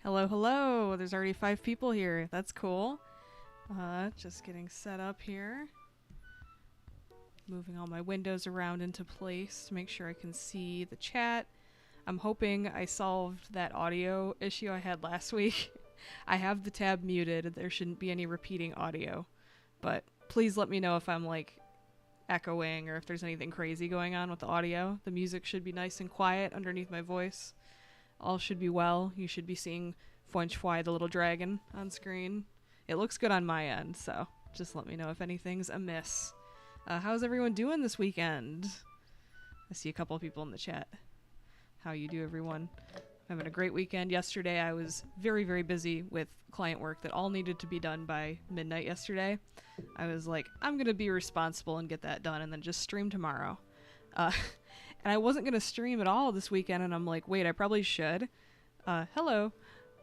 Hello, hello. There's already 5 people here. That's cool. Just getting set up here. Moving all my windows around into place to make sure I can see the chat. I'm hoping I solved that audio issue I had last week. I have the tab muted. There shouldn't be any repeating audio. But please let me know if I'm like echoing or if there's anything crazy going on with the audio. The music should be nice and quiet underneath my voice. All should be well. You should be seeing Fwenchfwy the little dragon on screen. It looks good on my end, so just let me know if anything's amiss. How's everyone doing this weekend? I see a couple of people in the chat. How you do, everyone? having a great weekend. Yesterday I was very, very busy with client work that all needed to be done by midnight yesterday. I was like, I'm going to be responsible and get that done and then just stream tomorrow. And I wasn't going to stream at all this weekend, and I'm like, wait, I probably should. Hello.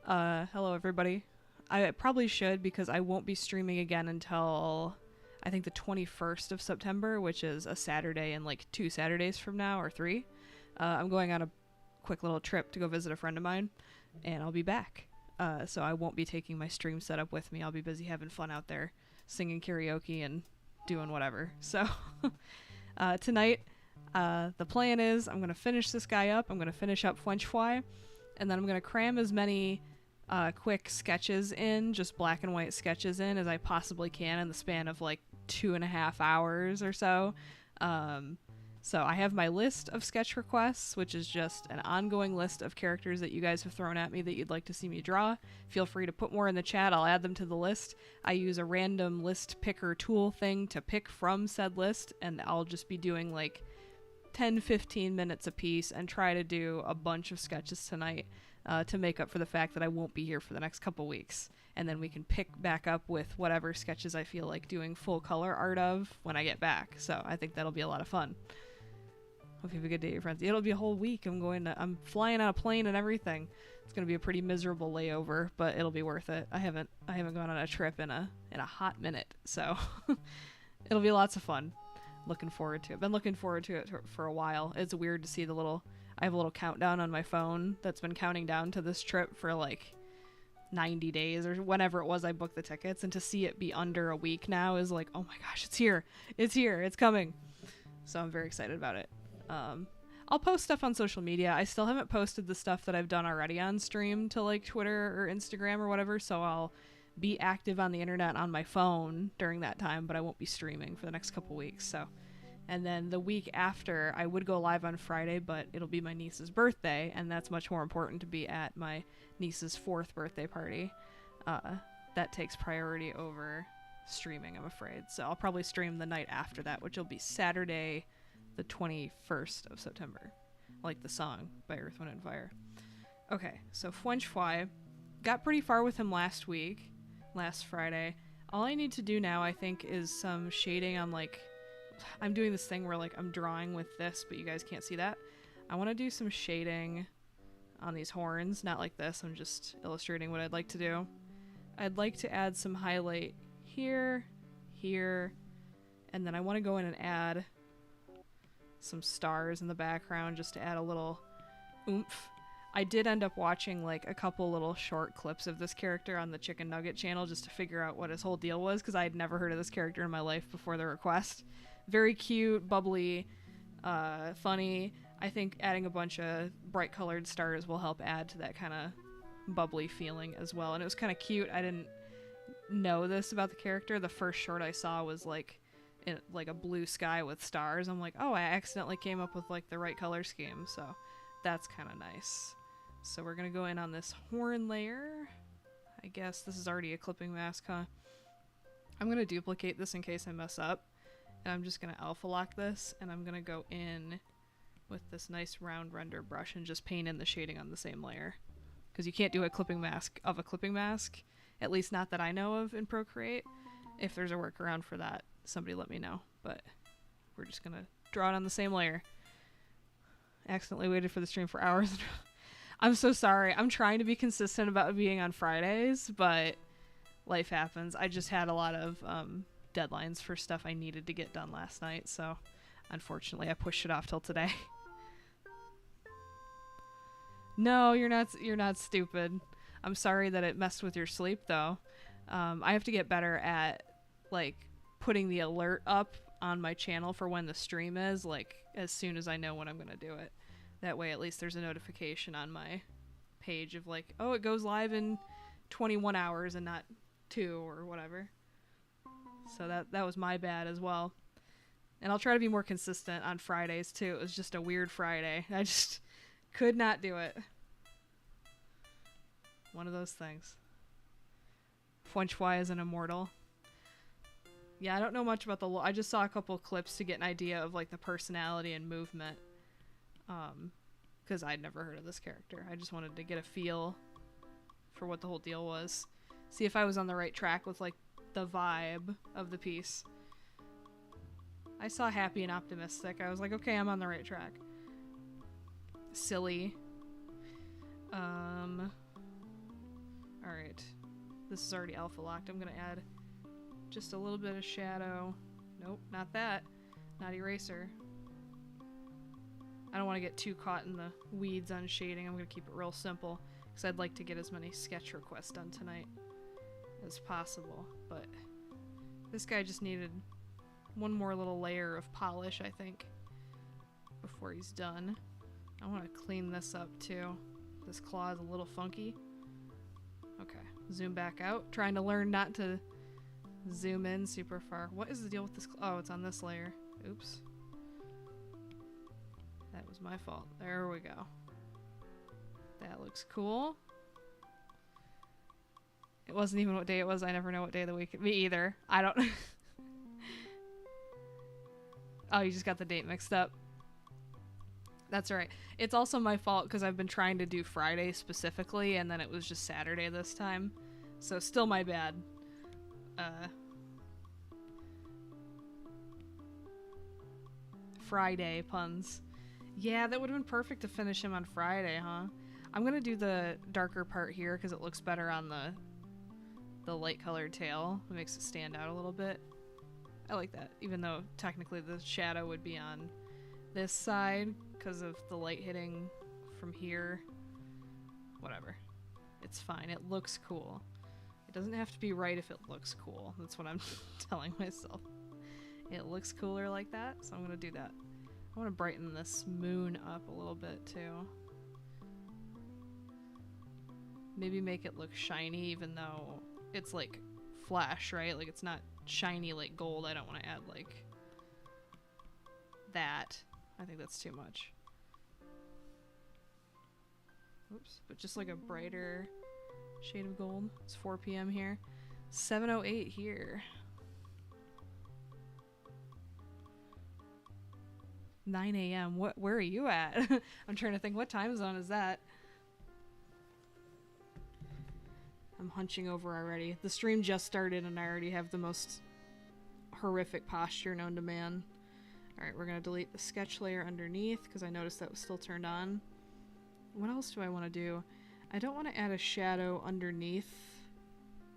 Hello, everybody. I probably should, because I won't be streaming again until I think the 21st of September, which is a Saturday and like 2 Saturdays from now, or 3. I'm going on a quick little trip to go visit a friend of mine, and I'll be back. So I won't be taking my stream setup with me. I'll be busy having fun out there, singing karaoke and doing whatever. So tonight, the plan is I'm going to finish this guy up. I'm going to finish up Fwench Fly, and then I'm going to cram as many quick sketches in, just black and white sketches in, as I possibly can in the span of like 2.5 hours or so. So I have my list of sketch requests, which is just an ongoing list of characters that you guys have thrown at me that you'd like to see me draw. Feel free to put more in the chat. I'll add them to the list. I use a random list picker tool thing to pick from said list, and I'll just be doing like 10-15 minutes a piece and try to do a bunch of sketches tonight to make up for the fact that I won't be here for the next couple weeks. And then we can pick back up with whatever sketches I feel like doing full color art of when I get back. So I think that'll be a lot of fun. Hope you have a good day, your friends. It'll be a whole week. I'm flying on a plane and everything. It's gonna be a pretty miserable layover, but it'll be worth it. I haven't gone on a trip in a hot minute, so it'll be lots of fun. Looking forward to it. Been looking forward to it for a while. It's weird to see I have a little countdown on my phone that's been counting down to this trip for like 90 days or whenever it was I booked the tickets, and to see it be under a week now is like, oh my gosh, it's here, it's coming. So I'm very excited about it. I'll post stuff on social media. I still haven't posted the stuff that I've done already on stream to like Twitter or Instagram or whatever, so I'll be active on the internet on my phone during that time, but I won't be streaming for the next couple weeks. So, and then the week after, I would go live on Friday, but it'll be my niece's birthday, and that's much more important to be at my niece's 4th birthday party. That takes priority over streaming, I'm afraid. So I'll probably stream the night after that, which will be Saturday, the 21st of September, like the song by Earth, Wind & Fire. Okay, so Fwench Fly, got pretty far with him last Friday. All I need to do now, I think, is some shading on, like, I'm doing this thing where, like, I'm drawing with this, but you guys can't see that. I want to do some shading on these horns, not like this, I'm just illustrating what I'd like to do. I'd like to add some highlight here, and then I want to go in and add some stars in the background just to add a little oomph. I did end up watching like a couple little short clips of this character on the Chicken Nugget channel just to figure out what his whole deal was, because I had never heard of this character in my life before the request. Very cute, bubbly, funny. I think adding a bunch of bright colored stars will help add to that kind of bubbly feeling as well. And it was kind of cute. I didn't know this about the character. The first short I saw was like a blue sky with stars. I'm like, oh, I accidentally came up with like the right color scheme, so that's kind of nice. So we're gonna go in on this horn layer. I guess this is already a clipping mask, huh? I'm gonna duplicate this in case I mess up, and I'm just gonna alpha lock this, and I'm gonna go in with this nice round render brush and just paint in the shading on the same layer, because you can't do a clipping mask of a clipping mask, at least not that I know of in Procreate. If there's a workaround for that, somebody let me know, but we're just gonna draw it on the same layer. Accidentally waited for the stream for hours. I'm so sorry. I'm trying to be consistent about being on Fridays, but life happens. I just had a lot of deadlines for stuff I needed to get done last night, so unfortunately I pushed it off till today. No, you're not stupid. I'm sorry that it messed with your sleep though. I have to get better at like putting the alert up on my channel for when the stream is, like as soon as I know when I'm gonna do it. That way at least there's a notification on my page of like, oh, it goes live in 21 hours and not 2 or whatever. So that was my bad as well. And I'll try to be more consistent on Fridays too. It was just a weird Friday. I just could not do it. One of those things. Fwench Fly is an immortal. Yeah, I don't know much about the I just saw a couple clips to get an idea of like the personality and movement. because I'd never heard of this character. I just wanted to get a feel for what the whole deal was. See if I was on the right track with like the vibe of the piece. I saw happy and optimistic. I was like, okay, I'm on the right track. Silly. Alright. This is already alpha locked. I'm gonna add just a little bit of shadow. Nope, not that. Not eraser. I don't want to get too caught in the weeds on shading. I'm gonna keep it real simple because I'd like to get as many sketch requests done tonight as possible. But this guy just needed one more little layer of polish, I think, before he's done. I want to clean this up too. This claw is a little funky. Okay, zoom back out. Trying to learn not to zoom in super far. What is the deal with this? Oh, it's on this layer. Oops. That was my fault. There we go. That looks cool. It wasn't even what day it was. I never know what day of the week. Me either. I don't. Oh, you just got the date mixed up. That's all right. It's also my fault because I've been trying to do Friday specifically, and then it was just Saturday this time. So still my bad. Friday puns. Yeah, that would have been perfect to finish him on Friday, huh? I'm gonna do the darker part here because it looks better on the light colored tail. It makes it stand out a little bit. I like that, even though technically the shadow would be on this side because of the light hitting from here. Whatever. It's fine. It looks cool. It doesn't have to be right if it looks cool. That's what I'm telling myself. It looks cooler like that, so I'm gonna do that. I want to brighten this moon up a little bit too. Maybe make it look shiny even though it's like flash, right? Like it's not shiny like gold. I don't want to add like that. I think that's too much. Oops, but just like a brighter shade of gold. It's 4 p.m. here. 7:08 here. 9 a.m. Where are you at? I'm trying to think, what time zone is that? I'm hunching over already. The stream just started and I already have the most horrific posture known to man. Alright, we're gonna delete the sketch layer underneath because I noticed that was still turned on. What else do I want to do? I don't want to add a shadow underneath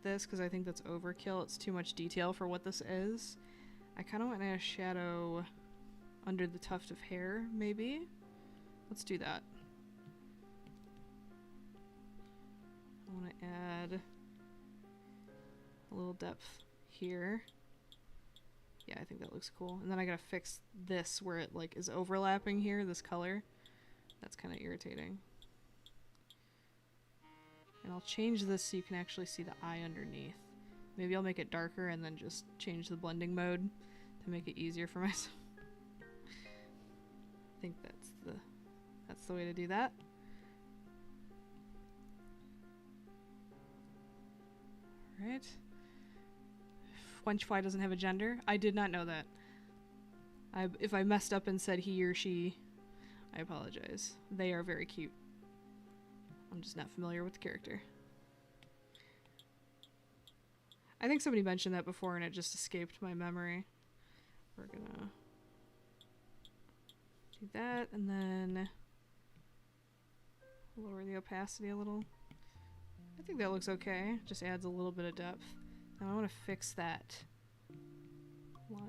this because I think that's overkill. It's too much detail for what this is. I kind of want to add a shadow under the tuft of hair, maybe? Let's do that. I want to add a little depth here. Yeah, I think that looks cool. And then I gotta fix this where it like is overlapping here, this color. That's kind of irritating. And I'll change this so you can actually see the eye underneath. Maybe I'll make it darker and then just change the blending mode to make it easier for myself. I think that's the way to do that. Alright. Wenchfly doesn't have a gender. I did not know that. If I messed up and said he or she, I apologize. They are very cute. I'm just not familiar with the character. I think somebody mentioned that before and it just escaped my memory. We're gonna do that and then lower the opacity a little. I think that looks okay. Just adds a little bit of depth. Now I want to fix that.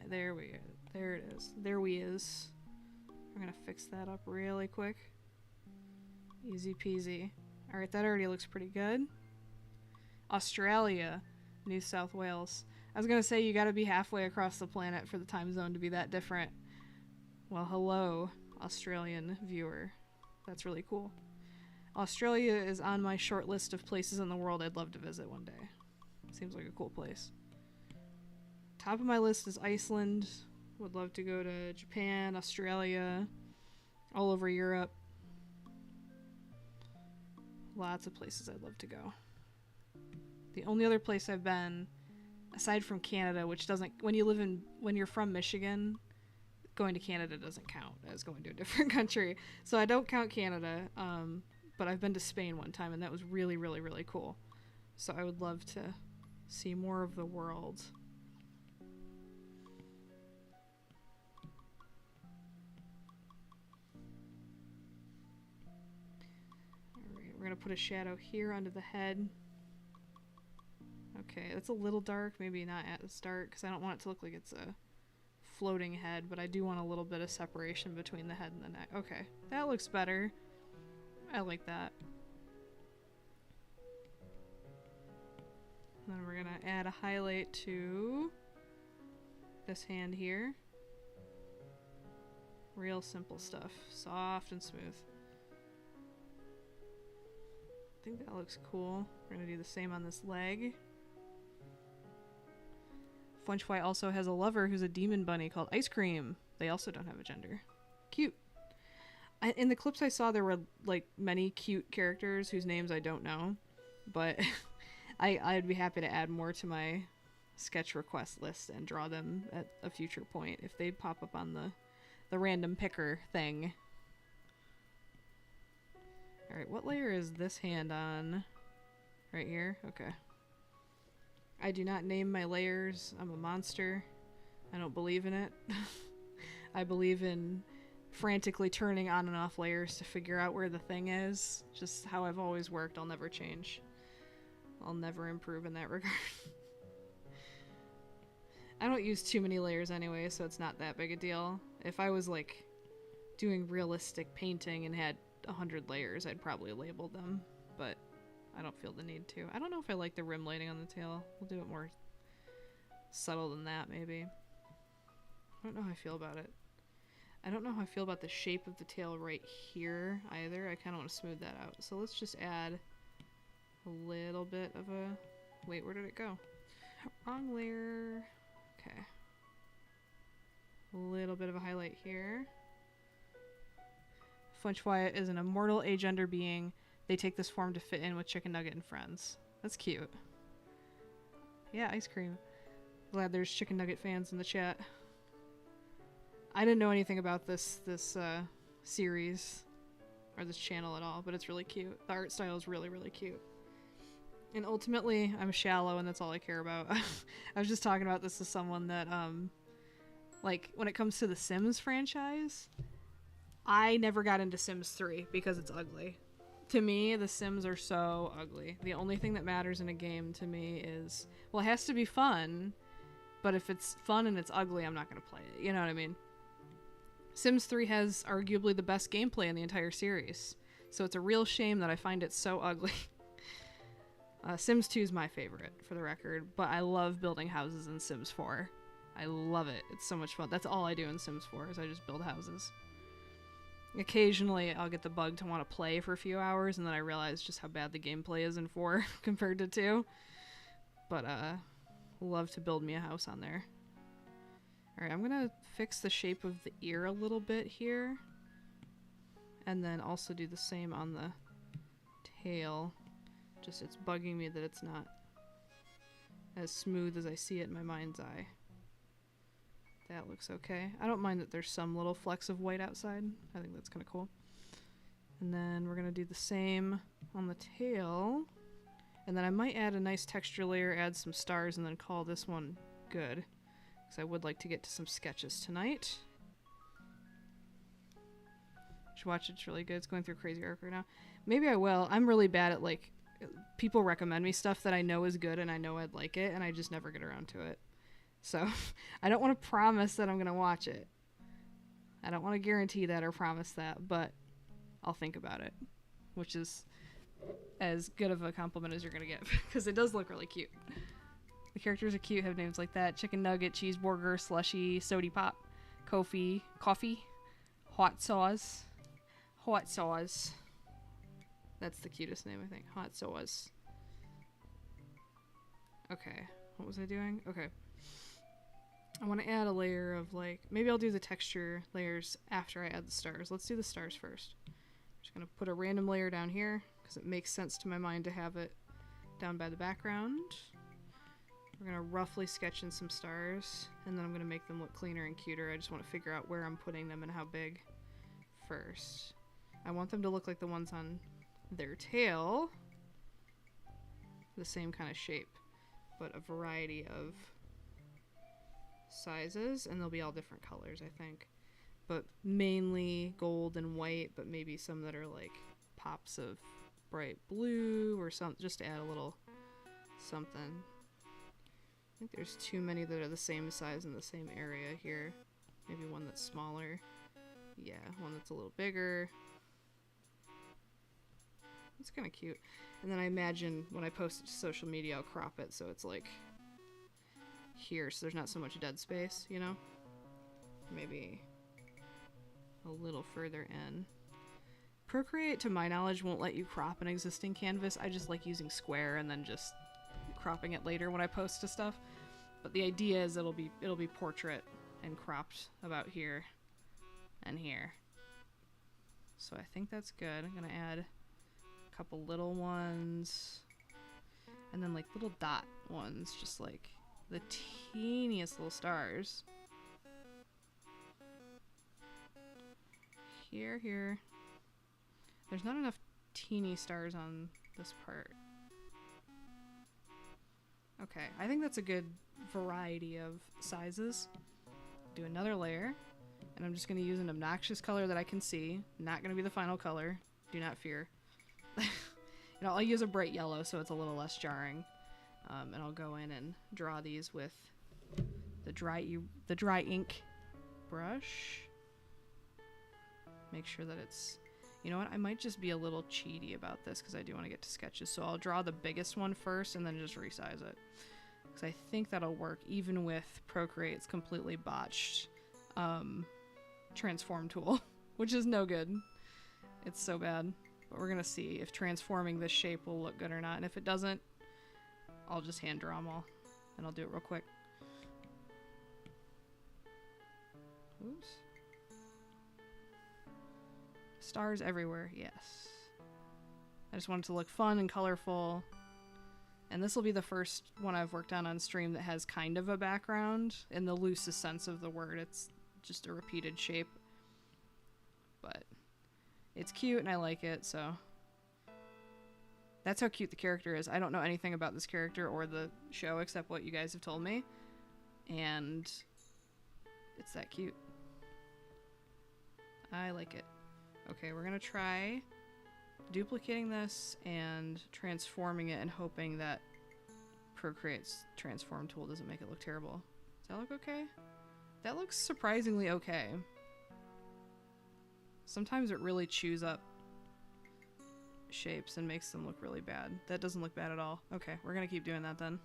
There it is. There we is. We're gonna fix that up really quick. Easy peasy. Alright, that already looks pretty good. Australia, New South Wales. I was gonna say you gotta be halfway across the planet for the time zone to be that different. Well, hello, Australian viewer. That's really cool. Australia is on my short list of places in the world I'd love to visit one day. Seems like a cool place. Top of my list is Iceland. Would love to go to Japan, Australia, all over Europe. Lots of places I'd love to go. The only other place I've been, aside from Canada, which doesn't, when you're from Michigan, going to Canada doesn't count as going to a different country. So I don't count Canada, but I've been to Spain one time, and that was really, really, really cool. So I would love to see more of the world. Alright, we're going to put a shadow here under the head. Okay, that's a little dark. Maybe not as dark, because I don't want it to look like it's a floating head, but I do want a little bit of separation between the head and the neck. Okay, that looks better. I like that. And then we're gonna add a highlight to this hand here. Real simple stuff. Soft and smooth. I think that looks cool. We're gonna do the same on this leg. Funchwai also has a lover who's a demon bunny called Ice Cream. They also don't have a gender. Cute. In the clips I saw, there were like many cute characters whose names I don't know, but I'd be happy to add more to my sketch request list and draw them at a future point if they pop up on the random picker thing. Alright, what layer is this hand on? Right here? Okay. I do not name my layers. I'm a monster. I don't believe in it. I believe in frantically turning on and off layers to figure out where the thing is. Just how I've always worked. I'll never change. I'll never improve in that regard. I don't use too many layers anyway, so it's not that big a deal. If I was like doing realistic painting and had 100 layers, I'd probably label them, but I don't feel the need to. I don't know if I like the rim lighting on the tail. We'll do it more subtle than that, maybe. I don't know how I feel about it. I don't know how I feel about the shape of the tail right here either. I kind of want to smooth that out. So let's just add a little bit of a... Wait, where did it go? Wrong layer. Okay. A little bit of a highlight here. Funchwai is an immortal agender being. They take this form to fit in with Chicken Nugget and friends. That's cute. Yeah, Ice Cream. Glad there's Chicken Nugget fans in the chat. I didn't know anything about this series or this channel at all, but it's really cute. The art style is really, really cute. And ultimately, I'm shallow, and that's all I care about. I was just talking about this to someone that, like, when it comes to the Sims franchise, I never got into Sims 3 because it's ugly. To me, the Sims are so ugly. The only thing that matters in a game to me is, well, it has to be fun, but if it's fun and it's ugly, I'm not going to play it. You know what I mean? Sims 3 has arguably the best gameplay in the entire series, so it's a real shame that I find it so ugly. Sims 2 is my favorite, for the record, but I love building houses in Sims 4. I love it. It's so much fun. That's all I do in Sims 4 is I just build houses. Occasionally, I'll get the bug to want to play for a few hours, and then I realize just how bad the gameplay is in 4 compared to 2. But, love to build me a house on there. Alright, I'm gonna fix the shape of the ear a little bit here. And then also do the same on the tail. Just, it's bugging me that it's not as smooth as I see it in my mind's eye. That looks okay. I don't mind that there's some little flecks of white outside. I think that's kind of cool. And then we're going to do the same on the tail. And then I might add a nice texture layer, add some stars, and then call this one good. Because I would like to get to some sketches tonight. You should watch it. It's really good. It's going through Crazy Arc right now. Maybe I will. I'm really bad at, like, people recommend me stuff that I know is good and I know I'd like it, and I just never get around to it. So, I don't want to promise that I'm going to watch it. I don't want to guarantee that or promise that, but I'll think about it. Which is as good of a compliment as you're going to get, because it does look really cute. The characters are cute, have names like that. Chicken Nugget, Cheeseburger, Slushy, Sody Pop, Coffee, Hot Sauce. Hot Sauce. That's the cutest name, I think. Hot Sauce. Okay, what was I doing? Okay. I want to add a layer of, like, maybe I'll do the texture layers after I add the stars. Let's do the stars first. I'm just going to put a random layer down here because it makes sense to my mind to have it down by the background. We're gonna roughly sketch in some stars, and then I'm gonna make them look cleaner and cuter. I just want to figure out where I'm putting them and how big first. I want them to look like the ones on their tail. The same kind of shape, but a variety of sizes, and they'll be all different colors, I think. But mainly gold and white, but maybe some that are like pops of bright blue or something, just to add a little something. I think there's too many that are the same size in the same area here. Maybe one that's smaller. Yeah, one that's a little bigger. It's kind of cute. And then I imagine when I post it to social media, I'll crop it so it's like here, so there's not so much dead space, you know? Maybe a little further in. Procreate, to my knowledge, won't let you crop an existing canvas. I just like using Square and then just cropping it later when I post to stuff. But the idea is it'll be portrait and cropped about here and here. So I think that's good. I'm gonna add a couple little ones and then like little dot ones, just like the teeniest little stars. Here. There's not enough teeny stars on this part. Okay, I think that's a good variety of sizes. Do another layer, and I'm just going to use an obnoxious color that I can see. Not going to be the final color. Do not fear. I'll use a bright yellow so it's a little less jarring. And I'll go in and draw these with the dry ink brush. Make sure that it's... You know what? I might just be a little cheaty about this because I do want to get to sketches. So I'll draw the biggest one first and then just resize it. Because I think that'll work even with Procreate's completely botched transform tool, which is no good. It's so bad. But we're going to see if transforming this shape will look good or not. And if it doesn't, I'll just hand draw them all. And I'll do it real quick. Oops. Stars everywhere, yes. I just want it to look fun and colorful. And this will be the first one I've worked on stream that has kind of a background in the loosest sense of the word. It's just a repeated shape. But it's cute and I like it, so. That's how cute the character is. I don't know anything about this character or the show except what you guys have told me. And it's that cute. I like it. Okay, we're gonna try duplicating this and transforming it and hoping that Procreate's transform tool doesn't make it look terrible. Does that look okay? That looks surprisingly okay. Sometimes it really chews up shapes and makes them look really bad. That doesn't look bad at all. Okay, we're gonna keep doing that then.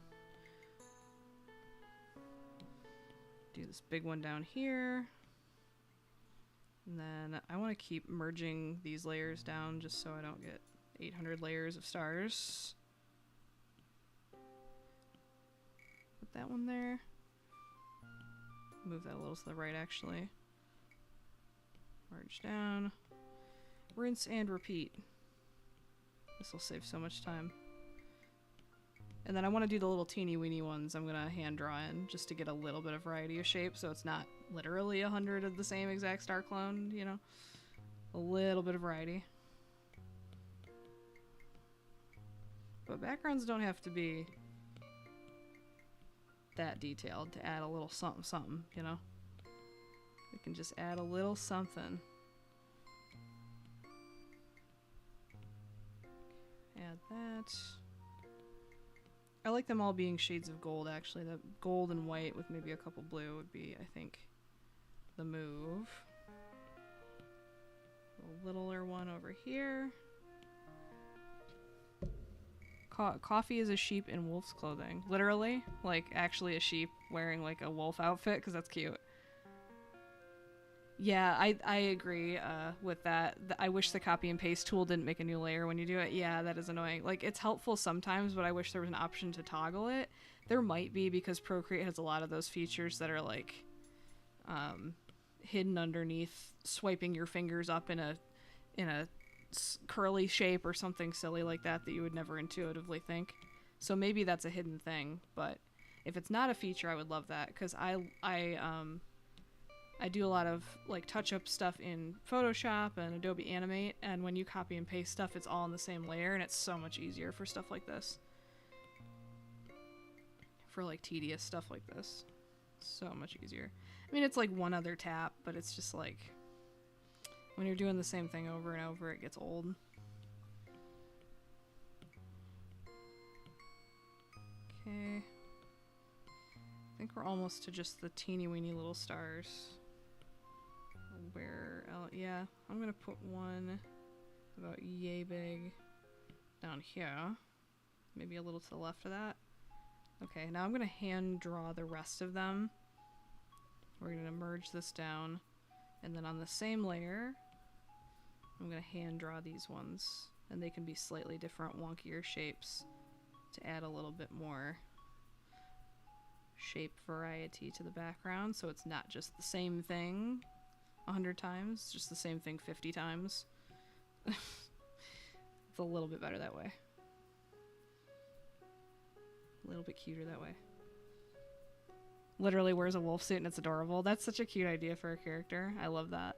Do this big one down here. And then I want to keep merging these layers down just so I don't get 800 layers of stars. Put that one there. Move that a little to the right actually. Merge down. Rinse and repeat. This will save so much time. And then I want to do the little teeny weeny ones I'm going to hand draw in just to get a little bit of variety of shape so it's not literally 100 of the same exact star clone, you know? A little bit of variety. But backgrounds don't have to be that detailed to add a little something something, you know? We can just add a little something. Add that. I like them all being shades of gold, actually. The gold and white with maybe a couple blue would be, I think, the move. A littler one over here. Coffee is a sheep in wolf's clothing. Literally. Like, actually a sheep wearing, like, a wolf outfit, because that's cute. Yeah, I agree with that. I wish the copy and paste tool didn't make a new layer when you do it. Yeah, that is annoying. Like, it's helpful sometimes, but I wish there was an option to toggle it. There might be, because Procreate has a lot of those features that are, like, hidden underneath swiping your fingers up in a curly shape or something silly like that that you would never intuitively think. So maybe that's a hidden thing, but If it's not a feature, I would love that, because I do a lot of like touch-up stuff in Photoshop and Adobe Animate, and when you copy and paste stuff, it's all in the same layer, and it's so much easier for stuff like this. For like tedious stuff like this. So much easier. I mean, it's like one other tap, but it's just like when you're doing the same thing over and over, it gets old. Okay. I think we're almost to just the teeny weeny little stars. Where else? Yeah, I'm gonna put one about yay big down here. Maybe a little to the left of that. Okay, now I'm gonna hand draw the rest of them. We're gonna merge this down, and then on the same layer, I'm gonna hand draw these ones, and they can be slightly different, wonkier shapes to add a little bit more shape variety to the background, so it's not just the same thing 100 times, just the same thing 50 times. It's a little bit better that way. A little bit cuter that way. Literally wears a wolf suit and it's adorable. That's such a cute idea for a character. I love that.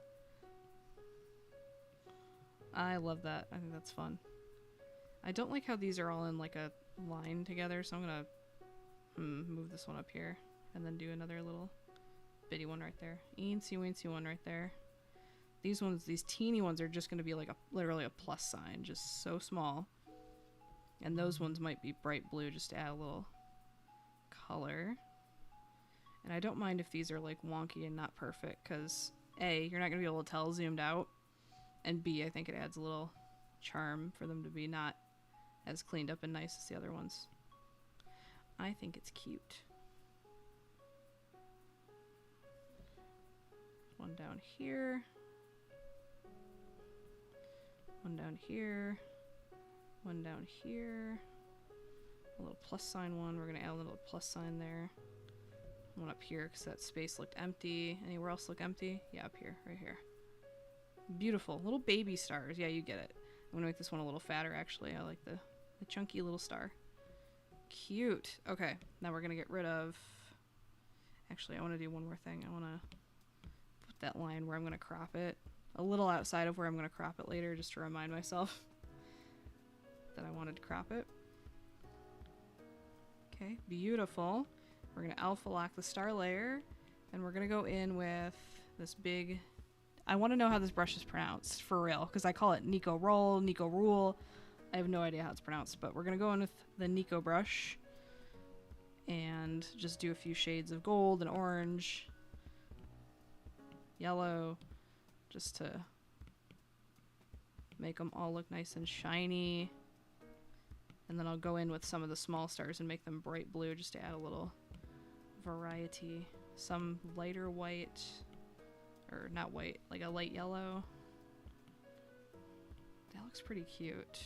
I love that. I think that's fun. I don't like how these are all in like a line together, so I'm gonna move this one up here and then do another little bitty one right there. Eensy weensy one right there. These ones, these teeny ones are just gonna be like literally a plus sign, just so small. And those ones might be bright blue just to add a little color. And I don't mind if these are like wonky and not perfect, because A, you're not gonna be able to tell zoomed out, and B, I think it adds a little charm for them to be not as cleaned up and nice as the other ones. I think it's cute. One down here. One down here. One down here. A little plus sign one. We're going to add a little plus sign there. One up here because that space looked empty. Anywhere else look empty? Yeah, up here. Right here. Beautiful. Little baby stars. Yeah, you get it. I'm going to make this one a little fatter, actually. I like the chunky little star. Cute. Okay, now we're going to get rid of... Actually, I want to do one more thing. I want to put that line where I'm going to crop it. A little outside of where I'm going to crop it later, just to remind myself that I wanted to crop it. Okay, beautiful. We're going to alpha lock the star layer, and we're going to go in with this big... I want to know how this brush is pronounced, for real, because I call it Nico Roll, Nico Rule. I have no idea how it's pronounced, but we're going to go in with the Nico brush and just do a few shades of gold and orange, yellow, just to make them all look nice and shiny. And then I'll go in with some of the small stars and make them bright blue just to add a little variety. Some lighter white, or not white, like a light yellow. That looks pretty cute.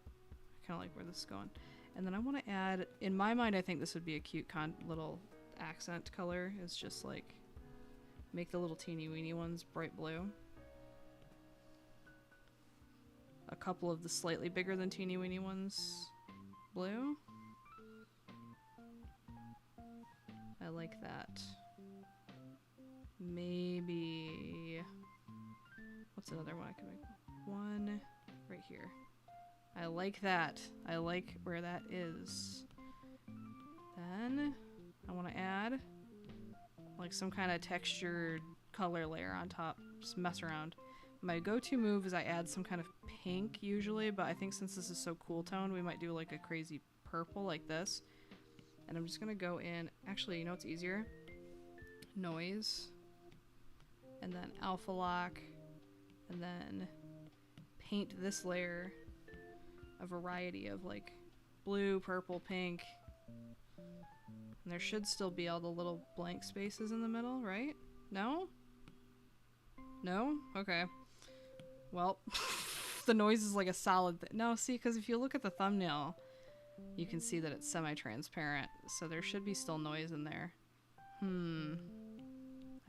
I kind of like where this is going. And then I want to add, in my mind, I think this would be a cute little accent color. It's just like, make the little teeny weeny ones bright blue. A couple of the slightly bigger than teeny weeny ones blue. I like that. Maybe... What's another one I can make? One right here. I like that. I like where that is. Then I want to add like some kind of textured color layer on top. Just mess around. My go-to move is I add some kind of pink usually, but I think since this is so cool tone, we might do like a crazy purple like this. And I'm just gonna go in, actually, you know what's easier? Noise. And then alpha lock. And then paint this layer a variety of like blue, purple, pink. And there should still be all the little blank spaces in the middle, right? No? No? Okay. Well, the noise is like a solid no, see, because if you look at the thumbnail, you can see that it's semi-transparent, so there should be still noise in there.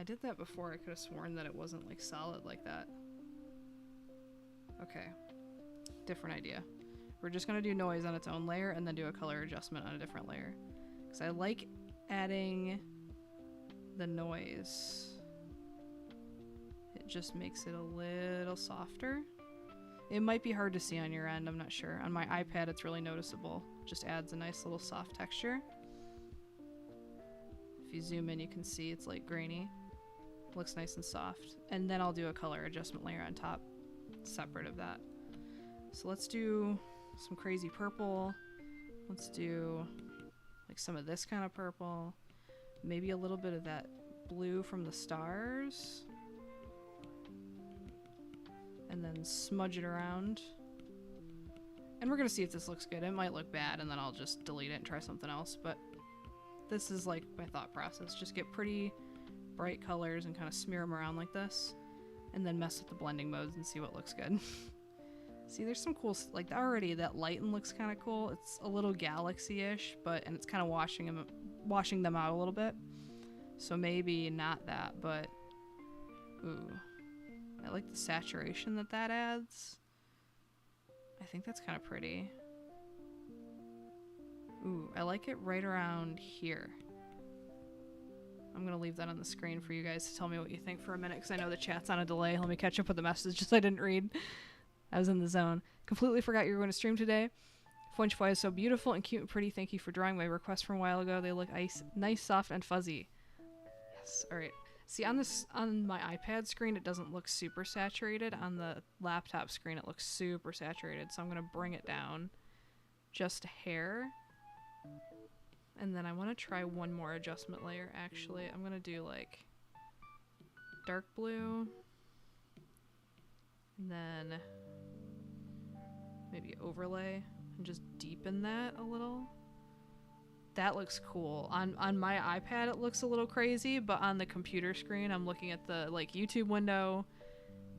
I did that before. I could have sworn that it wasn't like solid like that. Okay. Different idea. We're just gonna do noise on its own layer and then do a color adjustment on a different layer. Because I like adding the noise. It just makes it a little softer. It might be hard to see on your end, I'm not sure. On my iPad it's really noticeable. Just adds a nice little soft texture. If you zoom in you can see it's like grainy. Looks nice and soft. And then I'll do a color adjustment layer on top separate of that. So let's do some crazy purple. Let's do like some of this kind of purple. Maybe a little bit of that blue from the stars. And then smudge it around. And we're gonna see if this looks good. It might look bad and then I'll just delete it and try something else, but this is like my thought process. Just get pretty bright colors and kind of smear them around like this, and then mess with the blending modes and see what looks good. See, there's some cool, like already that lighten looks kind of cool. It's a little galaxy-ish, and it's kind of washing them out a little bit. So maybe not that, but ooh, I like the saturation that adds. I think that's kind of pretty. Ooh, I like it right around here. I'm gonna leave that on the screen for you guys to tell me what you think for a minute, because I know the chat's on a delay. Let me catch up with the messages I didn't read. I was in the zone. Completely forgot you were going to stream today. Fwench Foy is so beautiful and cute and pretty. Thank you for drawing my request from a while ago. They look nice, soft, and fuzzy. Yes, alright. See, on my iPad screen, it doesn't look super saturated. On the laptop screen, it looks super saturated. So I'm going to bring it down just a hair. And then I want to try one more adjustment layer, actually. I'm going to do, like, dark blue. And then maybe overlay and just deepen that a little. That looks cool. On my iPad, it looks a little crazy, but on the computer screen, I'm looking at the, like, YouTube window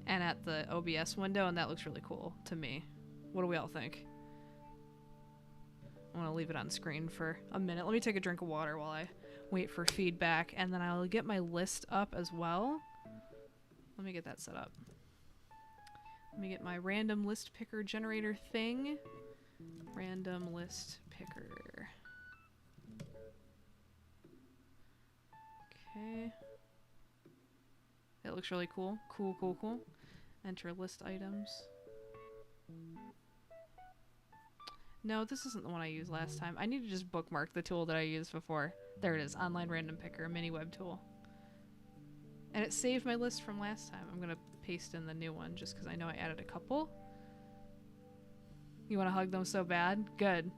and at the OBS window, and that looks really cool to me. What do we all think? I want to leave it on screen for a minute. Let me take a drink of water while I wait for feedback, and then I'll get my list up as well. Let me get that set up. Let me get my random list picker generator thing. Random list picker. Okay. That looks really cool. Cool. Enter list items. No, this isn't the one I used last time. I need to just bookmark the tool that I used before. There it is, Online Random Picker, mini web tool. And it saved my list from last time. I'm gonna paste in the new one just because I know I added a couple. You want to hug them so bad? Good.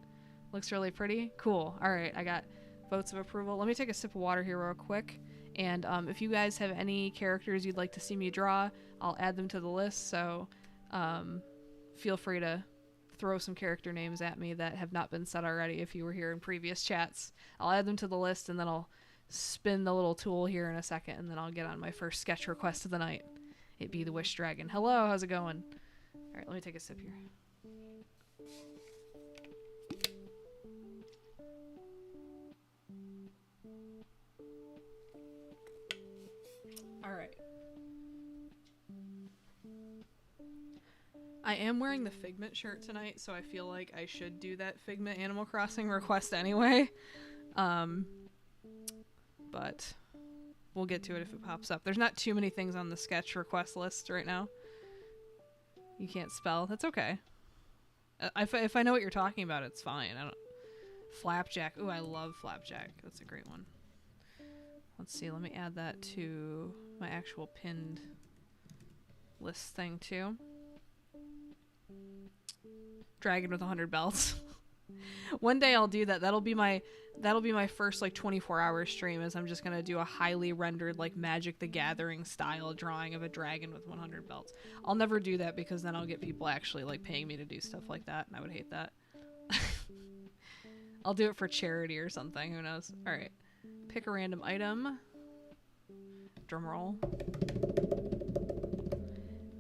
Looks really pretty? Cool. Alright, I got votes of approval. Let me take a sip of water here real quick. And if you guys have any characters you'd like to see me draw, I'll add them to the list, so feel free to throw some character names at me that have not been said already if you were here in previous chats. I'll add them to the list, and then I'll spin the little tool here in a second, and then I'll get on my first sketch request of the night. It be the Wish Dragon. Hello, how's it going? Alright, let me take a sip here. Alright. I am wearing the Figment shirt tonight, so I feel like I should do that Figment Animal Crossing request anyway. But we'll get to it if it pops up. There's not too many things on the sketch request list right now. You can't spell. That's okay. If I know what you're talking about, it's fine. I don't. Flapjack. Ooh, I love Flapjack. That's a great one. Let's see. Let me add that to my actual pinned list thing too. Dragon with 100 belts. One day I'll do that. That'll be my first like 24-hour stream, is I'm just gonna do a highly rendered like Magic the Gathering style drawing of a dragon with 100 belts. I'll never do that because then I'll get people actually like paying me to do stuff like that, and I would hate that. I'll do it for charity or something, who knows. Alright. Pick a random item. Drum roll.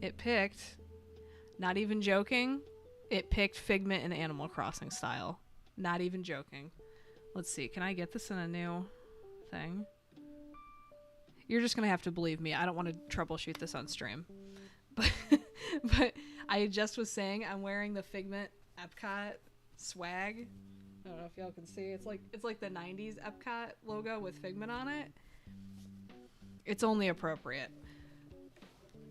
It picked, not even joking, it picked Figment and Animal Crossing style. Not even joking. Let's see, can I get this in a new thing? You're just gonna have to believe me. I don't want to troubleshoot this on stream. But I just was saying I'm wearing the Figment Epcot swag. don't know if y'all can see. It's like the 90s Epcot logo with Figment on it. It's only appropriate.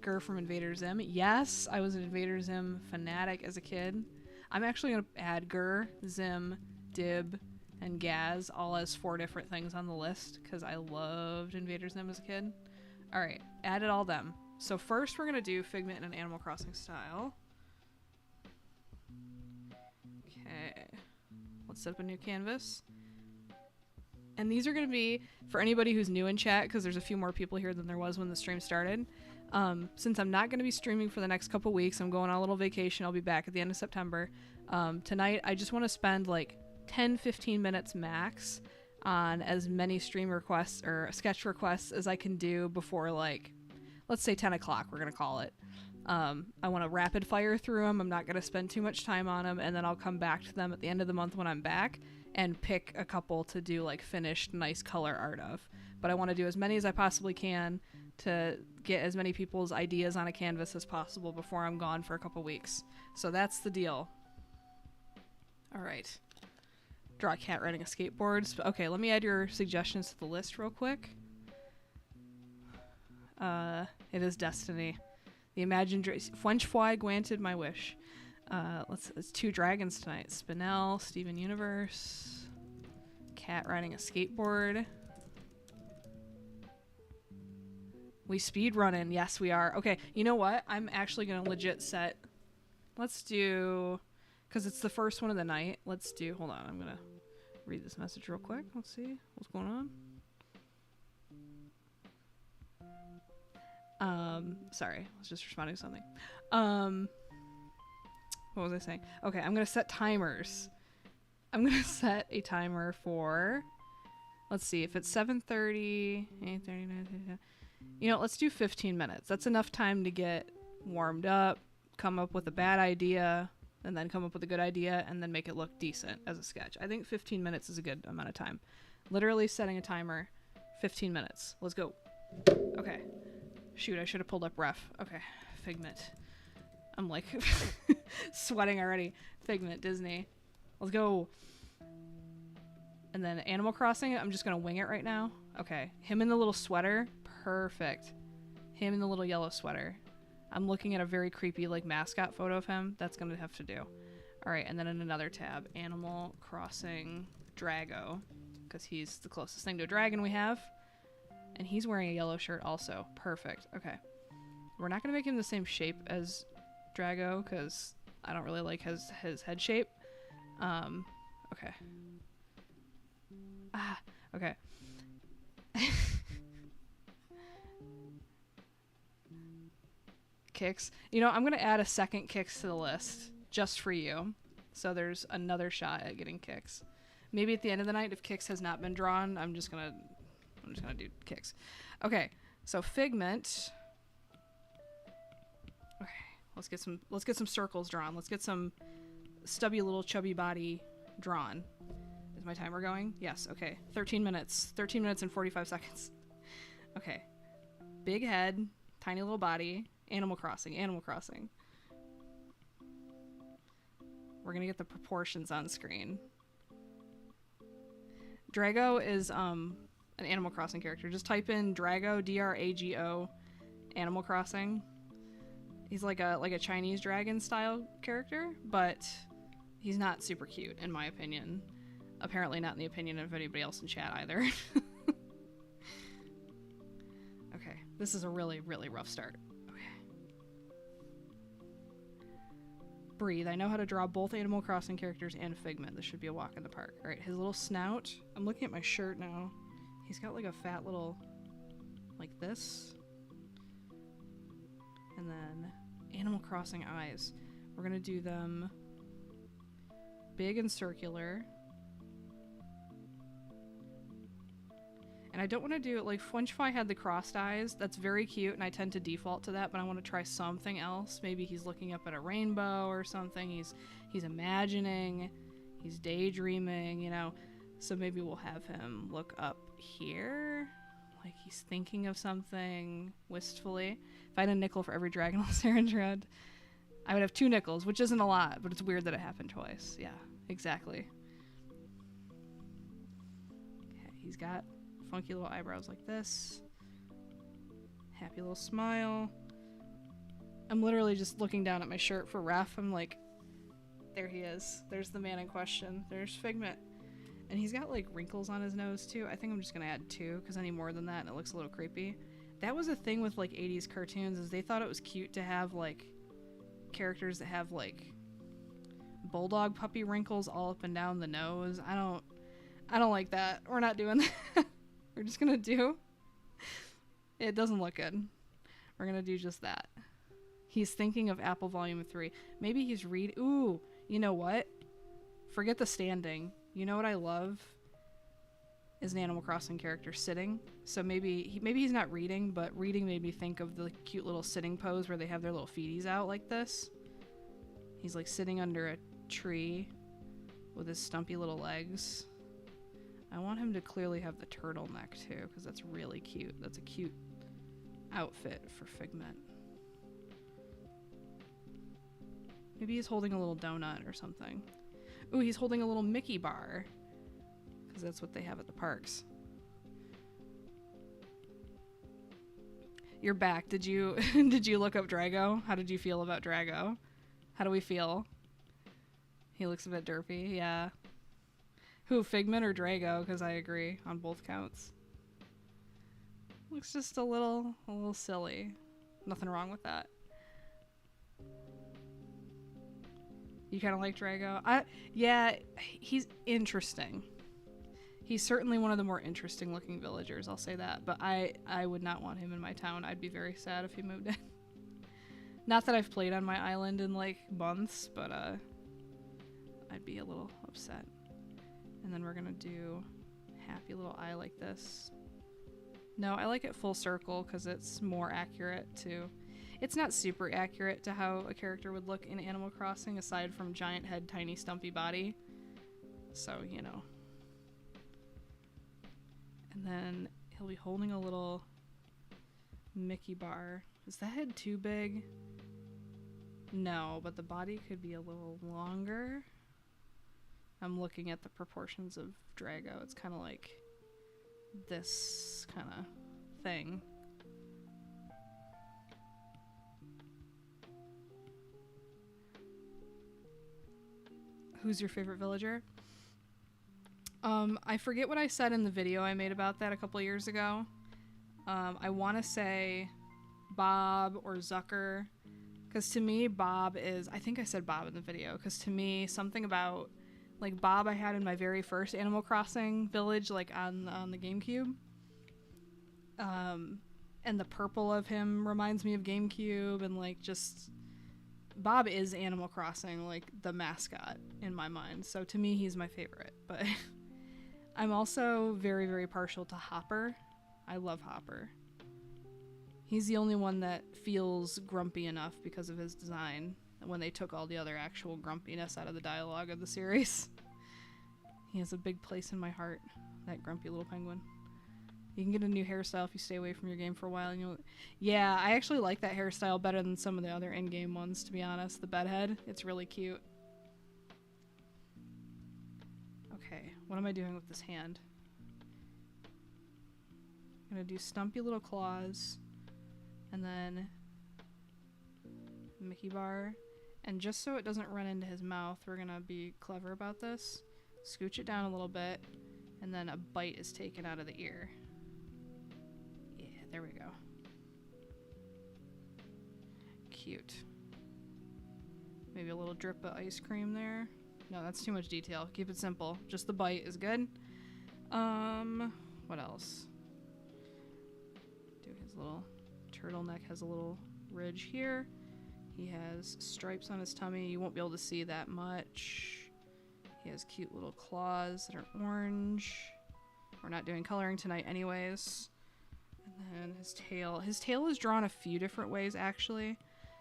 Gur from Invader Zim. Yes, I was an Invader Zim fanatic as a kid. I'm actually going to add Gur, Zim, Dib, and Gaz all as 4 different things on the list because I loved Invader Zim as a kid. Alright, added all them. So first we're going to do Figment in an Animal Crossing style. Okay. Let's set up a new canvas. And these are going to be, for anybody who's new in chat, because there's a few more people here than there was when the stream started. Since I'm not going to be streaming for the next couple weeks, I'm going on a little vacation. I'll be back at the end of September. Tonight, I just want to spend like 10-15 minutes max on as many stream requests or sketch requests as I can do before, like, let's say 10 o'clock, we're going to call it. I want to rapid fire through them. I'm not going to spend too much time on them, and then I'll come back to them at the end of the month when I'm back and pick a couple to do like finished nice color art of. But I want to do as many as I possibly can to get as many people's ideas on a canvas as possible before I'm gone for a couple weeks. So that's the deal. All right. Draw a cat riding a skateboard. Okay, let me add your suggestions to the list real quick. It is Destiny. The imagined Fwench Fwy granted my wish. It's 2 dragons tonight. Spinel, Steven Universe, cat riding a skateboard. We speed running. Yes, we are. Okay, you know what? I'm actually gonna legit set. Let's do, because it's the first one of the night. Let's do. Hold on. I'm gonna read this message real quick. Let's see what's going on. Sorry, I was just responding to something. What was I saying? Okay, I'm gonna set timers. I'm gonna set a timer for, let's see, if it's 7:30, 8:30, 9:30, you know, let's do 15 minutes. That's enough time to get warmed up, come up with a bad idea, and then come up with a good idea, and then make it look decent as a sketch. I think 15 minutes is a good amount of time. Literally setting a timer, 15 minutes. Let's go. Okay. Shoot, I should have pulled up ref. Okay, Figment. I'm like sweating already. Figment, Disney. Let's go. And then Animal Crossing, I'm just going to wing it right now. Okay, him in the little sweater. Perfect. Him in the little yellow sweater. I'm looking at a very creepy like mascot photo of him. That's going to have to do. All right, and then in another tab, Animal Crossing Drago, because he's the closest thing to a dragon we have. And he's wearing a yellow shirt also. Perfect. Okay. We're not going to make him the same shape as Drago because I don't really like his head shape. Okay. Okay. Kicks. You know, I'm going to add a second Kicks to the list just for you. So there's another shot at getting Kicks. Maybe at the end of the night, if Kicks has not been drawn, I'm just gonna do Kicks. Okay, so Figment. Okay, let's get some circles drawn. Let's get some stubby little chubby body drawn. Is my timer going? Yes. Okay, 13 minutes. 13 minutes and 45 seconds. Okay, big head, tiny little body. Animal Crossing. Animal Crossing. We're gonna get the proportions on screen. Drago is an Animal Crossing character. Just type in Drago, D-R-A-G-O, Animal Crossing. He's like a Chinese dragon style character, but he's not super cute in my opinion. Apparently not in the opinion of anybody else in chat either. Okay, this is a really, really rough start. Breathe. I know how to draw both Animal Crossing characters and Figment. This should be a walk in the park. All right, his little snout. I'm looking at my shirt now. He's got like a fat little, like this. And then Animal Crossing eyes. We're gonna do them big and circular. And I don't want to do it like Fwench Fwy had the crossed eyes. That's very cute, and I tend to default to that, but I want to try something else. Maybe he's looking up at a rainbow or something. He's imagining, he's daydreaming, you know. So maybe we'll have him look up here, like he's thinking of something wistfully. If I had a nickel for every Dragon Sarah dread, I would have 2 nickels, which isn't a lot, but it's weird that it happened twice. Yeah, exactly. He's got funky little eyebrows like this. Happy little smile. I'm literally just looking down at my shirt for Ref. I'm like, there he is. There's the man in question. There's Figment. And he's got like wrinkles on his nose too. I think I'm just gonna add 2 because any more than that, it looks a little creepy. That was a thing with like 80s cartoons, is they thought it was cute to have like characters that have like bulldog puppy wrinkles all up and down the nose. I don't like that. We're not doing that. We're just gonna do, it doesn't look good. We're gonna do just that. He's thinking of Apple Volume 3. Maybe he's ooh, you know what? Forget the standing. You know what I love? Is an Animal Crossing character sitting. So maybe he's not reading, but reading made me think of the cute little sitting pose where they have their little feeties out like this. He's like sitting under a tree with his stumpy little legs. I want him to clearly have the turtleneck too, because that's really cute. That's a cute outfit for Figment. Maybe he's holding a little donut or something. Ooh, he's holding a little Mickey bar, because that's what they have at the parks. You're back. Did you look up Drago? How did you feel about Drago? How do we feel? He looks a bit derpy, yeah. Who, Figment or Drago? Because I agree on both counts. Looks just a little silly. Nothing wrong with that. You kind of like Drago? Yeah, he's interesting. He's certainly one of the more interesting looking villagers, I'll say that. But I would not want him in my town. I'd be very sad if he moved in. Not that I've played on my island in like months, but I'd be a little upset. And then we're gonna do happy little eye like this. No, I like it full circle because it's more accurate to... It's not super accurate to how a character would look in Animal Crossing, aside from giant head, tiny stumpy body. So, you know. And then he'll be holding a little Mickey bar. Is the head too big? No, but the body could be a little longer. I'm looking at the proportions of Drago. It's kind of like this kind of thing. Who's your favorite villager? I forget what I said in the video I made about that a couple years ago. I want to say Bob or Zucker, because to me Bob is, I think I said Bob in the video, because to me something about like Bob I had in my very first Animal Crossing village, like on the GameCube. And the purple of him reminds me of GameCube, and like just Bob is Animal Crossing, like the mascot in my mind. So to me, he's my favorite. But I'm also very, very partial to Hopper. I love Hopper. He's the only one that feels grumpy enough because of his design when they took all the other actual grumpiness out of the dialogue of the series. He has a big place in my heart, that grumpy little penguin. You can get a new hairstyle if you stay away from your game for a while. And you'll... Yeah, I actually like that hairstyle better than some of the other in-game ones, to be honest. The bedhead, it's really cute. Okay, what am I doing with this hand? I'm gonna do stumpy little claws, and then Mickey bar. And just so it doesn't run into his mouth, we're gonna be clever about this. Scooch it down a little bit, and then a bite is taken out of the ear. There we go. Cute. Maybe a little drip of ice cream there. No, that's too much detail. Keep it simple. Just the bite is good. What else? Do his little turtleneck has a little ridge here. He has stripes on his tummy. You won't be able to see that much. He has cute little claws that are orange. We're not doing coloring tonight anyways. And then his tail. His tail is drawn a few different ways, actually.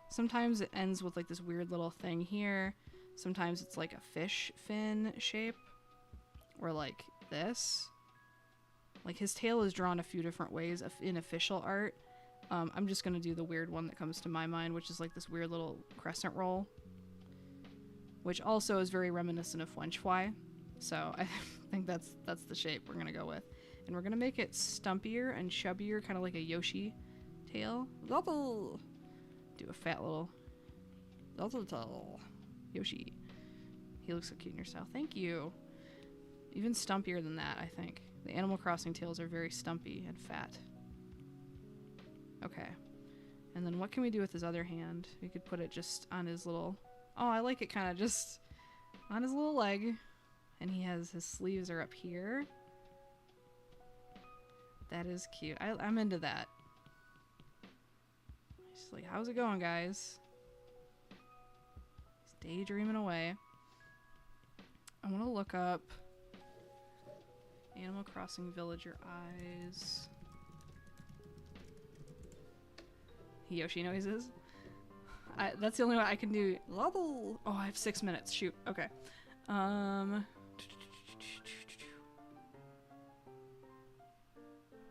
Sometimes it ends with like this weird little thing here. Sometimes it's like a fish fin shape. Or like this. Like his tail is drawn a few different ways in official art. I'm just going to do the weird one that comes to my mind, which is like this weird little crescent roll. Which also is very reminiscent of Fwenchfly. So I think that's the shape we're going to go with. And we're gonna make it stumpier and chubbier, kind of like a Yoshi tail. Double! Do a fat little tail. Yoshi. He looks so cute in your style. Thank you. Even stumpier than that, I think. The Animal Crossing tails are very stumpy and fat. Okay. And then what can we do with his other hand? We could put it just on his little... Oh, I like it kind of just on his little leg. And he has his sleeves are up here. That is cute. I'm into that. Just like, how's it going, guys? He's daydreaming away. I want to look up Animal Crossing Villager Eyes. Yoshi noises. That's the only one I can do. Level. Oh, I have 6 minutes. Shoot. Okay.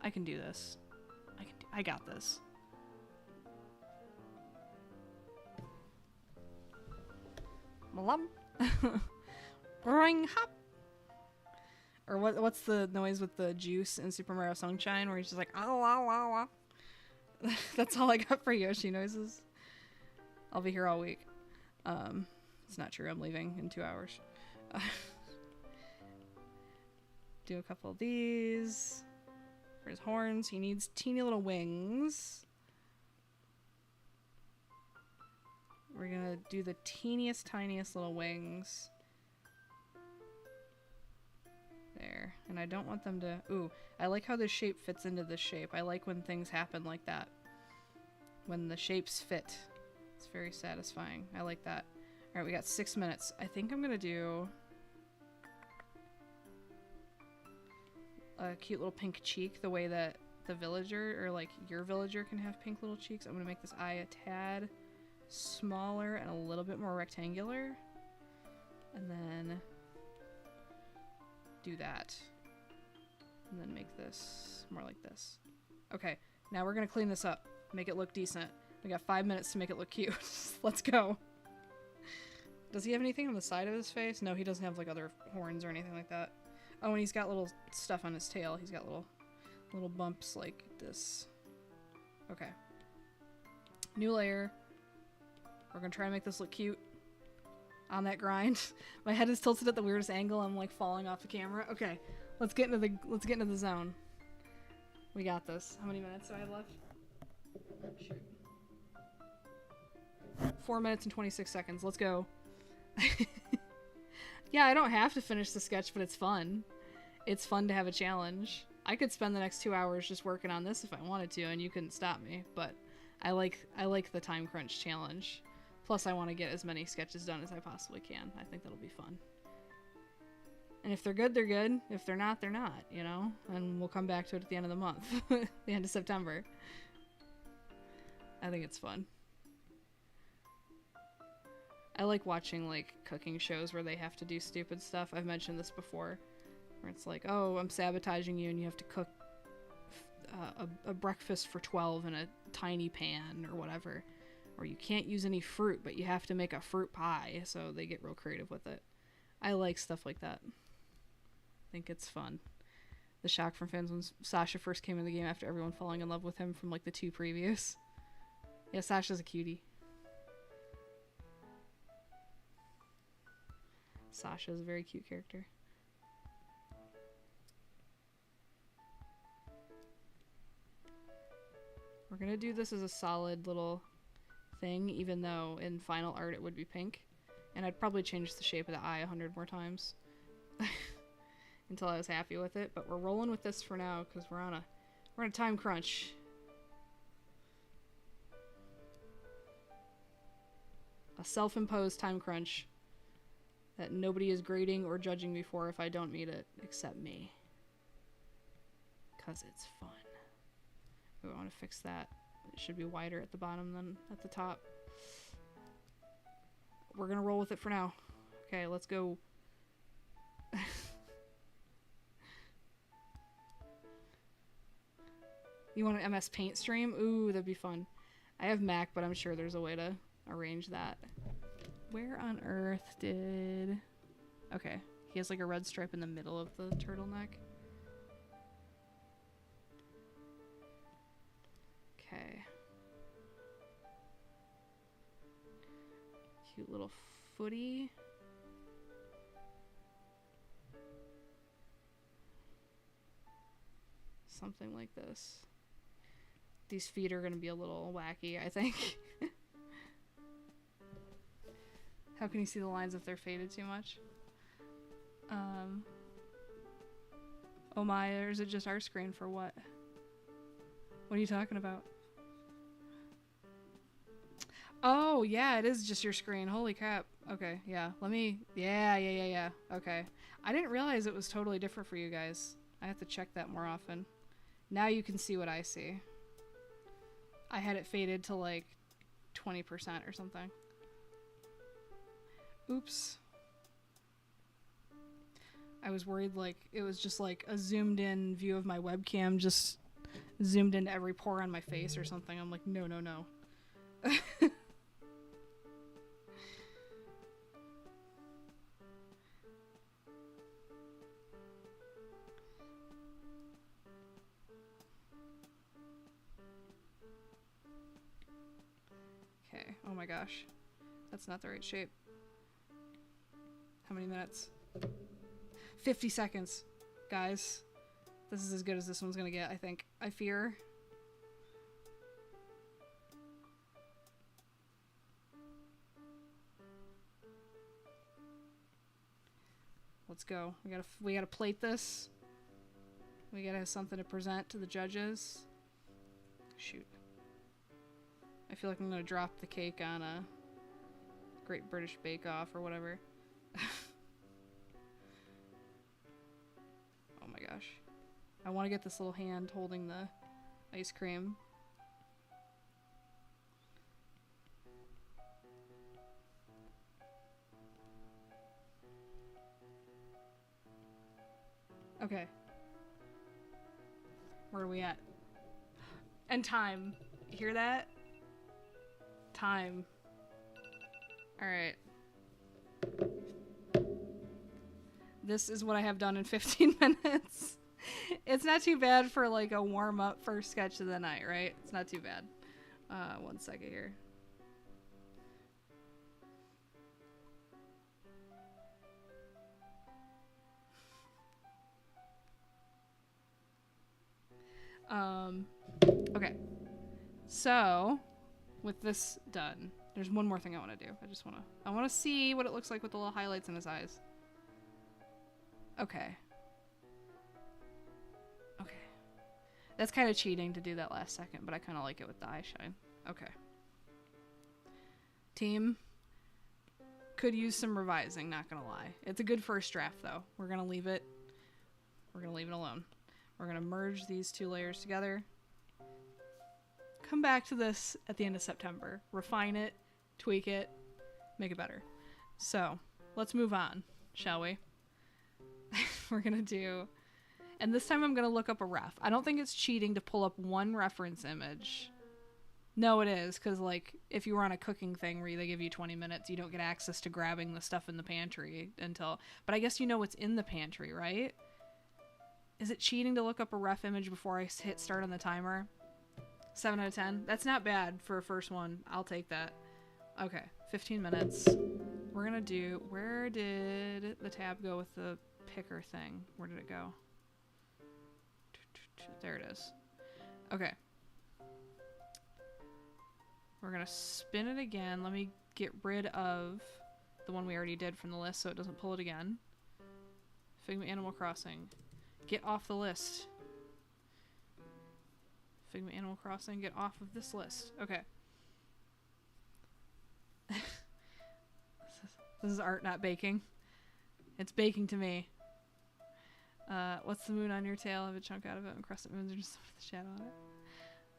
I can do this. I got this. Malum. Bring hop. Or what's the noise with the juice in Super Mario Sunshine where he's just like, ow, ow, ow, ow. That's all I got for Yoshi noises. I'll be here all week. It's not true. I'm leaving in 2 hours. Do a couple of these. For his horns, he needs teeny little wings. We're gonna do the teeniest, tiniest little wings. There. And I don't want them to... Ooh, I like how this shape fits into this shape. I like when things happen like that. When the shapes fit. It's very satisfying. I like that. Alright, we got 6 minutes. I think I'm gonna do... a cute little pink cheek, the way that the villager, or like your villager, can have pink little cheeks. I'm gonna make this eye a tad smaller and a little bit more rectangular. And then... do that. And then make this more like this. Okay, now we're gonna clean this up. Make it look decent. We got 5 minutes to make it look cute. Let's go. Does he have anything on the side of his face? No, he doesn't have like other horns or anything like that. Oh, and he's got little stuff on his tail. He's got little bumps like this. Okay. New layer. We're gonna try to make this look cute. On that grind. My head is tilted at the weirdest angle. I'm like falling off the camera. Okay, let's get into the zone. We got this. How many minutes do I have left? Shoot. 4 minutes and 26 seconds. Let's go. Yeah, I don't have to finish the sketch, but it's fun. It's fun to have a challenge. I could spend the next 2 hours just working on this if I wanted to, and you couldn't stop me. But I like the time crunch challenge. Plus, I want to get as many sketches done as I possibly can. I think that'll be fun. And if they're good, they're good. If they're not, they're not, you know? And we'll come back to it at the end of the month. The end of September. I think it's fun. I like watching, like, cooking shows where they have to do stupid stuff. I've mentioned this before. Where it's like, oh, I'm sabotaging you and you have to cook a breakfast for 12 in a tiny pan or whatever. Or you can't use any fruit, but you have to make a fruit pie, so they get real creative with it. I like stuff like that. I think it's fun. The shock from fans when Sasha first came in the game after everyone falling in love with him from like the 2 previous. Yeah, Sasha's a cutie. Sasha's a very cute character. We're gonna do this as a solid little thing, even though in final art it would be pink. And I'd probably change the shape of the eye 100 more times until I was happy with it. But we're rolling with this for now because we're on a time crunch. A self-imposed time crunch that nobody is grading or judging me for if I don't meet it, except me. Because it's fun. We want to fix that. It should be wider at the bottom than at the top. We're gonna roll with it for now. Okay, let's go. You want an MS Paint stream? Ooh, that'd be fun. I have Mac, but I'm sure there's a way to arrange that. Where on earth did... Okay, he has like a red stripe in the middle of the turtleneck. Okay. Cute little footy. Something like this. These feet are going to be a little wacky, I think. How can you see the lines if they're faded too much? Oh my, or is it just our screen for what? What are you talking about? Oh, yeah, it is just your screen. Holy crap. Okay, yeah. Let me... Yeah. Okay. I didn't realize it was totally different for you guys. I have to check that more often. Now you can see what I see. I had it faded to like 20% or something. Oops. I was worried like it was just like a zoomed in view of my webcam just zoomed into every pore on my face or something. I'm like, no. Okay, oh my gosh. That's not the right shape. How many minutes? 50 seconds, guys. This is as good as this one's gonna get, I think. I fear. Let's go. We gotta plate this. We gotta have something to present to the judges. Shoot. I feel like I'm gonna drop the cake on a Great British Bake Off or whatever. Oh my gosh. I want to get this little hand holding the ice cream. Okay. Where are we at? And time. You hear that? Time. Alright. This is what I have done in 15 minutes. It's not too bad for like a warm-up first sketch of the night, right? It's not too bad. 1 second here. Okay. So, with this done, there's one more thing I want to do. I want to see what it looks like with the little highlights in his eyes. Okay. Okay. That's kind of cheating to do that last second, but I kind of like it with the eye shine. Okay. Team. Could use some revising, not gonna lie. It's a good first draft, though. We're gonna leave it alone. We're gonna merge these two layers together. Come back to this at the end of September. Refine it, tweak it, make it better. So, let's move on, shall we? We're gonna do... And this time I'm gonna look up a ref. I don't think it's cheating to pull up one reference image. No, it is, because, like, if you were on a cooking thing where they give you 20 minutes, you don't get access to grabbing the stuff in the pantry until... But I guess you know what's in the pantry, right? Is it cheating to look up a ref image before I hit start on the timer? 7 out of 10? That's not bad for a first one. I'll take that. Okay, 15 minutes. We're gonna do... Where did the tab go with the picker thing? Where did it go? There it is. Okay. We're gonna spin it again. Let me get rid of the one we already did from the list so it doesn't pull it again. Figment Animal Crossing. Get off the list. Figment Animal Crossing, get off of this list. Okay. This is art, not baking. It's baking to me. What's the moon on your tail? Have a chunk out of it, and crescent moons are just the shadow on it.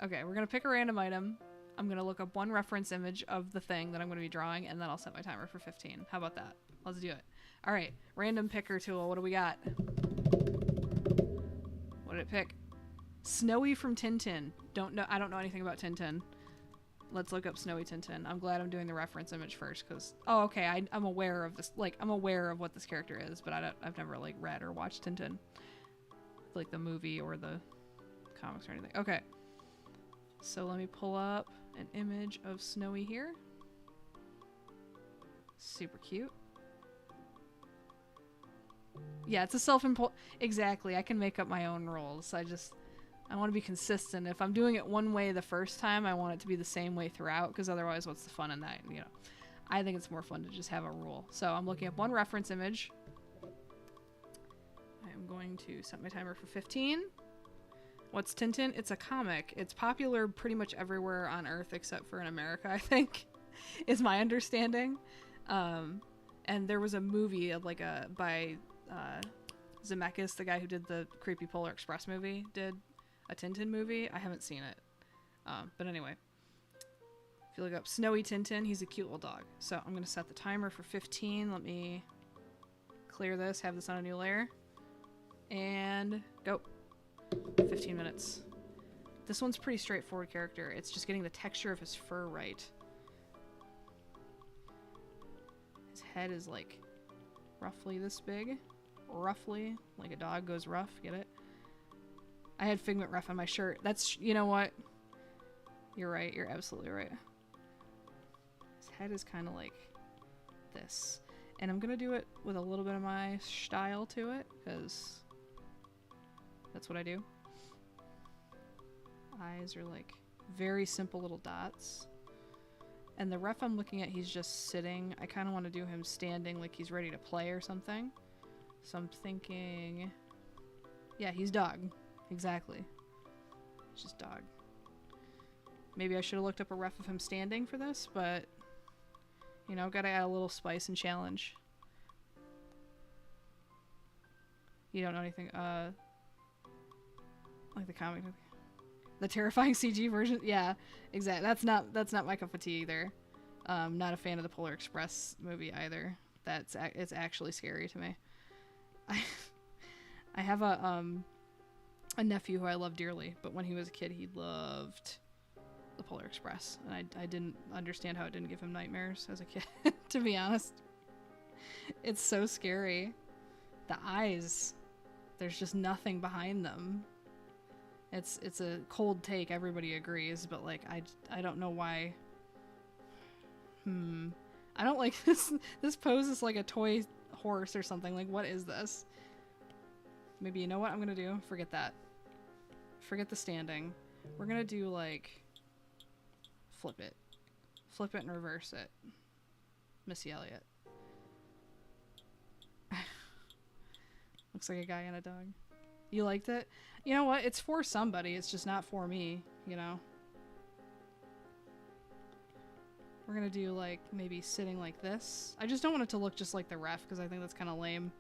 Okay, we're gonna pick a random item. I'm gonna look up one reference image of the thing that I'm gonna be drawing, and then I'll set my timer for 15. How about that? Let's do it. All right, random picker tool. What do we got? What did it pick? Snowy from Tintin. I don't know anything about Tintin. Let's look up Snowy Tintin. I'm glad I'm doing the reference image first, because... Oh, okay, I'm aware of this. Like, I'm aware of what this character is, but I've never, like, read or watched Tintin. Like, the movie or the comics or anything. Okay. So let me pull up an image of Snowy here. Super cute. Yeah, it's a self-imposed... Exactly, I can make up my own rules. I want to be consistent. If I'm doing it one way the first time, I want it to be the same way throughout, because otherwise what's the fun in that, you know? I think it's more fun to just have a rule. So I'm looking up one reference image. I am going to set my timer for 15. What's Tintin? It's a comic. It's popular pretty much everywhere on Earth except for in America, I think, is my understanding. And there was a movie of by Zemeckis, the guy who did the creepy Polar Express movie, did a Tintin movie. I haven't seen it. But anyway, if you look up Snowy Tintin, he's a cute little dog. So I'm going to set the timer for 15. Let me clear this, have this on a new layer. And go. 15 minutes. This one's pretty straightforward character. It's just getting the texture of his fur right. His head is like roughly this big. Roughly. Like a dog goes rough. Get it? I had Figment Ref on my shirt. That's, you know what? You're right. You're absolutely right. His head is kind of like this. And I'm going to do it with a little bit of my style to it, because that's what I do. Eyes are like very simple little dots. And the ref I'm looking at, he's just sitting. I kind of want to do him standing like he's ready to play or something. So I'm thinking... Yeah, he's dog. Exactly. It's just dog. Maybe I should have looked up a ref of him standing for this, but... You know, gotta add a little spice and challenge. You don't know anything, like the comic. The terrifying CG version? Yeah, exactly. That's not my cup of tea either. Not a fan of the Polar Express movie either. It's actually scary to me. I have a nephew who I love dearly, but when he was a kid, he loved the Polar Express, and I didn't understand how it didn't give him nightmares as a kid, to be honest. It's so scary. The eyes, there's just nothing behind them. It's a cold take, everybody agrees, but like I don't know why. I don't like this. This pose is like a toy horse or something. Like, what is this? Maybe, you know what I'm gonna do? Forget that. Forget the standing. We're gonna do like flip it and reverse it. Missy Elliott. Looks like a guy and a dog. You liked it? You know what? It's for somebody. It's just not for me, you know? We're gonna do, like, maybe sitting like this. I just don't want it to look just like the ref, because I think that's kind of lame.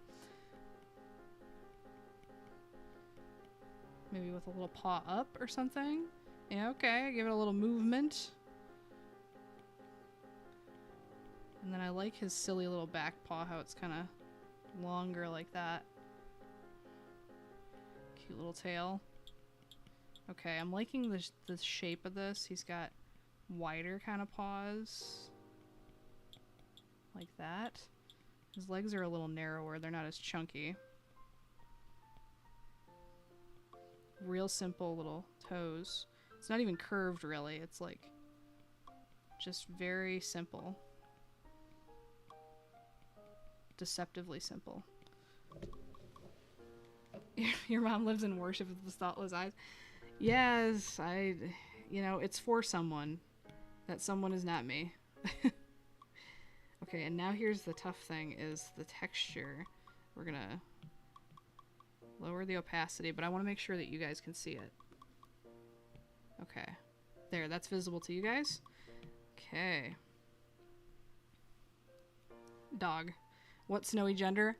Maybe with a little paw up or something. Yeah, okay. Give it a little movement. And then I like his silly little back paw, how it's kind of longer like that. Cute little tail. Okay, I'm liking the shape of this. He's got wider kind of paws. Like that. His legs are a little narrower. They're not as chunky. Real simple little toes. It's not even curved, really. It's like just very simple. Deceptively simple. Your mom lives in worship with the thoughtless eyes. Yes, you know, it's for someone. That someone is not me. Okay, and now here's the tough thing, is the texture. We're gonna lower the opacity, but I want to make sure that you guys can see it. Okay. There, that's visible to you guys? Okay. Dog. What Snowy gender?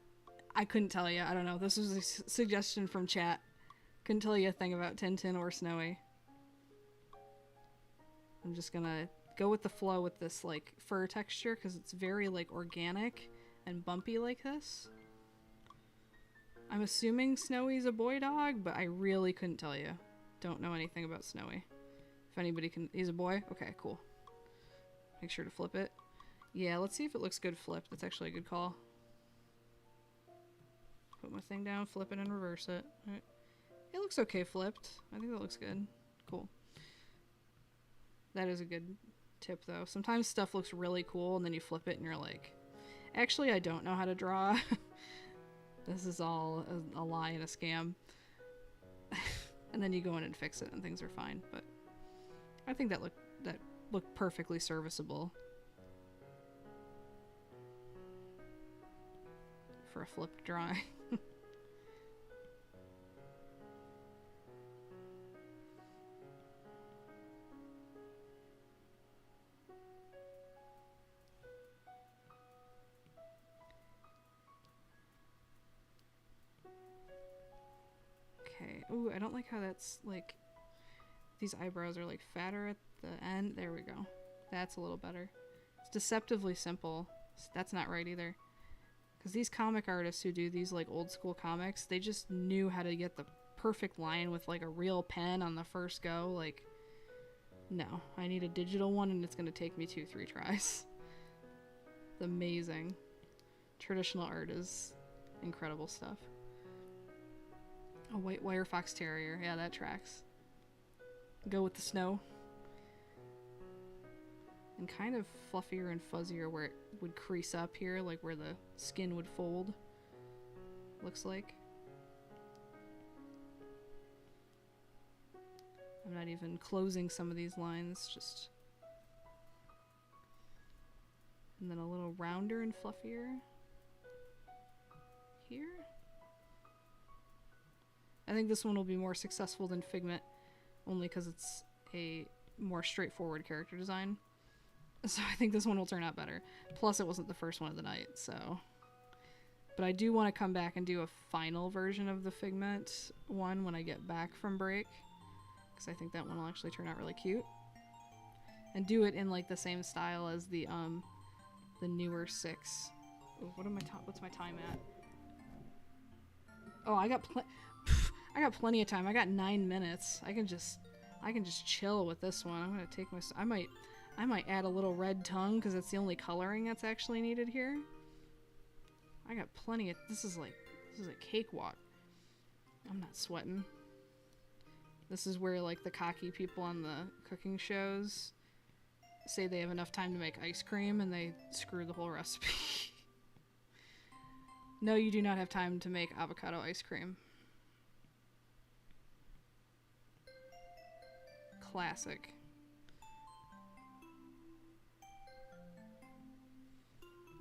I couldn't tell you. I don't know. This was a suggestion from chat. Couldn't tell you a thing about Tintin or Snowy. I'm just gonna go with the flow with this, like, fur texture, because it's very, like, organic and bumpy like this. I'm assuming Snowy's a boy dog, but I really couldn't tell you. Don't know anything about Snowy. If anybody can... He's a boy? Okay, cool. Make sure to flip it. Yeah, let's see if it looks good flipped. That's actually a good call. Put my thing down, flip it, and reverse it. All right. It looks okay flipped. I think that looks good. Cool. That is a good tip, though. Sometimes stuff looks really cool, and then you flip it, and you're like, actually, I don't know how to draw. This is all a lie and a scam. And then you go in and fix it, and things are fine. But I think that looked perfectly serviceable for a flipped drawing. Okay. Ooh, I don't like how that's like these eyebrows are like fatter at the end. There we go. That's a little better. It's deceptively simple. That's not right either. Because these comic artists who do these like old school comics, they just knew how to get the perfect line with like a real pen on the first go. Like, no, I need a digital one and it's going to take me 2-3 tries. It's amazing. Traditional art is incredible stuff. A white wire fox terrier. Yeah, that tracks. Go with the snow. And kind of fluffier and fuzzier where it would crease up here, like where the skin would fold. Looks like. I'm not even closing some of these lines, just... And then a little rounder and fluffier. Here? I think this one will be more successful than Figment, only because it's a more straightforward character design. So I think this one will turn out better. Plus, it wasn't the first one of the night, so... But I do want to come back and do a final version of the Figment one when I get back from break. Because I think that one will actually turn out really cute. And do it in, like, the same style as the newer 6. Ooh, what's my time at? Oh, I got plenty of time. I got 9 minutes. I can just chill with this one. I'm gonna take my... I might add a little red tongue because it's the only coloring that's actually needed here. I got plenty of... This is a cakewalk. I'm not sweating. This is where, like, the cocky people on the cooking shows say they have enough time to make ice cream and they screw the whole recipe. No, you do not have time to make avocado ice cream. Classic.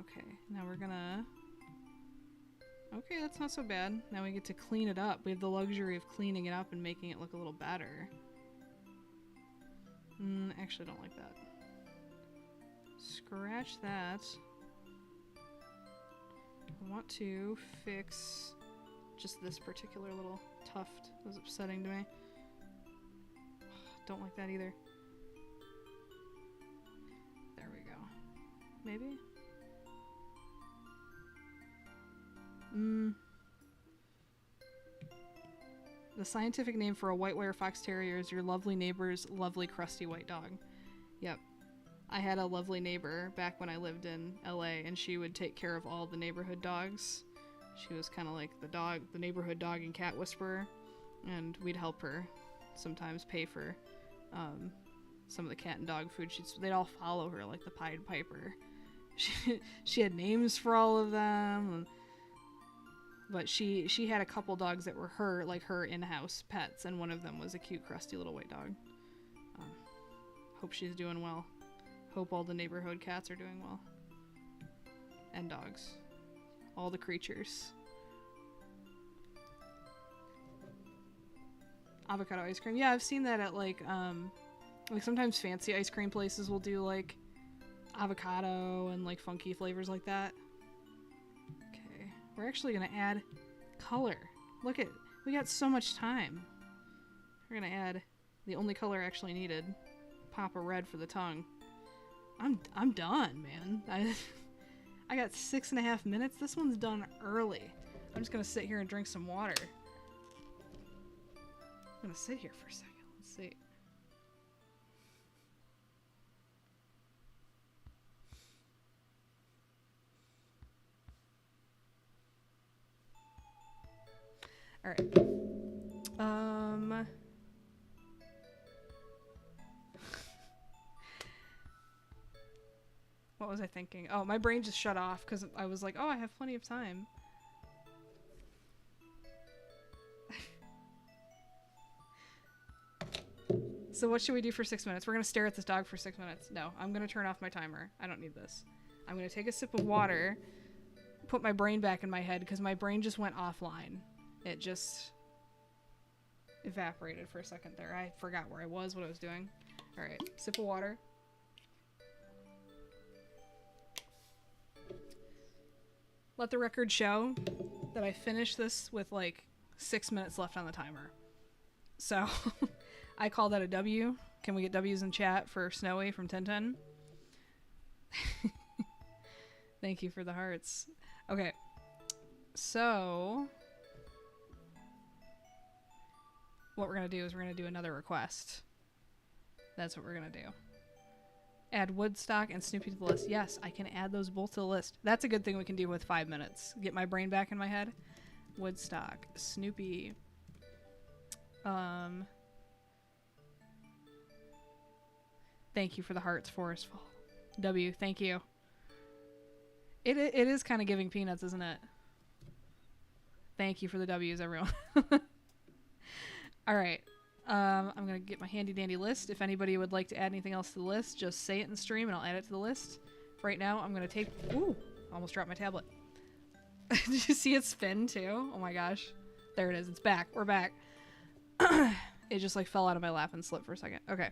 Okay, now we're gonna... Okay, that's not so bad. Now we get to clean it up. We have the luxury of cleaning it up and making it look a little better. Actually don't like that. Scratch that. I want to fix just this particular little tuft. It was upsetting to me. Don't like that either. There we go. Maybe? The scientific name for a white wire fox terrier is your lovely neighbor's lovely crusty white dog. Yep. I had a lovely neighbor back when I lived in LA, and she would take care of all the neighborhood dogs. She was kind of like the neighborhood dog and cat whisperer, and we'd help her sometimes pay for some of the cat and dog food. They'd all follow her like the Pied Piper. She had names for all of them, but she had a couple dogs that were her in-house pets, and one of them was a cute crusty little white dog. Hope she's doing well. Hope all the neighborhood cats are doing well. And dogs. All the creatures. Avocado ice cream. Yeah, I've seen that at like sometimes fancy ice cream places will do like avocado and like funky flavors like that. Okay, we're actually gonna add color. Look at, we got so much time. We're gonna add the only color actually needed. Pop a red for the tongue. I'm done, man. I got 6.5 minutes. This one's done early. I'm just gonna sit here and drink some water. I'm gonna sit here for a second. Let's see. All right. What was I thinking? Oh, my brain just shut off because I was like, oh, I have plenty of time. So what should we do for 6 minutes? We're going to stare at this dog for 6 minutes. No, I'm going to turn off my timer. I don't need this. I'm going to take a sip of water, put my brain back in my head because my brain just went offline. It just evaporated for a second there. I forgot where I was, what I was doing. All right, sip of water. Let the record show that I finished this with like 6 minutes left on the timer. So I call that a W. Can we get W's in chat for Snowy from 1010? Thank you for the hearts. Okay. So what we're going to do is we're going to do another request. That's what we're going to do. Add Woodstock and Snoopy to the list. Yes, I can add those both to the list. That's a good thing we can do with 5 minutes. Get my brain back in my head. Woodstock, Snoopy. Thank you for the hearts, Forestful. W, thank you. It is kind of giving peanuts, isn't it? Thank you for the W's, everyone. All right. I'm going to get my handy dandy list. If anybody would like to add anything else to the list, just say it in the stream and I'll add it to the list. Right now, I'm going to take... Ooh, almost dropped my tablet. Did you see it spin too? Oh my gosh. There it is. It's back. We're back. It just like fell out of my lap and slipped for a second. Okay.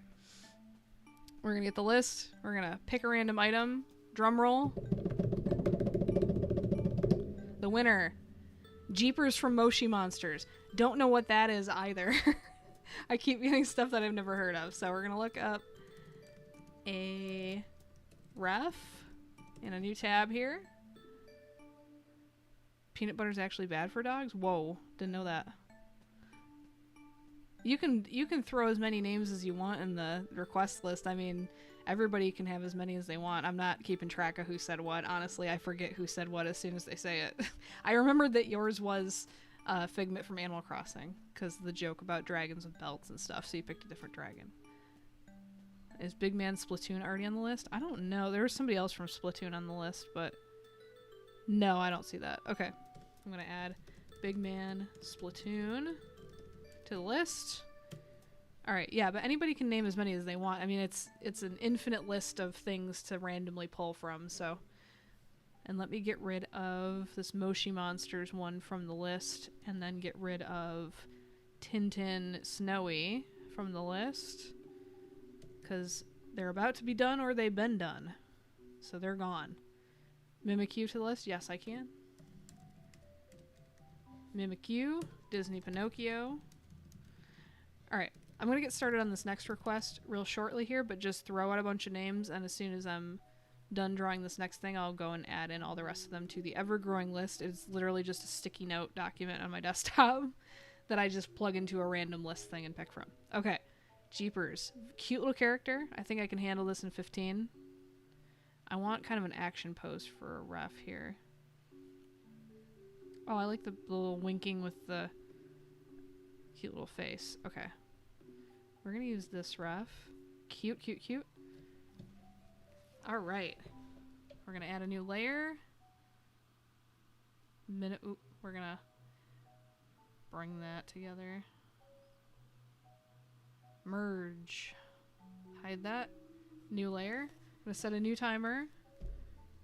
We're going to get the list. We're going to pick a random item. Drum roll. The winner. Jeepers from Moshi Monsters. Don't know what that is either. I keep getting stuff that I've never heard of. So we're going to look up a ref in a new tab here. Peanut butter is actually bad for dogs? Whoa, didn't know that. You can throw as many names as you want in the request list. I mean, everybody can have as many as they want. I'm not keeping track of who said what. Honestly, I forget who said what as soon as they say it. I remembered that yours was Figment from Animal Crossing, because the joke about dragons with belts and stuff, so you picked a different dragon. Is Big Man Splatoon already on the list? I don't know. There was somebody else from Splatoon on the list, but no, I don't see that. Okay, I'm going to add Big Man Splatoon to the list. All right, yeah, but anybody can name as many as they want. I mean, it's an infinite list of things to randomly pull from, so... And let me get rid of this Moshi Monsters one from the list, and then get rid of Tintin Snowy from the list, because they're about to be done or they've been done. So they're gone. Mimikyu to the list? Yes, I can. Mimikyu, Disney Pinocchio. Alright, I'm going to get started on this next request real shortly here, but just throw out a bunch of names, and as soon as I'm done drawing this next thing, I'll go and add in all the rest of them to the ever-growing list. It's literally just a sticky note document on my desktop that I just plug into a random list thing and pick from. Okay, Jeepers. Cute little character. I think I can handle this in 15. I want kind of an action pose for a ref here. Oh, I like the little winking with the cute little face. Okay. We're gonna use this ref. Cute, cute, cute. All right, we're gonna add a new layer. Oop, we're gonna bring that together. Merge. Hide that. New layer. I'm gonna set a new timer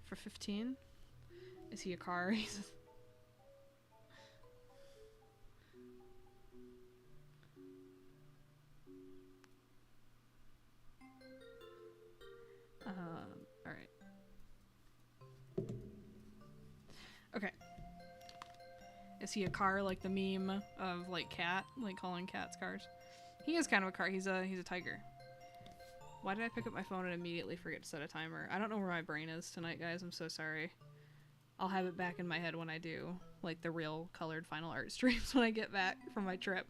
for 15. Is he a car? He's alright. Okay. Is he a car like the meme of like cat? Like calling cats cars? He is kind of a car. He's a tiger. Why did I pick up my phone and immediately forget to set a timer? I don't know where my brain is tonight, guys. I'm so sorry. I'll have it back in my head when I do like the real colored final art streams when I get back from my trip.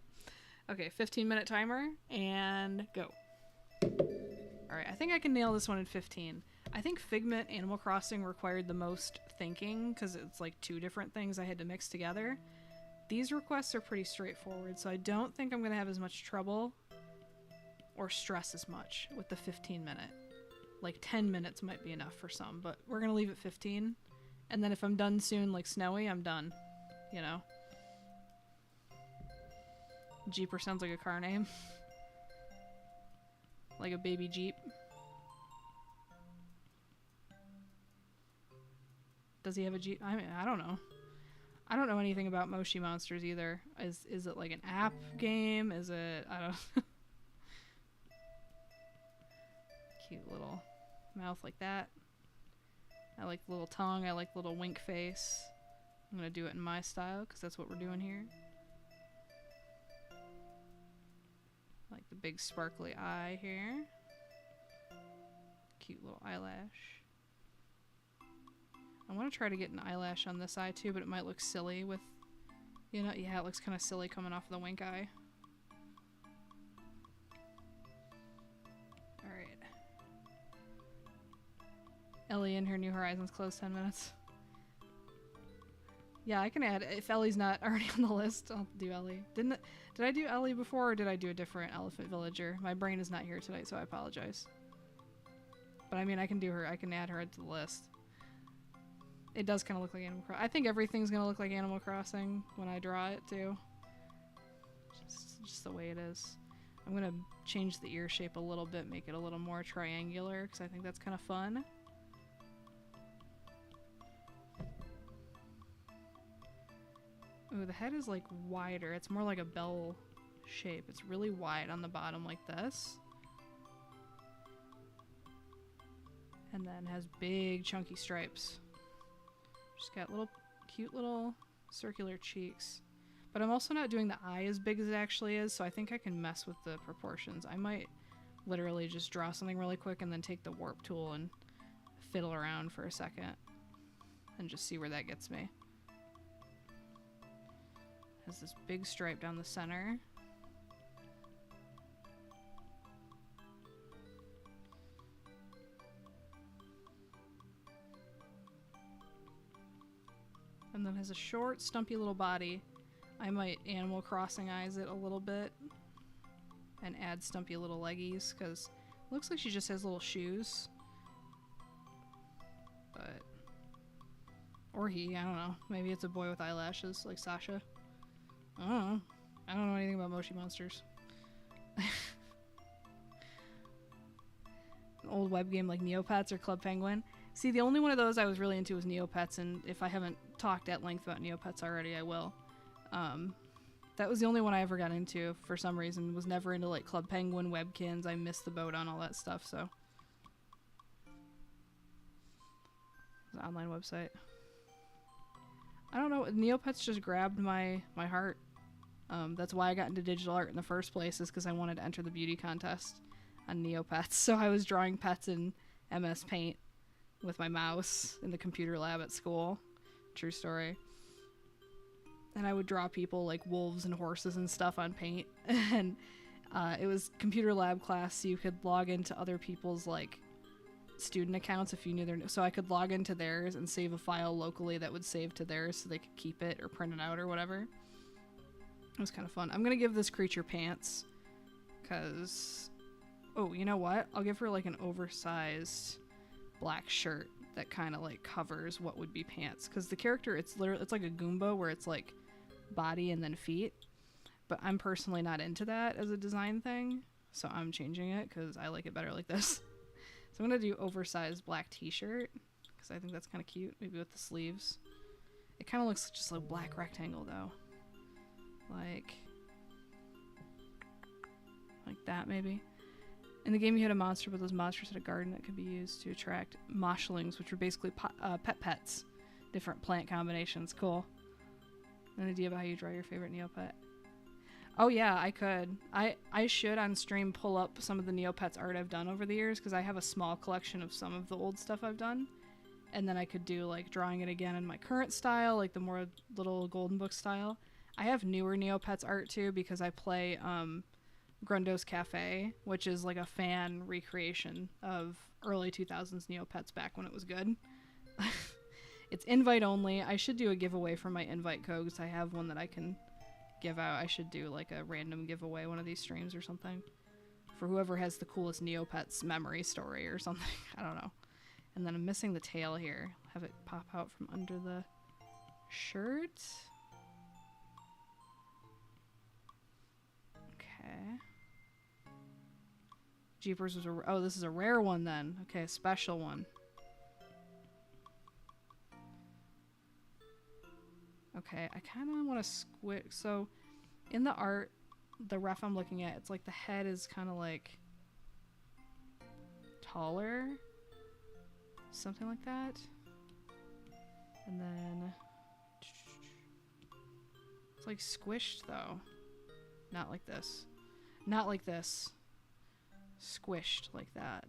Okay, 15-minute timer and go. Alright, I think I can nail this one in 15. I think Figment Animal Crossing required the most thinking because it's like two different things I had to mix together. These requests are pretty straightforward, so I don't think I'm going to have as much trouble or stress as much with the 15-minute Like 10 minutes might be enough for some, but we're gonna leave it 15. And then if I'm done soon, like Snowy, I'm done. You know? Jeeper sounds like a car name. Like a baby Jeep. Does he have a Jeep? I mean, I don't know. I don't know anything about Moshi Monsters either. Is it like an app game? Is it... I don't... Cute little mouth like that. I like the little tongue. I like the little wink face. I'm gonna do it in my style because that's what we're doing here. I like the big sparkly eye here. Cute little eyelash. I want to try to get an eyelash on this eye too, but it might look silly with, you know, yeah, it looks kind of silly coming off of the wink eye. Alright. Ellie in her New Horizons closed 10 minutes. Yeah, I can add, if Ellie's not already on the list, I'll do Ellie. Did I do Ellie before, or did I do a different elephant villager? My brain is not here tonight, so I apologize. But I mean, I can do her, I can add her to the list. It does kind of look like Animal Crossing. I think everything's going to look like Animal Crossing when I draw it, too. Just the way it is. I'm going to change the ear shape a little bit, make it a little more triangular, because I think that's kind of fun. Ooh, the head is, like, wider. It's more like a bell shape. It's really wide on the bottom like this. And then has big, chunky stripes. Just got little cute little circular cheeks. But I'm also not doing the eye as big as it actually is, so I think I can mess with the proportions. I might literally just draw something really quick and then take the warp tool and fiddle around for a second and just see where that gets me. Has this big stripe down the center. And then has a short, stumpy little body. I might Animal Crossing eyes it a little bit and add stumpy little leggies, because it looks like she just has little shoes. But... or he, I don't know. Maybe it's a boy with eyelashes, like Sasha. I don't know. I don't know anything about Moshi Monsters. An old web game like Neopets or Club Penguin. See, the only one of those I was really into was Neopets, and if I haven't talked at length about Neopets already, I will. That was the only one I ever got into for some reason. Was never into like Club Penguin, Webkins. I missed the boat on all that stuff, so. It's an online website. I don't know, Neopets just grabbed my heart. That's why I got into digital art in the first place, is because I wanted to enter the beauty contest on Neopets. So I was drawing pets in MS Paint with my mouse in the computer lab at school. True story. And I would draw people like wolves and horses and stuff on Paint. And it was computer lab class, so you could log into other people's like student accounts if you knew their... So I could log into theirs and save a file locally that would save to theirs so they could keep it or print it out or whatever. It was kind of fun. I'm gonna give this creature pants because... oh, you know what? I'll give her like an oversized black shirt that kind of like covers what would be pants, because the character, it's like a Goomba where it's like body and then feet, but I'm personally not into that as a design thing, so I'm changing it because I like it better like this. So I'm gonna do oversized black t-shirt because I think that's kind of cute, maybe with the sleeves. It kind of looks just like a black rectangle though, like that maybe. In the game, you had a monster, but those monsters had a garden that could be used to attract moshlings, which were basically pets. Different plant combinations. Cool. An idea about how you draw your favorite Neopet? Oh yeah, I could. I should on stream pull up some of the Neopets art I've done over the years, because I have a small collection of some of the old stuff I've done. And then I could do like drawing it again in my current style, like the more little golden book style. I have newer Neopets art too, because I play Grundos Cafe, which is like a fan recreation of early 2000s Neopets back when it was good. It's invite only. I should do a giveaway for my invite code, because I have one that I can give out. I should do like a random giveaway one of these streams or something. for whoever has the coolest Neopets memory story or something. I don't know. And then I'm missing the tail here. Have it pop out from under the shirt. Okay. Jeepers was a... Oh, this is a rare one then. Okay, a special one. Okay, I kind of want to squint. So, in the art, the ref I'm looking at, it's like the head is kind of like taller. Something like that. And then it's like squished though. Not like this. Not like this. Squished like that.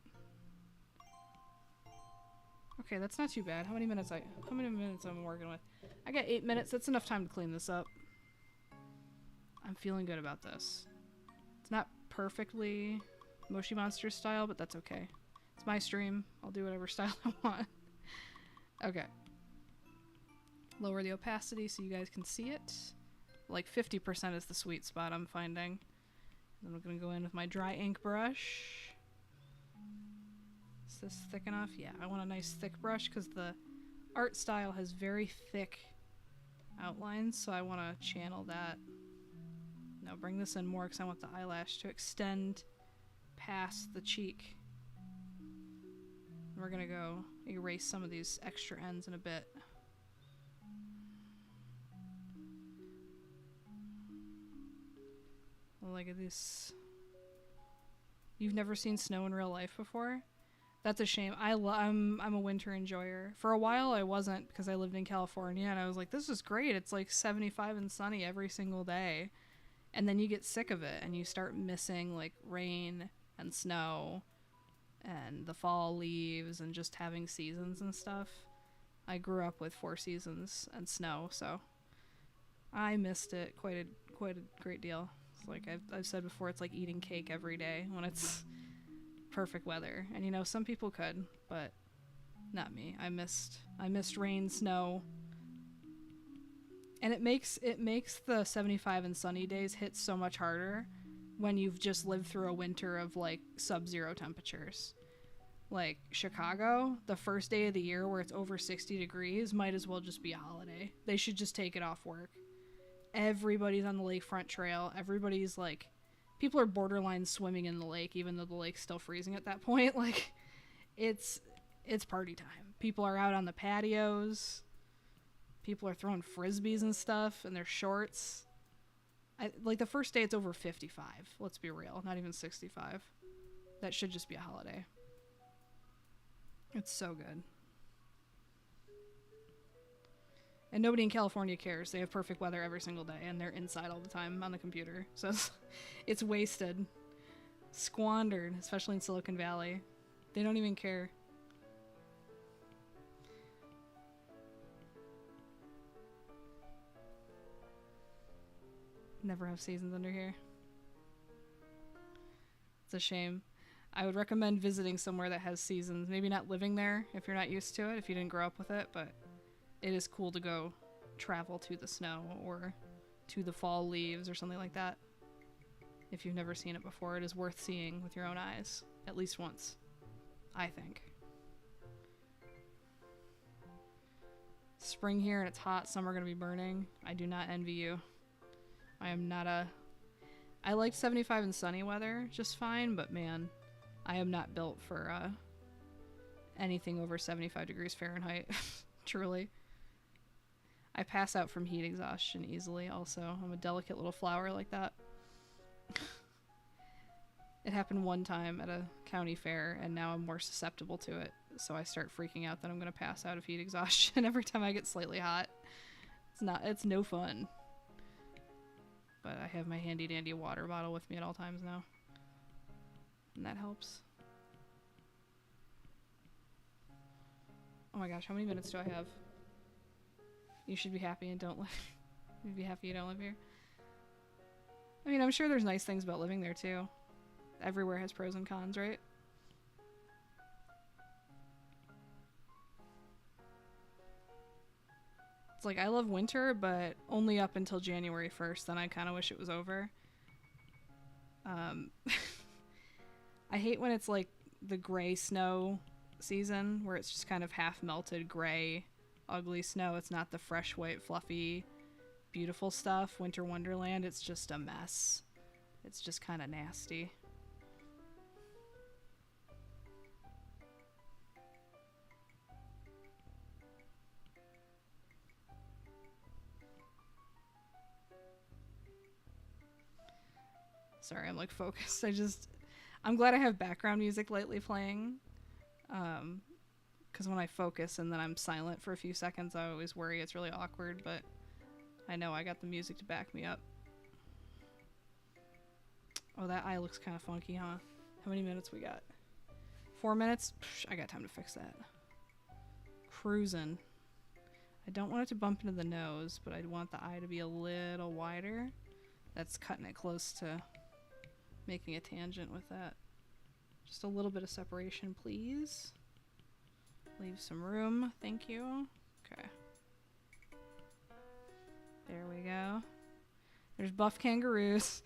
Okay, that's not too bad. How many minutes I'm working with? I got 8 minutes. That's enough time to clean this up. I'm feeling good about this. It's not perfectly Moshi Monster style, but that's okay. It's my stream. I'll do whatever style I want. Okay. Lower the opacity so you guys can see it. Like 50% is the sweet spot I'm finding. Then I'm going to go in with my dry ink brush. Is this thick enough? Yeah, I want a nice thick brush because the art style has very thick outlines, so I want to channel that. Now bring this in more because I want the eyelash to extend past the cheek. We're gonna go erase some of these extra ends in a bit. Look at this. You've never seen snow in real life before? That's a shame. I'm a winter enjoyer. For a while I wasn't because I lived in California and I was like, this is great. It's like 75 and sunny every single day. And then you get sick of it and you start missing like rain and snow and the fall leaves and just having seasons and stuff. I grew up with 4 seasons and snow, so I missed it quite a great deal. It's like I've said before, it's like eating cake every day when it's perfect weather. And you know, some people could, but not me. I missed rain, snow. And it makes the 75 and sunny days hit so much harder when you've just lived through a winter of like sub-zero temperatures. Like Chicago, the first day of the year where it's over 60 degrees might as well just be a holiday. They should just take it off work. Everybody's on the lakefront trail. Everybody's like, people are borderline swimming in the lake even though the lake's still freezing at that point. Like, it's party time. People are out on the patios. People are throwing frisbees and stuff in their shorts. Like the first day it's over 55. Let's be real. Not even 65. That should just be a holiday. It's so good. And nobody in California cares. They have perfect weather every single day and they're inside all the time on the computer. So it's wasted. Squandered, especially in Silicon Valley. They don't even care. Never have seasons under here. It's a shame. I would recommend visiting somewhere that has seasons. Maybe not living there if you're not used to it, if you didn't grow up with it, but it is cool to go travel to the snow or to the fall leaves or something like that. If you've never seen it before, it is worth seeing with your own eyes, at least once, I think. Spring here and it's hot, some are going to be burning. I do not envy you. I am not a... I like 75 and sunny weather just fine, but man, I am not built for anything over 75 degrees Fahrenheit. Truly. I pass out from heat exhaustion easily also. I'm a delicate little flower like that. It happened one time at a county fair, and now I'm more susceptible to it. So I start freaking out that I'm going to pass out of heat exhaustion every time I get slightly hot. It's no fun. But I have my handy dandy water bottle with me at all times now. And that helps. Oh my gosh, how many minutes do I have? You should be happy and don't live. You'd be happy you don't live here. I mean, I'm sure there's nice things about living there too. Everywhere has pros and cons, right? It's like, I love winter, but only up until January 1st. Then I kind of wish it was over. I hate when it's like the gray snow season where it's just kind of half melted gray, ugly snow. It's not the fresh, white, fluffy, beautiful stuff. Winter Wonderland, it's just a mess. It's just kind of nasty. Sorry, I'm like focused. I'm glad I have background music lately playing. Because when I focus and then I'm silent for a few seconds, I always worry it's really awkward, but I know I got the music to back me up. Oh, that eye looks kind of funky, huh? How many minutes we got? 4 minutes? Psh, I got time to fix that. Cruising. I don't want it to bump into the nose, but I want the eye to be a little wider. That's cutting it close to making a tangent with that. Just a little bit of separation, please. Leave some room. Thank you. Okay. There we go. There's buff kangaroos.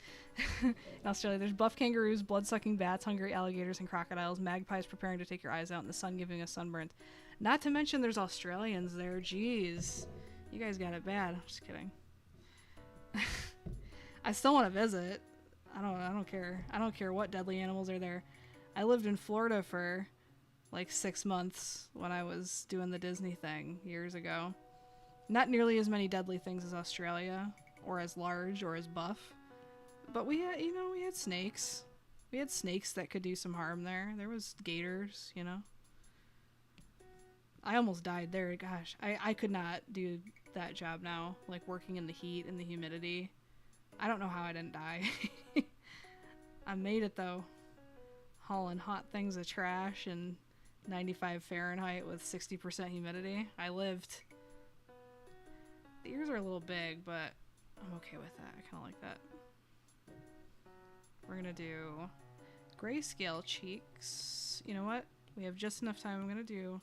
In Australia, there's buff kangaroos, blood-sucking bats, hungry alligators, and crocodiles, magpies preparing to take your eyes out in the sun, giving us sunburns. Not to mention there's Australians there. Jeez. You guys got it bad. I'm just kidding. I still want to visit. I don't care. I don't care what deadly animals are there. I lived in Florida for like 6 months when I was doing the Disney thing years ago. Not nearly as many deadly things as Australia, or as large, or as buff. But we had, we had snakes. We had snakes that could do some harm there. There was gators, I almost died there. Gosh, I could not do that job now. Like working in the heat and the humidity. I don't know how I didn't die. I made it though. Hauling hot things of trash and 95 Fahrenheit with 60% humidity. I lived. The ears are a little big, but I'm okay with that. I kind of like that. We're gonna do grayscale cheeks. You know what? We have just enough time. I'm gonna do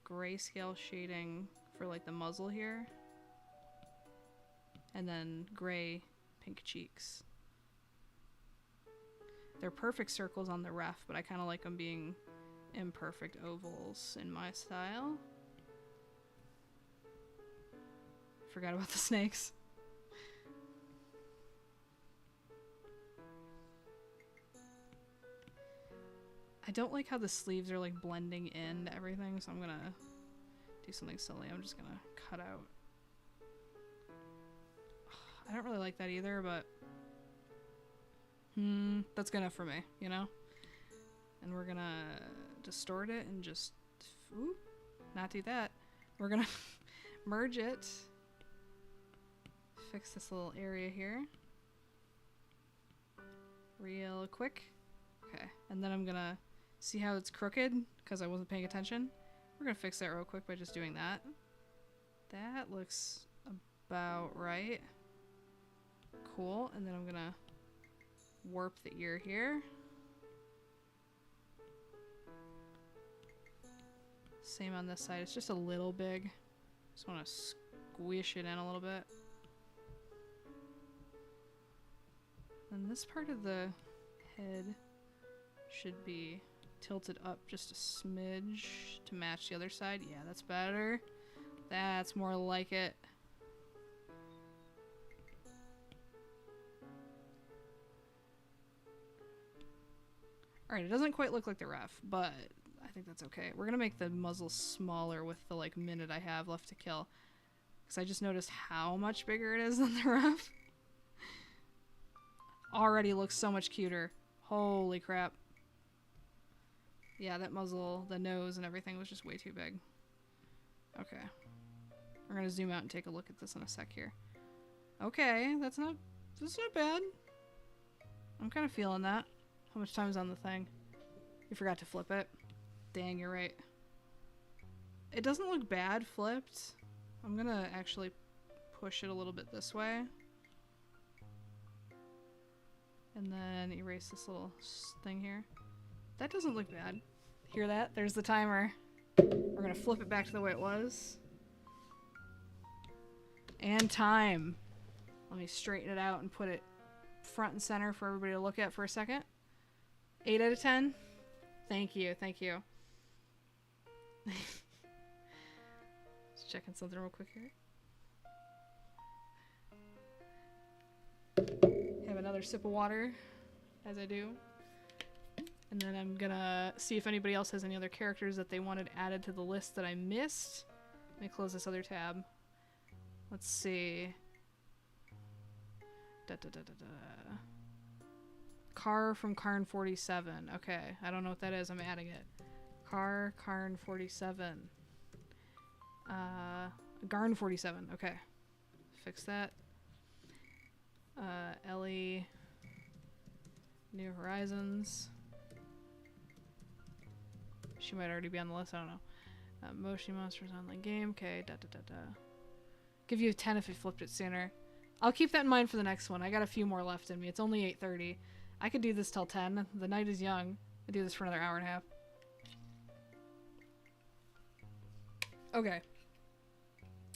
grayscale shading for like the muzzle here. And then gray pink cheeks. They're perfect circles on the ref, but I kind of like them being imperfect ovals in my style. Forgot about the snakes. I don't like how the sleeves are like blending into everything, so I'm gonna do something silly. I'm just gonna cut out. I don't really like that either, but that's good enough for me, And we're gonna distort it and just not do that. We're gonna merge it. Fix this little area here real quick. Okay, and then I'm gonna see how it's crooked because I wasn't paying attention. We're gonna fix that real quick by just doing that. That looks about right. Cool, and then I'm gonna warp the ear here. Same on this side. It's just a little big. Just want to squish it in a little bit. And this part of the head should be tilted up just a smidge to match the other side. Yeah, that's better. That's more like it. Alright, it doesn't quite look like the ref, but I think that's okay. We're gonna make the muzzle smaller with the minute I have left to kill. Because I just noticed how much bigger it is than the ref. Already looks so much cuter. Holy crap. Yeah, that muzzle, the nose and everything was just way too big. Okay. We're gonna zoom out and take a look at this in a sec here. Okay, that's not bad. I'm kind of feeling that. How much time is on the thing? You forgot to flip it. Dang, you're right. It doesn't look bad flipped. I'm gonna actually push it a little bit this way. And then erase this little thing here. That doesn't look bad. Hear that? There's the timer. We're gonna flip it back to the way it was. And time. Let me straighten it out and put it front and center for everybody to look at for a second. 8 out of 10? Thank you, thank you. Just checking something real quick here. Have another sip of water, as I do. And then I'm gonna see if anybody else has any other characters that they wanted added to the list that I missed. Let me close this other tab. Let's see. Car from Karn 47. Okay, I don't know what that is. I'm adding it. Karn 47. Garn 47. Okay. Fix that. Ellie. New Horizons. She might already be on the list. I don't know. Moshi Monsters Online Game. Okay. Give you a 10 if you flipped it sooner. I'll keep that in mind for the next one. I got a few more left in me. It's only 8:30. I could do this till 10. The night is young. I do this for another hour and a half. Okay.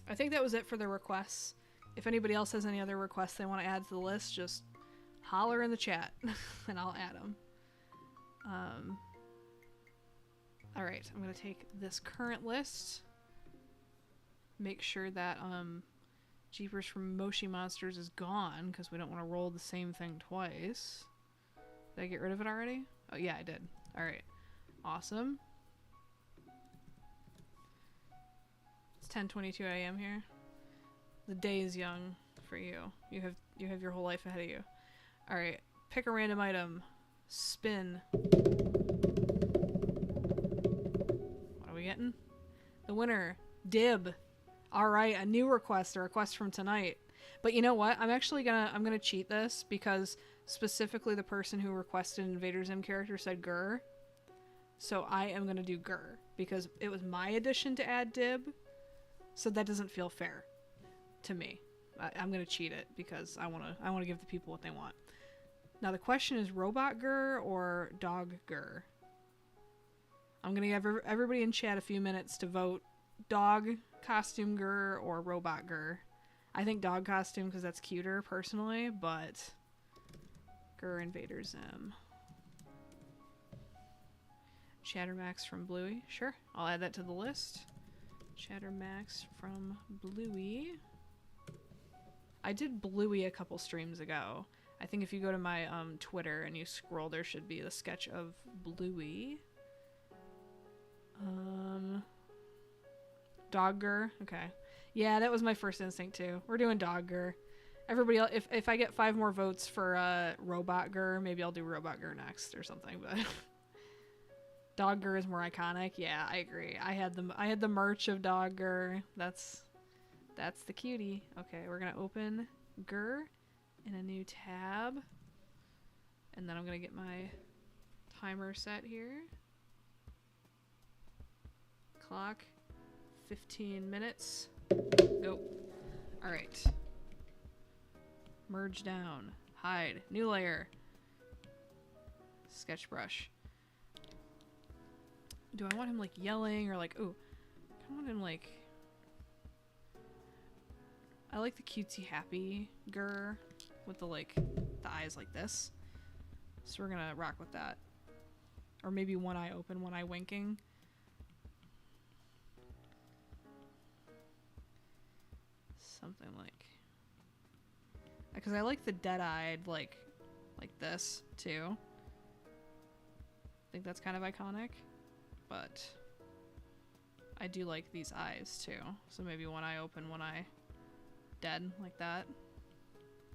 I think that was it for the requests. If anybody else has any other requests they want to add to the list, just holler in the chat and I'll add them. Alright, I'm going to take this current list. Make sure that Jeepers from Moshi Monsters is gone because we don't want to roll the same thing twice. Did I get rid of it already? Oh yeah, I did. Alright. Awesome. It's 10:22 a.m. here. The day is young for you. You have your whole life ahead of you. Alright. Pick a random item. Spin. What are we getting? The winner. Dib. Alright, a new request. A request from tonight. But you know what? I'm gonna cheat this because specifically the person who requested an Invader Zim character said Gur. So I am gonna do Gur because it was my addition to add Dib. So that doesn't feel fair to me. I'm gonna cheat it because I wanna give the people what they want. Now the question is Robot Gur or Dog Gur? I'm gonna give everybody in chat a few minutes to vote Dog Costume Gur or Robot Gur. I think Dog Costume because that's cuter personally, but Gur Invader Zim. Chattermax from Bluey. Sure, I'll add that to the list. Chattermax from Bluey. I did Bluey a couple streams ago. I think if you go to my Twitter and you scroll, there should be the sketch of Bluey. Dogger. Okay. Yeah, that was my first instinct too. We're doing Dogger. Everybody else, if I get 5 more votes for Robot Gur, maybe I'll do Robot Gur next or something, but Dog Gur is more iconic. Yeah, I agree. I had the merch of Dog Gur. That's the cutie. Okay, we're gonna open Gur in a new tab. And then I'm gonna get my timer set here. Clock. 15 minutes. Go. Alright. Merge down. Hide. New layer. Sketch brush. Do I want him like yelling or like, ooh, I want him like, I like the cutesy happy Gur with the like, the eyes like this. So we're gonna rock with that. Or maybe one eye open, one eye winking. Something like, because I like the dead-eyed like this too. I think that's kind of iconic, but I do like these eyes too. So maybe one eye open, one eye dead like that.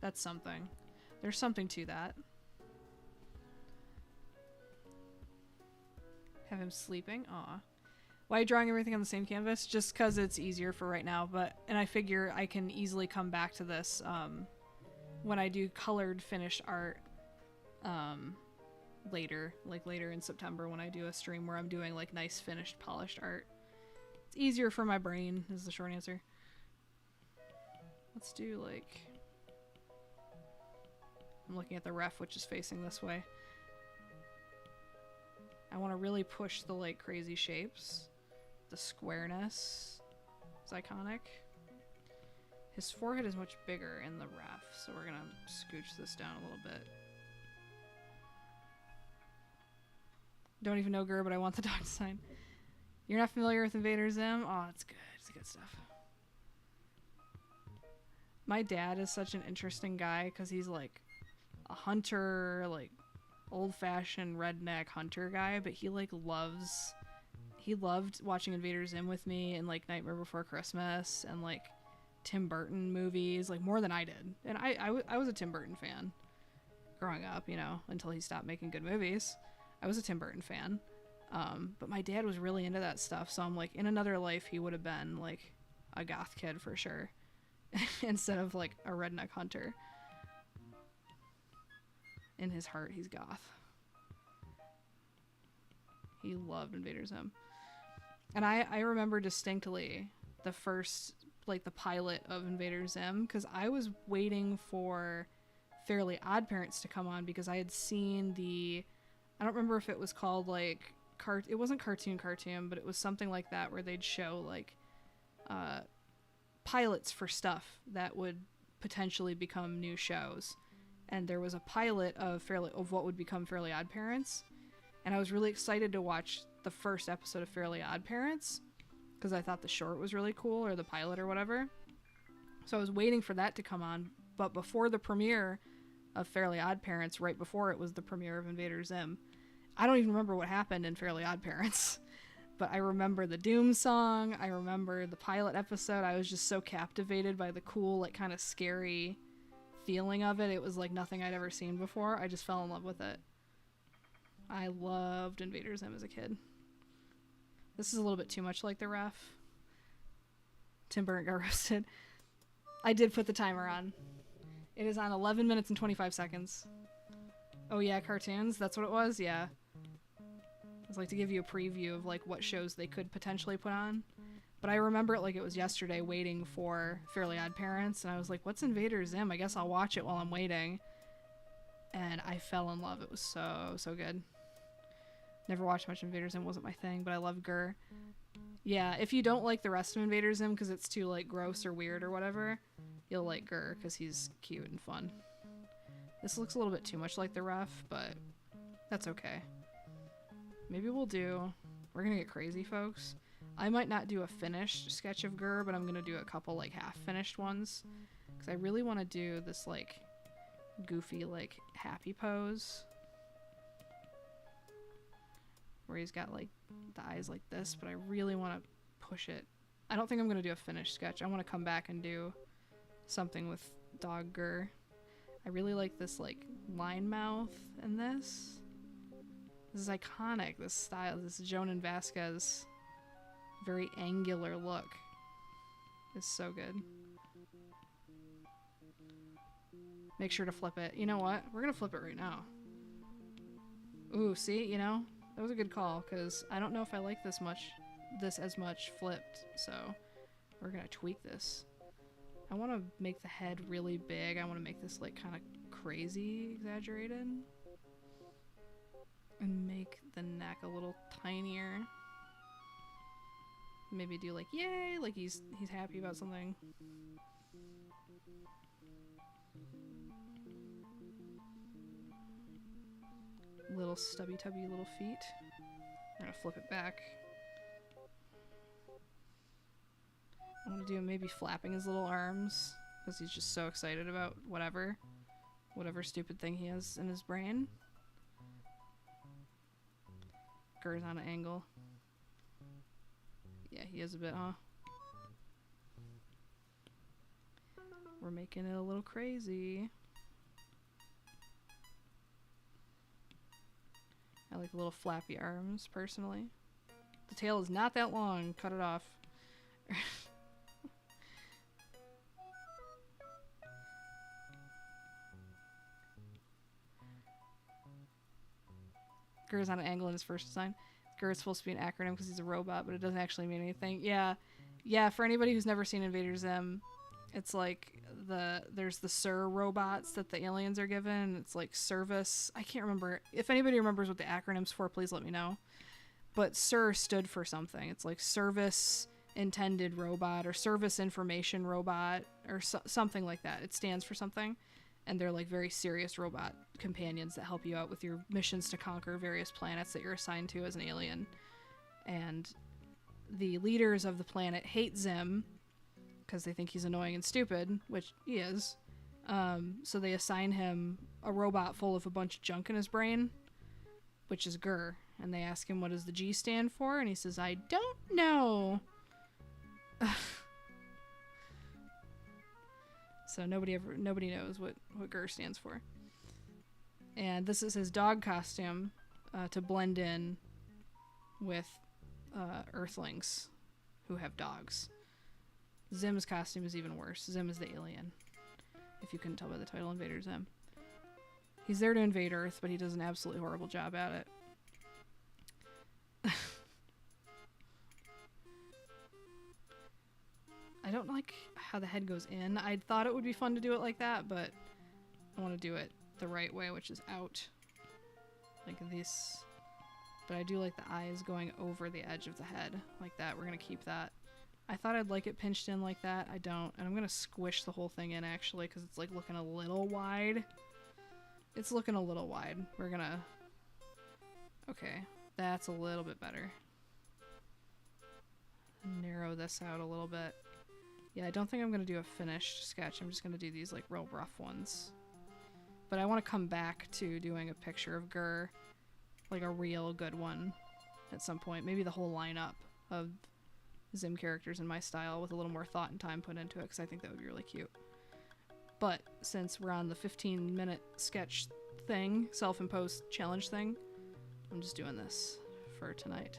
That's something. There's something to that. Have him sleeping. Aw. Why are you drawing everything on the same canvas? Just because it's easier for right now, and I figure I can easily come back to this when I do colored finished art later in September when I do a stream where I'm doing like nice finished polished art. It's easier for my brain is the short answer. Let's do like, I'm looking at the ref which is facing this way. I want to really push the like crazy shapes. The squareness is iconic. His forehead is much bigger in the ref, so we're gonna scooch this down a little bit. Don't even know Gur, but I want the dog to sign. You're not familiar with Invader Zim? Oh, it's good. It's good stuff. My dad is such an interesting guy because he's like a hunter, like old-fashioned redneck hunter guy, but he like he loved watching Invader Zim with me and like Nightmare Before Christmas and like Tim Burton movies, like more than I did. And I was a Tim Burton fan growing up, you know, until he stopped making good movies. I was a Tim Burton fan. But my dad was really into that stuff, so I'm like, in another life he would have been like a goth kid for sure. Instead of like a redneck hunter. In his heart, he's goth. He loved Invader Zim. And I remember distinctly the first, like the pilot of Invader Zim, because I was waiting for Fairly Odd Parents to come on because I had seen I don't remember if it was called like, it wasn't Cartoon, but it was something like that where they'd show like, pilots for stuff that would potentially become new shows, and there was a pilot of what would become Fairly Odd Parents, and I was really excited to watch the first episode of Fairly Odd Parents because I thought the short was really cool, or the pilot or whatever. So I was waiting for that to come on, but before the premiere of Fairly Odd Parents, right before it was the premiere of Invader Zim, I don't even remember what happened in Fairly Odd Parents. But I remember the Doom song. I remember the pilot episode. I was just so captivated by the cool, like, kind of scary feeling of it. It was like nothing I'd ever seen before. I just fell in love with it. I loved Invader Zim as a kid. This is a little bit too much like the ref. Tim Burton got roasted. I did put the timer on. It is on 11 minutes and 25 seconds. Oh yeah, cartoons? That's what it was? Yeah. It's like to give you a preview of like what shows they could potentially put on. But I remember it like it was yesterday, waiting for Fairly Odd Parents, and I was like, what's Invader Zim? I guess I'll watch it while I'm waiting. And I fell in love. It was so good. Never watched much Invader Zim, wasn't my thing, but I love Gur. Yeah, if you don't like the rest of Invader Zim because it's too like gross or weird or whatever, you'll like Gur because he's cute and fun. This looks a little bit too much like the ref, but that's okay. Maybe we're gonna get crazy, folks. I might not do a finished sketch of Gur, but I'm gonna do a couple like half-finished ones. Because I really want to do this like goofy like happy pose. Where he's got like the eyes like this, but I really want to push it. I don't think I'm gonna do a finished sketch. I want to come back and do something with dog Gur. I really like this like line mouth in this. This is iconic, this style, this Jonan Vasquez very angular look is so good. Make sure to flip it. You know what? We're gonna flip it right now. Ooh, see, you know? That was a good call, because I don't know if I like this as much flipped, so we're gonna tweak this. I want to make the head really big. I want to make this like kind of crazy exaggerated. And make the neck a little tinier. Maybe do like, yay, like he's happy about something. Little stubby tubby little feet. I'm gonna flip it back. I want to do maybe flapping his little arms because he's just so excited about whatever stupid thing he has in his brain. Gur's on an angle. Yeah, he is a bit, huh? We're making it a little crazy. I like the little flappy arms, personally. The tail is not that long. Cut it off. Gur is on an angle in his first design. Gur is supposed to be an acronym because he's a robot, but it doesn't actually mean anything. Yeah, for anybody who's never seen Invader Zim, it's like there's the SIR robots that the aliens are given. It's like service. I can't remember. If anybody remembers what the acronym's for, please let me know. But SIR stood for something. It's like service intended robot or service information robot or something like that. It stands for something. and they're like very serious robot companions that help you out with your missions to conquer various planets that you're assigned to as an alien. And the leaders of the planet hate Zim because they think he's annoying and stupid, which he is. So they assign him a robot full of a bunch of junk in his brain, which is Gur. And they ask him, what does the G stand for? And he says, I don't know. So nobody knows what Gur stands for. And this is his dog costume to blend in with Earthlings who have dogs. Zim's costume is even worse. Zim is the alien, if you couldn't tell by the title, Invader Zim. He's there to invade Earth, but he does an absolutely horrible job at it. I don't like how the head goes in. I thought it would be fun to do it like that, but I want to do it the right way, which is out. Like this. But I do like the eyes going over the edge of the head. Like that. We're going to keep that. I thought I'd like it pinched in like that. I don't. And I'm going to squish the whole thing in, actually, because it's like looking a little wide. It's looking a little wide. We're going to... Okay. That's a little bit better. Narrow this out a little bit. Yeah, I don't think I'm going to do a finished sketch. I'm just going to do these like real rough ones. But I want to come back to doing a picture of Gur, like a real good one at some point. Maybe the whole lineup of Zim characters in my style with a little more thought and time put into it, because I think that would be really cute. But since we're on the 15-minute sketch thing, self-imposed challenge thing, I'm just doing this for tonight.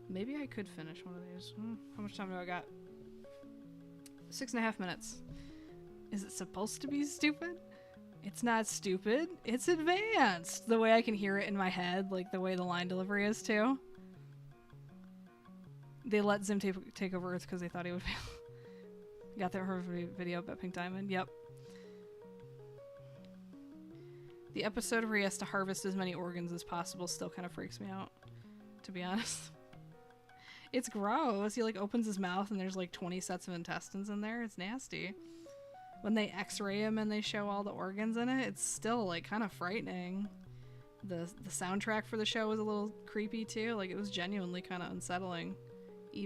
Maybe I could finish one of these. How much time do I got? 6.5 minutes. Is it supposed to be stupid? It's not stupid. It's advanced. The way I can hear it in my head, like the way the line delivery is too. They let Zim take over Earth because they thought he would fail. Got that from a video about Pink Diamond. Yep. The episode where he has to harvest as many organs as possible still kind of freaks me out, to be honest. It's gross. He like opens his mouth and there's like 20 sets of intestines in there. It's nasty. When they x-ray him and they show all the organs in it, it's still like kind of frightening. The soundtrack for the show was a little creepy too. Like it was genuinely kind of unsettling.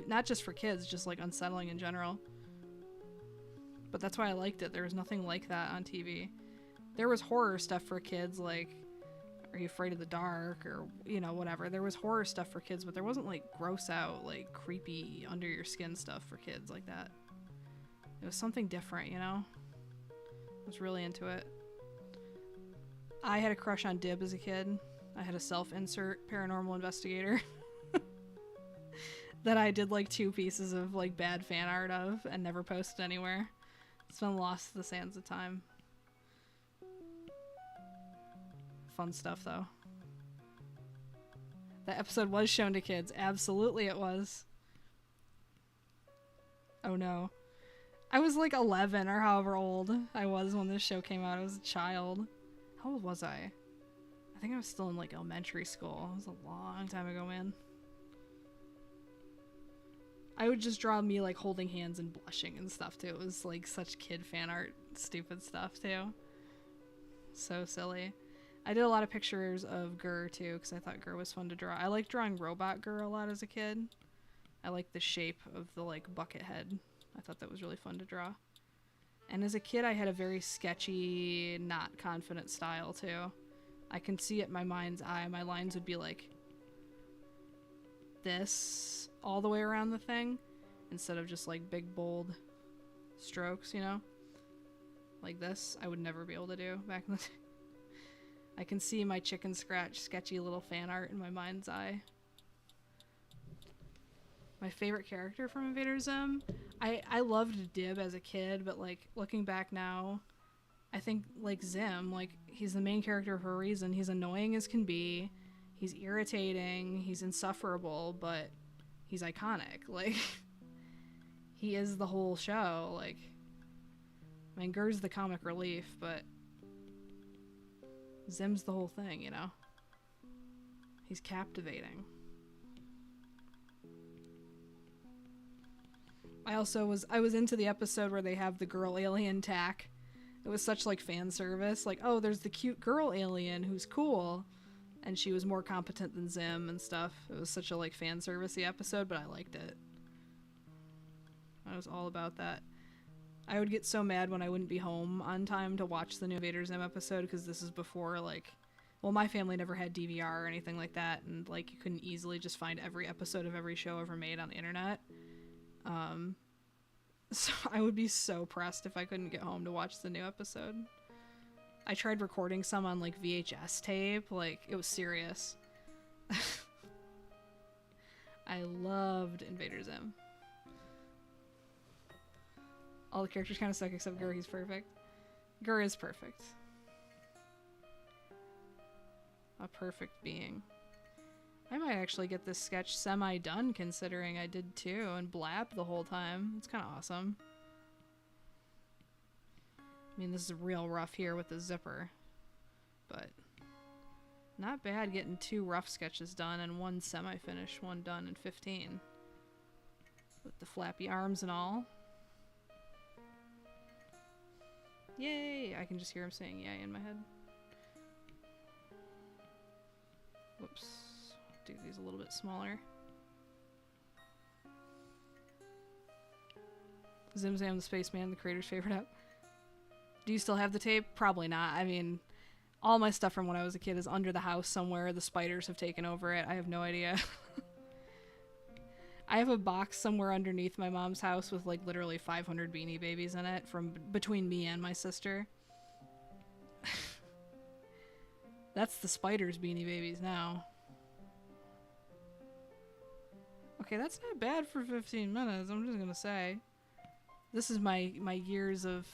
Not just for kids, just like unsettling in general. But that's why I liked it. There was nothing like that on TV. There was horror stuff for kids, like Are You Afraid of the Dark, or, you know, whatever. There was horror stuff for kids, but there wasn't like gross out, like creepy under your skin stuff for kids like that. It was something different, you know? I was really into it. I had a crush on Dib as a kid. I had a self-insert paranormal investigator that I did like 2 pieces of like bad fan art of and never posted anywhere. It's been lost to the sands of time. Fun stuff though. That episode was shown to kids. Absolutely it was. Oh no. I was like 11 or however old I was when this show came out. I was a child. How old was I? I think I was still in like elementary school. It was a long time ago, man. I would just draw me like holding hands and blushing and stuff too. It was like such kid fan art, stupid stuff too. So silly. I did a lot of pictures of Gur too because I thought Gur was fun to draw. I liked drawing robot Gur a lot as a kid. I liked the shape of the like bucket head. I thought that was really fun to draw. And as a kid I had a very sketchy, not confident style too. I can see it in my mind's eye. My lines would be like this all the way around the thing instead of just like big bold strokes, you know? Like this, I would never be able to do back in the day. I can see my chicken scratch sketchy little fan art in my mind's eye. My favorite character from Invader Zim? I loved Dib as a kid, but like looking back now, I think like Zim, like he's the main character for a reason. He's annoying as can be. He's irritating. He's insufferable, but he's iconic. Like he is the whole show. Like, I mean, Gur's the comic relief, but Zim's the whole thing, you know? He's captivating. I was into the episode where they have the girl alien tack. It was such like fan service. Like, oh, there's the cute girl alien who's cool, and she was more competent than Zim and stuff. It was such a like fan servicey episode, but I liked it. I was all about that. I would get so mad when I wouldn't be home on time to watch the new Invader Zim episode, because this is before like, well, my family never had DVR or anything like that, and like you couldn't easily just find every episode of every show ever made on the internet. So I would be so pressed if I couldn't get home to watch the new episode. I tried recording some on like VHS tape, like it was serious. I loved Invader Zim. All the characters kind of suck except Gur. He's perfect. Gur is perfect. A perfect being. I might actually get this sketch semi-done, considering I did too, and blab the whole time. It's kind of awesome. I mean, this is real rough here with the zipper, but not bad getting 2 rough sketches done and 1 semi-finished, 1 done in 15. With the flappy arms and all. Yay! I can just hear him saying yay in my head. Whoops. Do these a little bit smaller. Zim Zam the Spaceman, the creator's favorite app. Do you still have the tape? Probably not. I mean, all my stuff from when I was a kid is under the house somewhere. The spiders have taken over it. I have no idea. I have a box somewhere underneath my mom's house with like literally 500 Beanie Babies in it from between me and my sister. That's the spiders' Beanie Babies now. Okay, that's not bad for 15 minutes, I'm just gonna say. This is my years of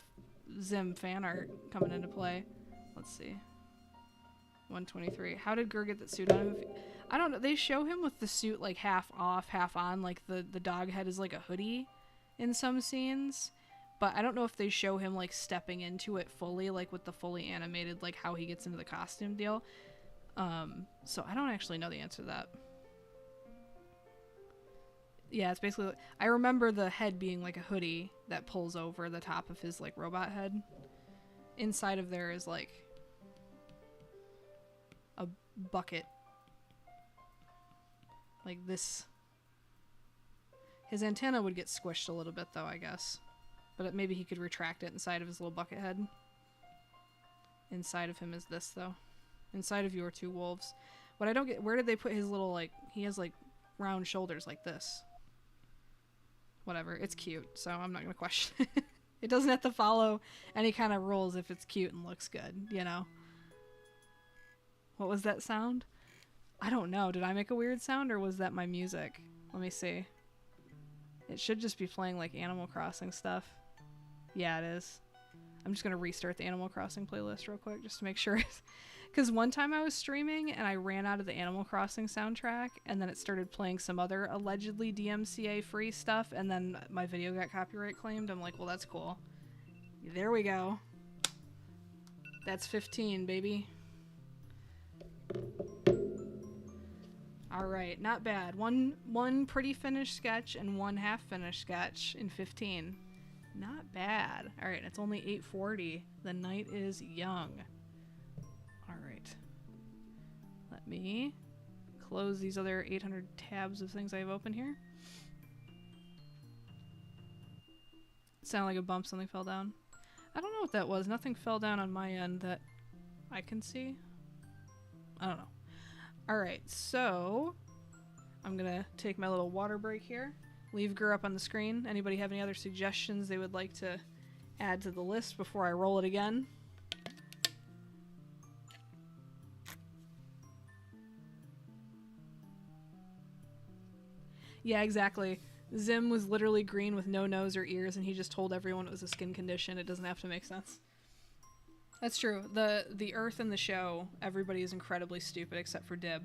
Zim fan art coming into play. Let's see. 123. How did Gur get that suit on him? I don't know. They show him with the suit like half off, half on. Like the dog head is like a hoodie in some scenes. But I don't know if they show him like stepping into it fully, like with the fully animated, like how he gets into the costume deal. So I don't actually know the answer to that. Yeah, it's basically, I remember the head being like a hoodie that pulls over the top of his like robot head. Inside of there is like a bucket. Like this. His antenna would get squished a little bit though, I guess. But maybe he could retract it inside of his little bucket head. Inside of him is this though. Inside of you are 2 wolves. What I don't get, where did they put his little like, he has like round shoulders like this. Whatever, it's cute, so I'm not gonna question it. It doesn't have to follow any kind of rules if it's cute and looks good, you know? What was that sound? I don't know. Did I make a weird sound or was that my music? Let me see. It should just be playing like Animal Crossing stuff. Yeah, it is. I'm just gonna restart the Animal Crossing playlist real quick just to make sure. Because one time I was streaming and I ran out of the Animal Crossing soundtrack and then it started playing some other allegedly DMCA free stuff and then my video got copyright claimed. I'm like, well, that's cool. There we go. That's 15, baby. Alright, not bad. One pretty finished sketch and 1 half finished sketch in 15. Not bad. Alright, it's only 8:40. The night is young. Alright. Let me close these other 800 tabs of things I have open here. Sound like a bump, something fell down. I don't know what that was. Nothing fell down on my end that I can see. I don't know. Alright, so I'm gonna take my little water break here. Leave Gur up on the screen. Anybody have any other suggestions they would like to add to the list before I roll it again? Yeah, exactly. Zim was literally green with no nose or ears, and he just told everyone it was a skin condition. It doesn't have to make sense. That's true. The Earth in the show, everybody is incredibly stupid except for Dib.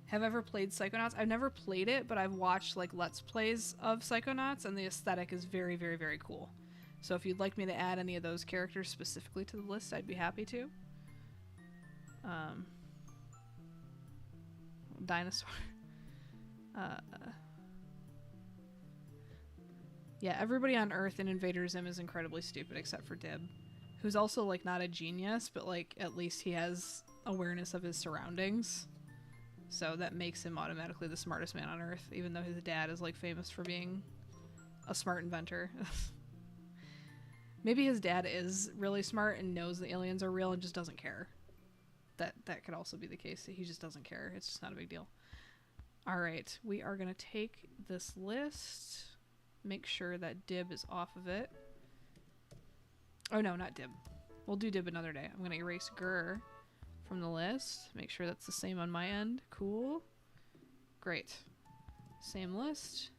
Have I ever played Psychonauts? I've never played it, but I've watched like Let's Plays of Psychonauts, and the aesthetic is very, very, very cool. So if you'd like me to add any of those characters specifically to the list, I'd be happy to. Dinosaur. Yeah, everybody on Earth in Invader Zim is incredibly stupid except for Dib. who's also like not a genius, but like at least he has awareness of his surroundings. So that makes him automatically the smartest man on Earth, even though his dad is like famous for being a smart inventor. Maybe his dad is really smart and knows the aliens are real and just doesn't care. That could also be the case. He just doesn't care. It's just not a big deal. All right, we are going to take this list, make sure that Dib is off of it. Oh no, not Dib. We'll do Dib another day. I'm going to erase Gur from the list. Make sure that's the same on my end. Cool. Great. Same list.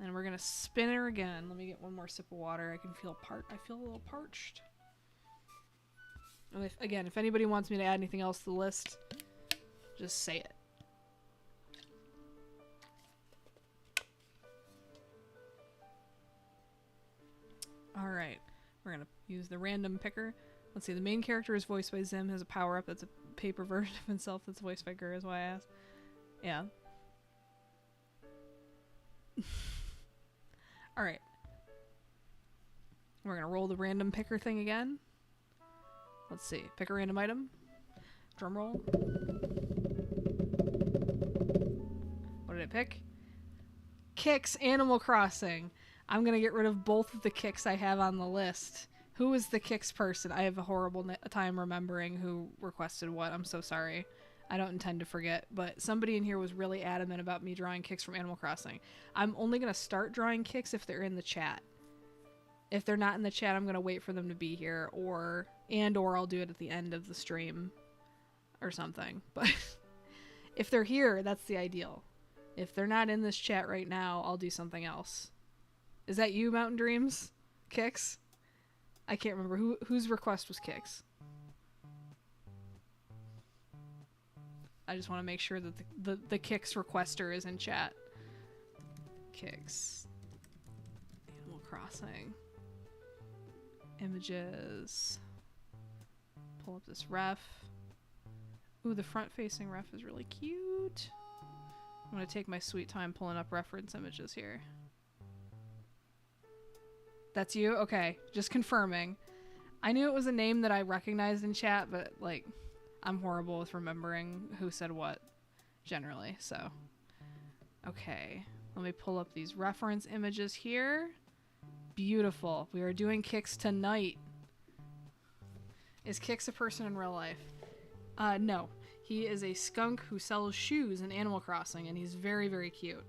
And we're going to spin her again. Let me get one more sip of water. I can feel I feel a little parched. And if anybody wants me to add anything else to the list, just say it. Alright, we're going to use the random picker. Let's see, the main character is voiced by Zim, has a power-up that's a paper version of himself that's voiced by Gur, is why I asked. Yeah. Alright. We're going to roll the random picker thing again. Let's see, pick a random item. Drum roll. What did it pick? Kix, Animal Crossing. I'm going to get rid of both of the Kix I have on the list. Who is the Kix person? I have a horrible time remembering who requested what. I'm so sorry. I don't intend to forget, but somebody in here was really adamant about me drawing Kix from Animal Crossing. I'm only going to start drawing Kix if they're in the chat. If they're not in the chat, I'm going to wait for them to be here, or I'll do it at the end of the stream or something. But if they're here, that's the ideal. If they're not in this chat right now, I'll do something else. Is that you, Mountain Dreams? Kix? I can't remember. Whose request was Kix? I just want to make sure that the Kix requester is in chat. Kix. Animal Crossing. Images. Pull up this ref. Ooh, the front-facing ref is really cute. I'm going to take my sweet time pulling up reference images here. That's you? Okay, just confirming. I knew it was a name that I recognized in chat, but, like, I'm horrible with remembering who said what, generally, so. Okay, let me pull up these reference images here. Beautiful. We are doing Kix tonight. Is Kix a person in real life? No. He is a skunk who sells shoes in Animal Crossing, and he's very, very cute.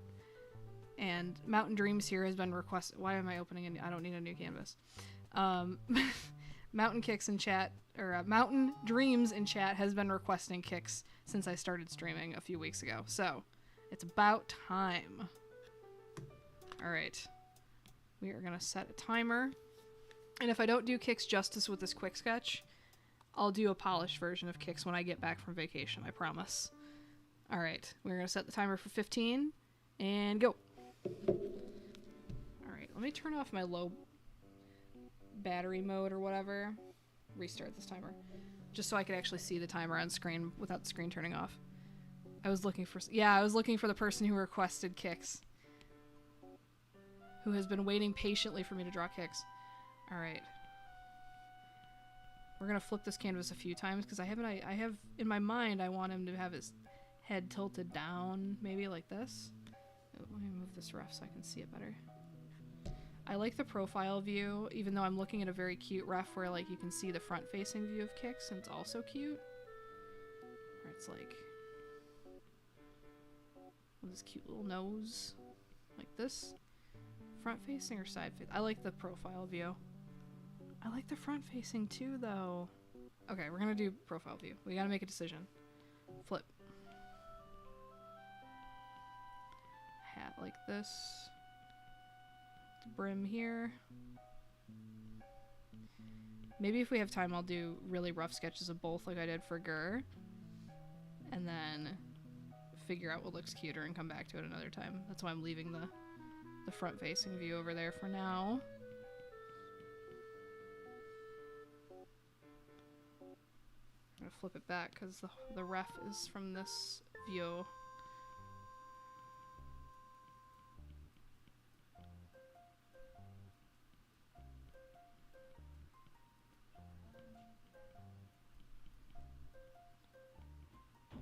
And Mountain Dreams here has been requested. Why am I opening I don't need a new canvas. Mountain Kix in chat, or Mountain Dreams in chat has been requesting Kix since I started streaming a few weeks ago. So, it's about time. Alright. We are going to set a timer. And if I don't do Kix justice with this quick sketch, I'll do a polished version of Kix when I get back from vacation, I promise. Alright, we're going to set the timer for 15, and go. Alright, let me turn off my low battery mode or whatever. Restart this timer. Just so I could actually see the timer on screen without the screen turning off. I was looking for the person who requested Kix. Who has been waiting patiently for me to draw Kix. Alright. We're gonna flip this canvas a few times because I have in my mind I want him to have his head tilted down, maybe like this. Oh, let me move this ref so I can see it better. I like the profile view, even though I'm looking at a very cute ref where like you can see the front facing view of Kix and it's also cute. Where it's like with this cute little nose. Like this. Front facing or side facing? I like the profile view. I like the front facing too though. Okay, we're gonna do profile view. We gotta make a decision. Flip. Hat like this. The brim here. Maybe if we have time I'll do really rough sketches of both like I did for Gur. And then figure out what looks cuter and come back to it another time. That's why I'm leaving the front-facing view over there for now. I'm gonna flip it back because the ref is from this view.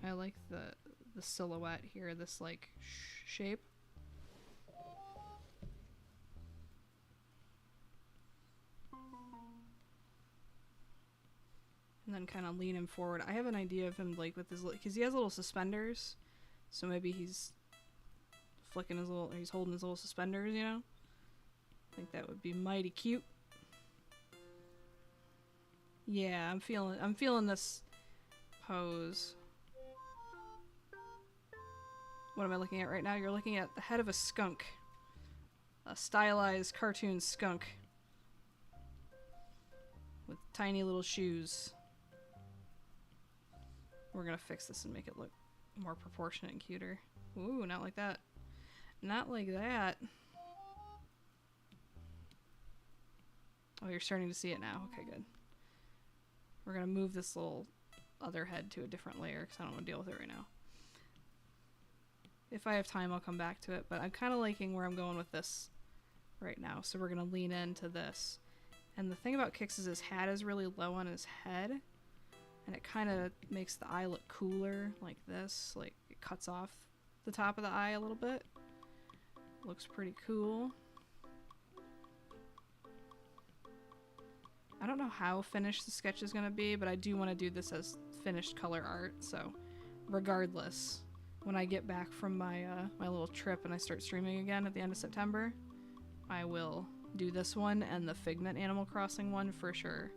I like the silhouette here, this like shape. And then kind of lean him forward. I have an idea of him like with his, because he has little suspenders, so maybe he's flicking his little, he's holding his little suspenders, you know? I think that would be mighty cute. Yeah, I'm feeling this pose. What am I looking at right now? You're looking at the head of a skunk. A stylized cartoon skunk. With tiny little shoes. We're gonna fix this and make it look more proportionate and cuter. Ooh, not like that. Not like that. Oh, you're starting to see it now. Okay, good. We're gonna move this little other head to a different layer because I don't want to deal with it right now. If I have time, I'll come back to it, but I'm kind of liking where I'm going with this right now, so we're gonna lean into this. And the thing about Kix is his hat is really low on his head, and it kind of makes the eye look cooler, like this. Like, it cuts off the top of the eye a little bit. Looks pretty cool. I don't know how finished the sketch is gonna be, but I do want to do this as finished color art, so regardless, when I get back from my my little trip and I start streaming again at the end of September, I will do this one and the Figment Animal Crossing one for sure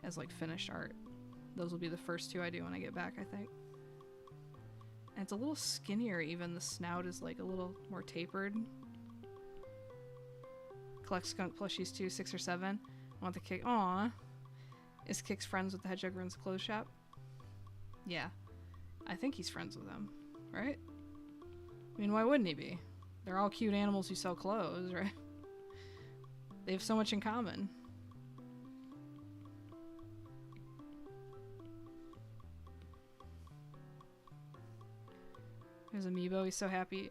as like finished art. Those will be the first two I do when I get back, I think. And it's a little skinnier even. The snout is like a little more tapered. Collect skunk plushies too, 6 or 7. I want the Kix. Aww. Is Kix friends with the Hedgehog Runs clothes shop? Yeah. I think he's friends with them, right? I mean, why wouldn't he be? They're all cute animals who sell clothes, right? They have so much in common. There's Amiibo. He's so happy.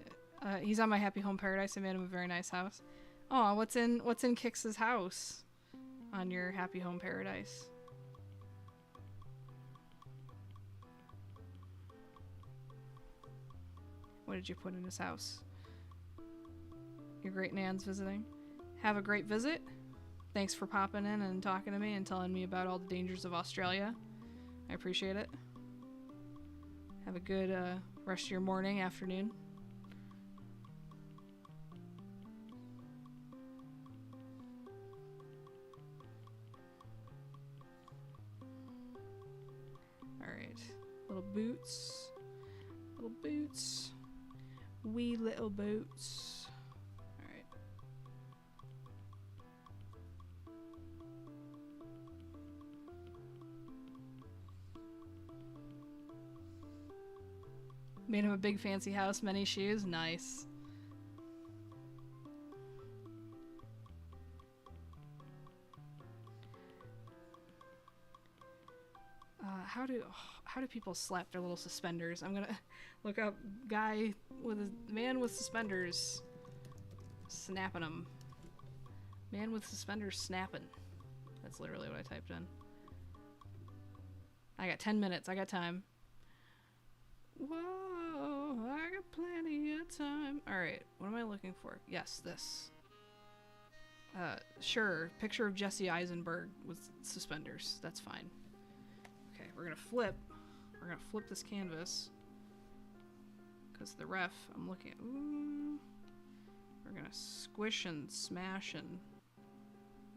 He's on my Happy Home Paradise. I made him a very nice house. Oh, what's in Kix's house on your Happy Home Paradise? What did you put in his house? Your great Nan's visiting. Have a great visit. Thanks for popping in and talking to me and telling me about all the dangers of Australia. I appreciate it. Have a good rest of your morning, afternoon. Alright. Little boots. Little boots. Wee little boots. Alright. Made him a big fancy house, many shoes. Nice. How do people slap their little suspenders? I'm gonna look up man with suspenders snapping them. Man with suspenders snapping. That's literally what I typed in. I got 10 minutes. I got time. Whoa, I got plenty of time. Alright, what am I looking for? Yes, this. Sure, picture of Jesse Eisenberg with suspenders. That's fine. Okay, we're gonna flip this canvas. Because the ref, I'm looking at, ooh. We're gonna squish and smash and,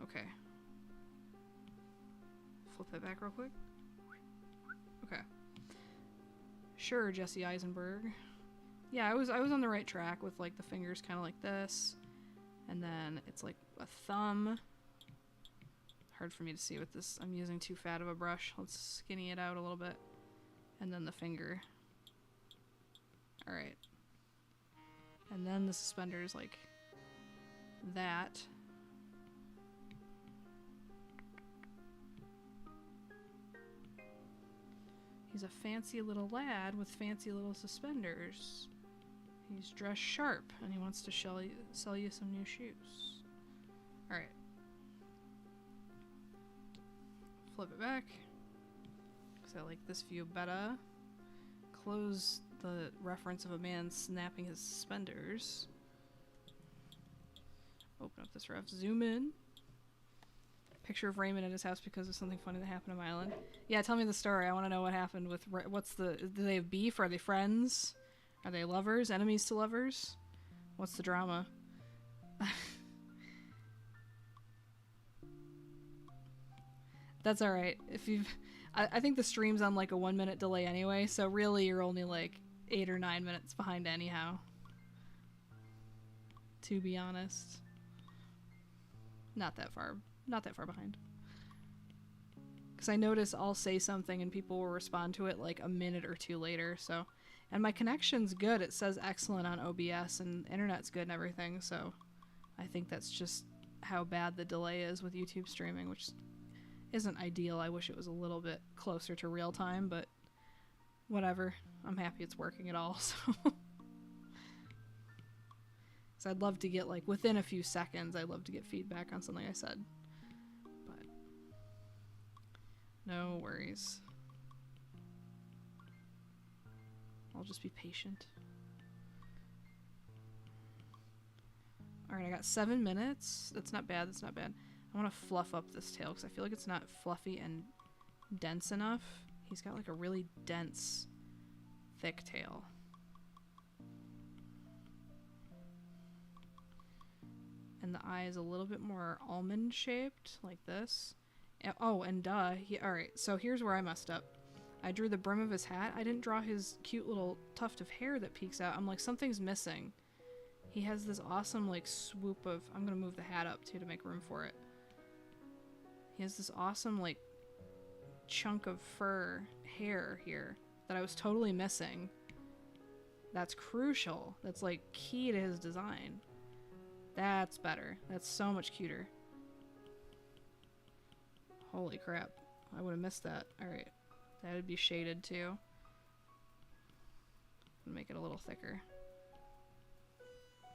okay. Flip that back real quick. Okay. Sure, Jesse Eisenberg. Yeah, I was on the right track with like the fingers kind of like this. And then it's like a thumb. Hard for me to see with this. I'm using too fat of a brush. Let's skinny it out a little bit. And then the finger. Alright. And then the suspenders like that. He's a fancy little lad with fancy little suspenders. He's dressed sharp and he wants to sell you some new shoes. Alright. Flip it back. because I like this view better. Close the reference of a man snapping his suspenders. Open up this ref. Zoom in. Picture of Raymond at his house because of something funny that happened on my island. Yeah, tell me the story. I want to know what happened with... Do they have beef? Are they friends? Are they lovers? Enemies to lovers? What's the drama? That's alright. If you've... I think the stream's on like a 1 minute delay anyway, so really you're only like 8 or 9 minutes behind anyhow. To be honest. Not that far behind. Because I notice I'll say something and people will respond to it like a minute or two later, so... And my connection's good. It says excellent on OBS and internet's good and everything, so... I think that's just how bad the delay is with YouTube streaming, which isn't ideal. I wish it was a little bit closer to real time, but whatever. I'm happy it's working at all, so... So I'd love to get, like, within a few seconds, I'd love to get feedback on something I said. But no worries. I'll just be patient. Alright, I got 7 minutes. That's not bad, that's not bad. I want to fluff up this tail because I feel like it's not fluffy and dense enough. He's got like a really dense, thick tail. And the eye is a little bit more almond shaped, like this. Oh, and alright, so here's where I messed up. I drew the brim of his hat. I didn't draw his cute little tuft of hair that peeks out. I'm like, something's missing. He has this awesome like swoop of... I'm gonna move the hat up too to make room for it. He has this awesome like chunk of fur hair here that I was totally missing. That's crucial. That's like key to his design. That's better. That's so much cuter. Holy crap. I would have missed that. Alright. That would be shaded too. Make it a little thicker.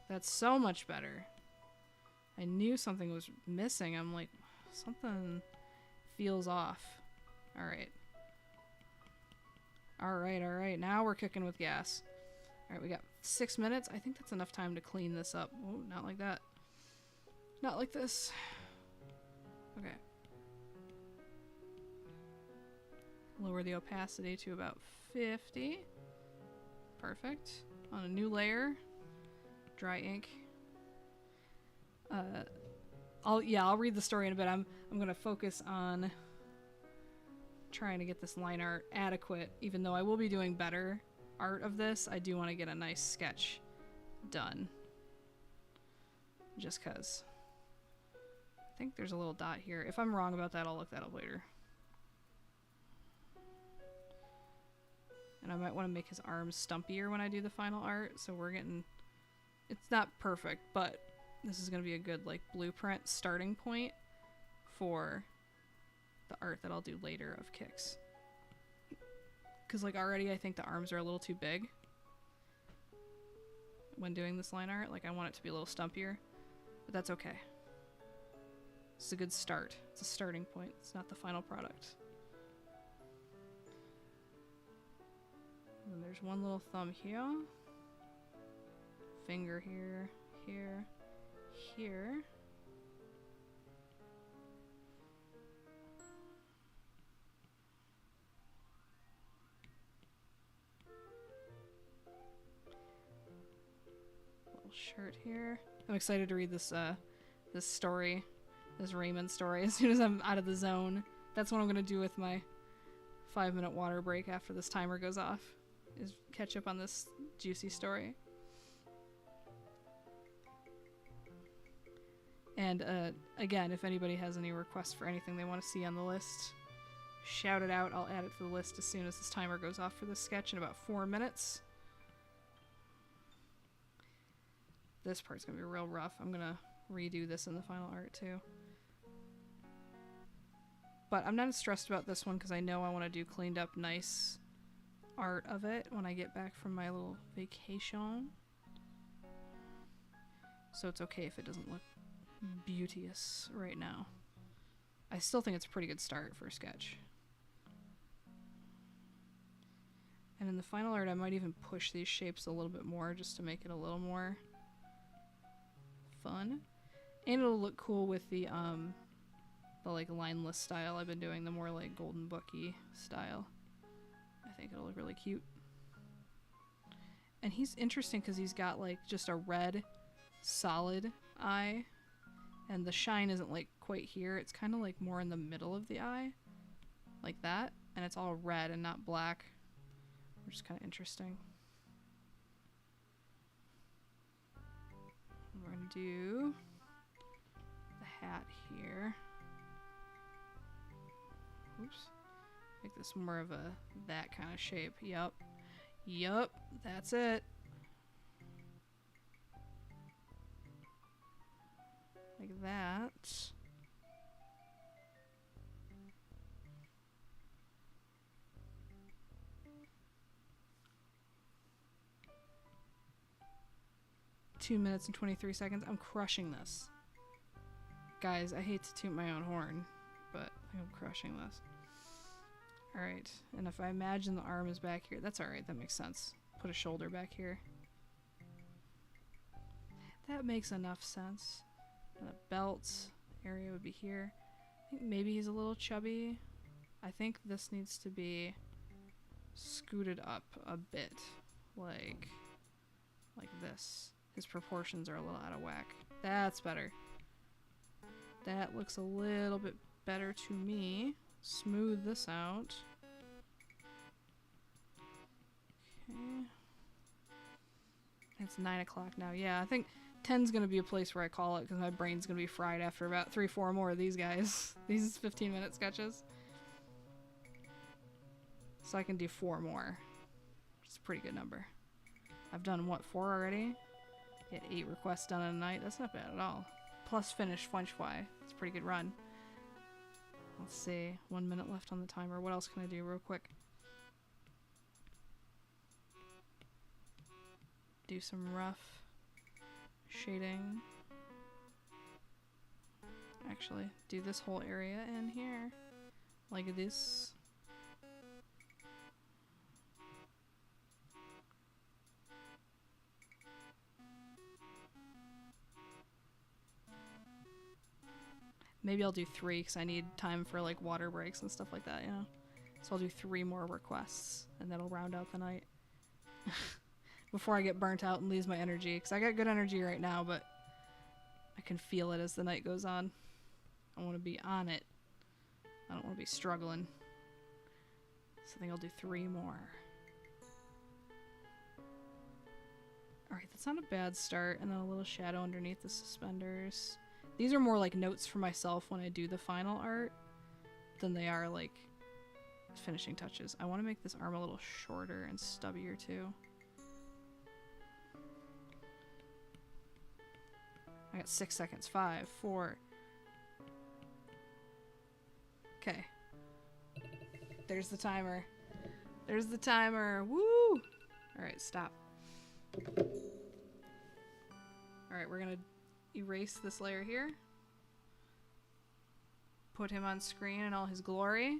That's so much better. I knew something was missing. I'm like, something feels off. Alright. Alright. Now we're cooking with gas. Alright, we got 6 minutes. I think that's enough time to clean this up. Oh, not like that. Not like this. Okay. Lower the opacity to about 50. Perfect. On a new layer. Dry ink. I'll read the story in a bit. I'm gonna focus on trying to get this line art adequate. Even though I will be doing better art of this, I do want to get a nice sketch done. Just cause. I think there's a little dot here. If I'm wrong about that, I'll look that up later. And I might want to make his arms stumpier when I do the final art, so we're getting... It's not perfect, but this is going to be a good like blueprint starting point for the art that I'll do later of Kix. Because like already I think the arms are a little too big when doing this line art. Like I want it to be a little stumpier, but that's okay. It's a good start. It's a starting point. It's not the final product. And there's one little thumb here. Finger here, here, here. Little shirt here. I'm excited to read this this story, this Raymond story as soon as I'm out of the zone. That's what I'm gonna do with my 5-minute water break after this timer goes off, is catch up on this juicy story. And again, if anybody has any requests for anything they want to see on the list, shout it out. I'll add it to the list as soon as this timer goes off for this sketch in about 4 minutes. This part's gonna be real rough. I'm gonna redo this in the final art too. But I'm not as stressed about this one because I know I want to do cleaned up nice art of it when I get back from my little vacation. So it's okay if it doesn't look beauteous right now. I still think it's a pretty good start for a sketch. And in the final art, I might even push these shapes a little bit more just to make it a little more fun. And it'll look cool with the like lineless style I've been doing, the more like Golden Booky style. I think it'll look really cute. And he's interesting because he's got like just a red solid eye, and the shine isn't like quite here. It's kind of like more in the middle of the eye, like that, and it's all red and not black, which is kind of interesting. We're gonna do the hat here. Oops. Make this more of a that kind of shape. Yup. Yup. That's it. Like that. Two minutes and 23 seconds. I'm crushing this. Guys, I hate to toot my own horn, but I'm crushing this. Alright, and if I imagine the arm is back here, that's alright, that makes sense. Put a shoulder back here. That makes enough sense. And the belt area would be here. I think maybe he's a little chubby. I think this needs to be scooted up a bit, like this. His proportions are a little out of whack. That's better. That looks a little bit better to me. Smooth this out. Okay. It's 9 o'clock now. Yeah, I think 10's gonna be a place where I call it because my brain's gonna be fried after about 3-4 more of these guys. These 15-minute sketches. So I can do 4 more. Which is a pretty good number. I've done, what, 4 already? Get 8 requests done in a night. That's not bad at all. Plus finish Funchfly. It's a pretty good run. Let's see. 1 minute left on the timer. What else can I do real quick? Do some rough shading. Actually, do this whole area in here. Like this. Maybe I'll do 3 because I need time for like water breaks and stuff like that, you know? So I'll do 3 more requests and that'll round out the night. Before I get burnt out and lose my energy. Because I got good energy right now, but I can feel it as the night goes on. I want to be on it. I don't want to be struggling. So I think I'll do 3 more. Alright, that's not a bad start. And then a little shadow underneath the suspenders. These are more like notes for myself when I do the final art than they are like finishing touches. I want to make this arm a little shorter and stubbier too. I got 6 seconds. 5, 4. Okay. There's the timer. There's the timer. Woo! Alright, stop. Alright, we're gonna erase this layer here. Put him on screen in all his glory.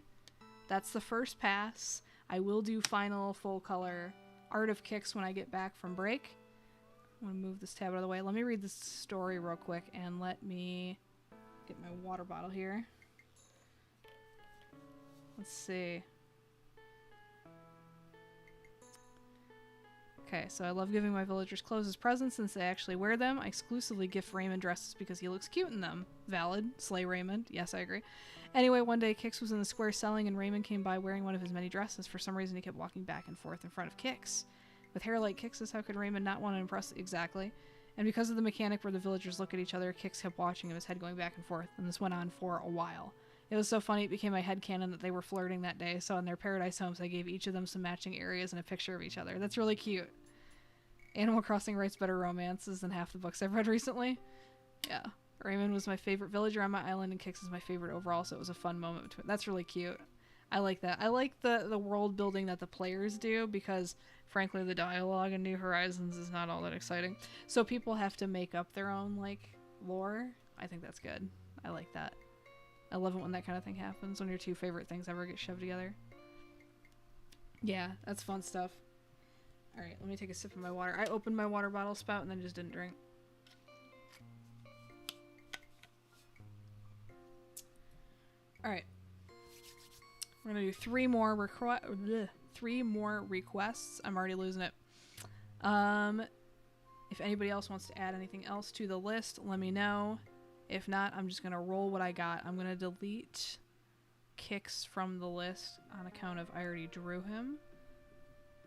That's the first pass. I will do final full color art of Kix when I get back from break. I'm gonna move this tab out of the way. Let me read this story real quick and let me get my water bottle here. Let's see. Okay, so I love giving my villagers clothes as presents since they actually wear them. I exclusively gift Raymond dresses because he looks cute in them. Valid. Slay Raymond. Yes, I agree. Anyway, one day Kix was in the square selling and Raymond came by wearing one of his many dresses. For some reason he kept walking back and forth in front of Kix. With hair like Kix's, how could Raymond not want to impress exactly? And because of the mechanic where the villagers look at each other, Kix kept watching him, his head going back and forth, and this went on for a while. It was so funny, it became my headcanon that they were flirting that day, so in their paradise homes I gave each of them some matching areas and a picture of each other. That's really cute. Animal Crossing writes better romances than half the books I've read recently. Yeah. Raymond was my favorite villager on my island, and Kix is my favorite overall, so it was a fun moment between. That's really cute. I like that. I like the world building that the players do, because frankly the dialogue in New Horizons is not all that exciting. So people have to make up their own, like, lore. I think that's good. I like that. I love it when that kind of thing happens, when your two favorite things ever get shoved together. Yeah, that's fun stuff. Alright, let me take a sip of my water. I opened my water bottle spout and then just didn't drink. Alright. We're gonna do three more requests. I'm already losing it. If anybody else wants to add anything else to the list, let me know. If not, I'm just gonna roll what I got. I'm gonna delete Kix from the list on account of I already drew him.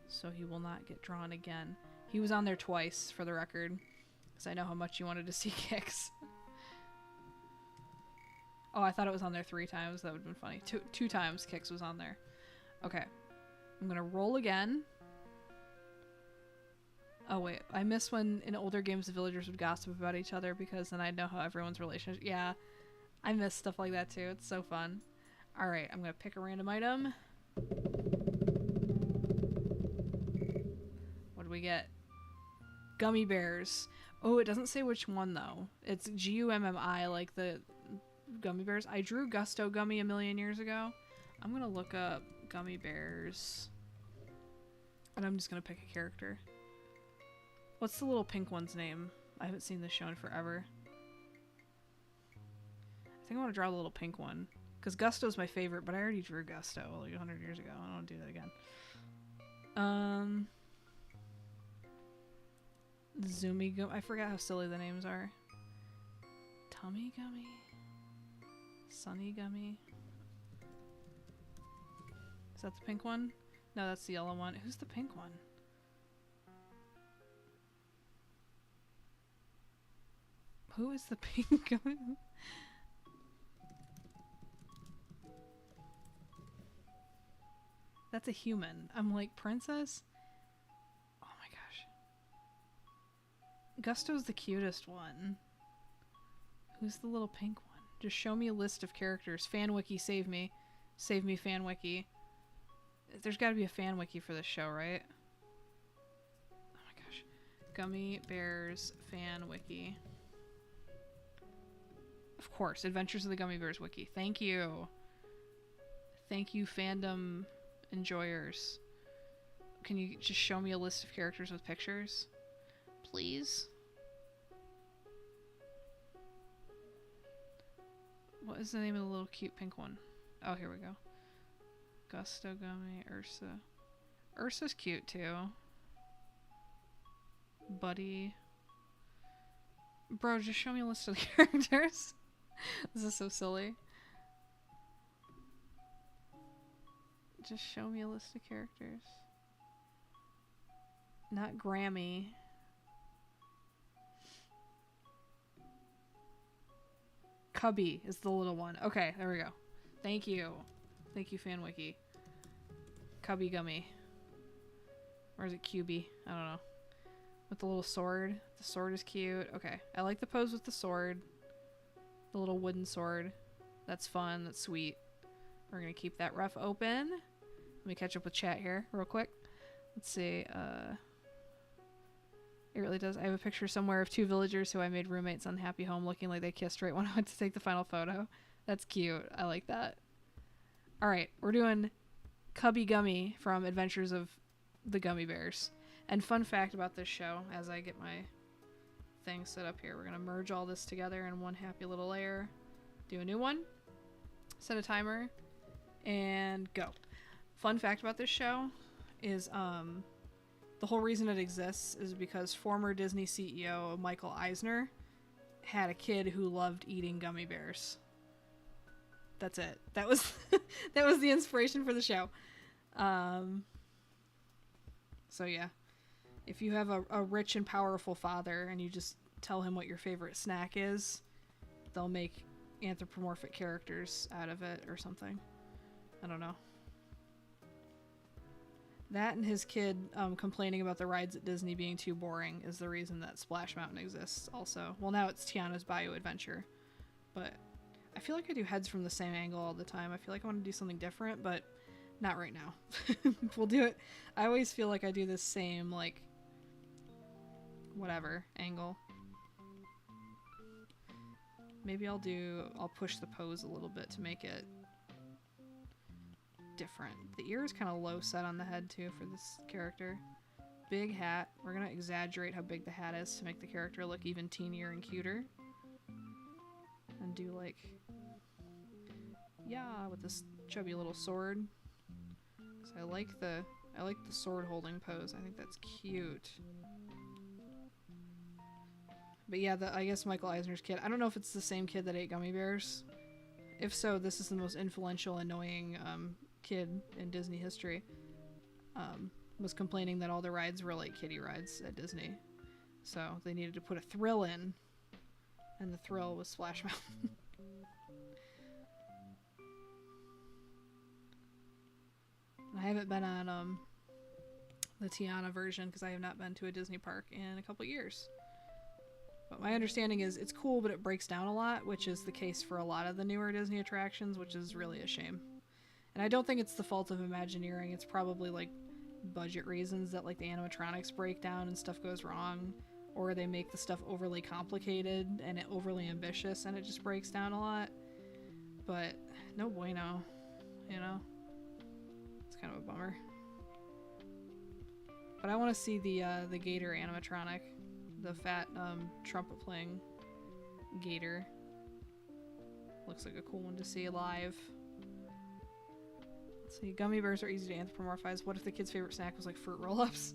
So he will not get drawn again. He was on there twice, for the record, because I know how much you wanted to see Kix. Oh, I thought it was on there 3 times. That would have been funny. Two times Kix was on there. Okay. I'm gonna roll again. Oh wait, I miss when in older games the villagers would gossip about each other because then I'd know how everyone's relationship. Yeah, I miss stuff like that too. It's so fun. All right, I'm gonna pick a random item. What do we get? Gummy bears. Oh, it doesn't say which one though. It's Gummi, like the gummy bears. I drew Gusto Gummy a million years ago. I'm gonna look up gummy bears, and I'm just gonna pick a character. What's the little pink one's name? I haven't seen this show in forever. I think I want to draw the little pink one. Because Gusto's my favorite, but I already drew Gusto like 100 years ago. I don't want to do that again. Zoomy Gummy. I forgot how silly the names are. Tummy Gummy? Sunny Gummy? Is that the pink one? No, that's the yellow one. Who's the pink one? Who is the pink gummy? That's a human. I'm like, princess? Oh my gosh. Gusto's the cutest one. Who's the little pink one? Just show me a list of characters. FanWiki, save me. Save me, FanWiki. There's gotta be a FanWiki for this show, right? Oh my gosh. Gummy Bears FanWiki. Of course, Adventures of the Gummy Bears wiki. Thank you. Thank you, fandom enjoyers. Can you just show me a list of characters with pictures? Please? What is the name of the little cute pink one? Oh, here we go. Gusto Gummy, Ursa. Ursa's cute too. Buddy. Bro, just show me a list of the characters. This is so silly. Just show me a list of characters. Not Grammy. Cubby is the little one. Okay, there we go. Thank you. Thank you, FanWiki. Cubby Gummy. Or is it QB? I don't know. With the little sword. The sword is cute. Okay, I like the pose with the sword. The little wooden sword. That's fun. That's sweet. We're gonna keep that ref open. Let me catch up with chat here real quick. Let's see. It really does. I have a picture somewhere of 2 villagers who I made roommates on Happy Home looking like they kissed right when I went to take the final photo. That's cute. I like that. Alright, we're doing Cubby Gummy from Adventures of the Gummy Bears. And fun fact about this show, as I get my thing set up here, we're going to merge all this together in one happy little layer. Do a new one. Set a timer. And go. Fun fact about this show is the whole reason it exists is because former Disney CEO Michael Eisner had a kid who loved eating gummy bears. That's it. That was that was the inspiration for the show. So yeah, if you have a rich and powerful father and you just tell him what your favorite snack is, they'll make anthropomorphic characters out of it or something. I don't know. That and his kid complaining about the rides at Disney being too boring is the reason that Splash Mountain exists also. Well, now it's Tiana's Bayou Adventure. But I feel like I do heads from the same angle all the time. I feel like I want to do something different, but not right now. We'll do it. I always feel like I do this same, like, whatever angle. Maybe I'll push the pose a little bit to make it different. The ear is kind of low set on the head too for this character. Big hat. We're gonna exaggerate how big the hat is to make the character look even teenier and cuter. And do like, yeah, with this chubby little sword. So I like the sword holding pose. I think that's cute. But yeah, I guess Michael Eisner's kid. I don't know if it's the same kid that ate gummy bears. If so, this is the most influential, annoying kid in Disney history. Was complaining that all the rides were like kiddie rides at Disney. So they needed to put a thrill in. And the thrill was Splash Mountain. I haven't been on the Tiana version because I have not been to a Disney park in a couple years. But my understanding is it's cool, but it breaks down a lot, which is the case for a lot of the newer Disney attractions, which is really a shame. And I don't think it's the fault of Imagineering. It's probably like budget reasons that like the animatronics break down and stuff goes wrong, or they make the stuff overly complicated and overly ambitious and it just breaks down a lot. But no bueno, you know? It's kind of a bummer. But I want to see the gator animatronic. The fat trumpet playing gator. Looks like a cool one to see live. Let's see, gummy bears are easy to anthropomorphize. What if the kid's favorite snack was like fruit roll-ups?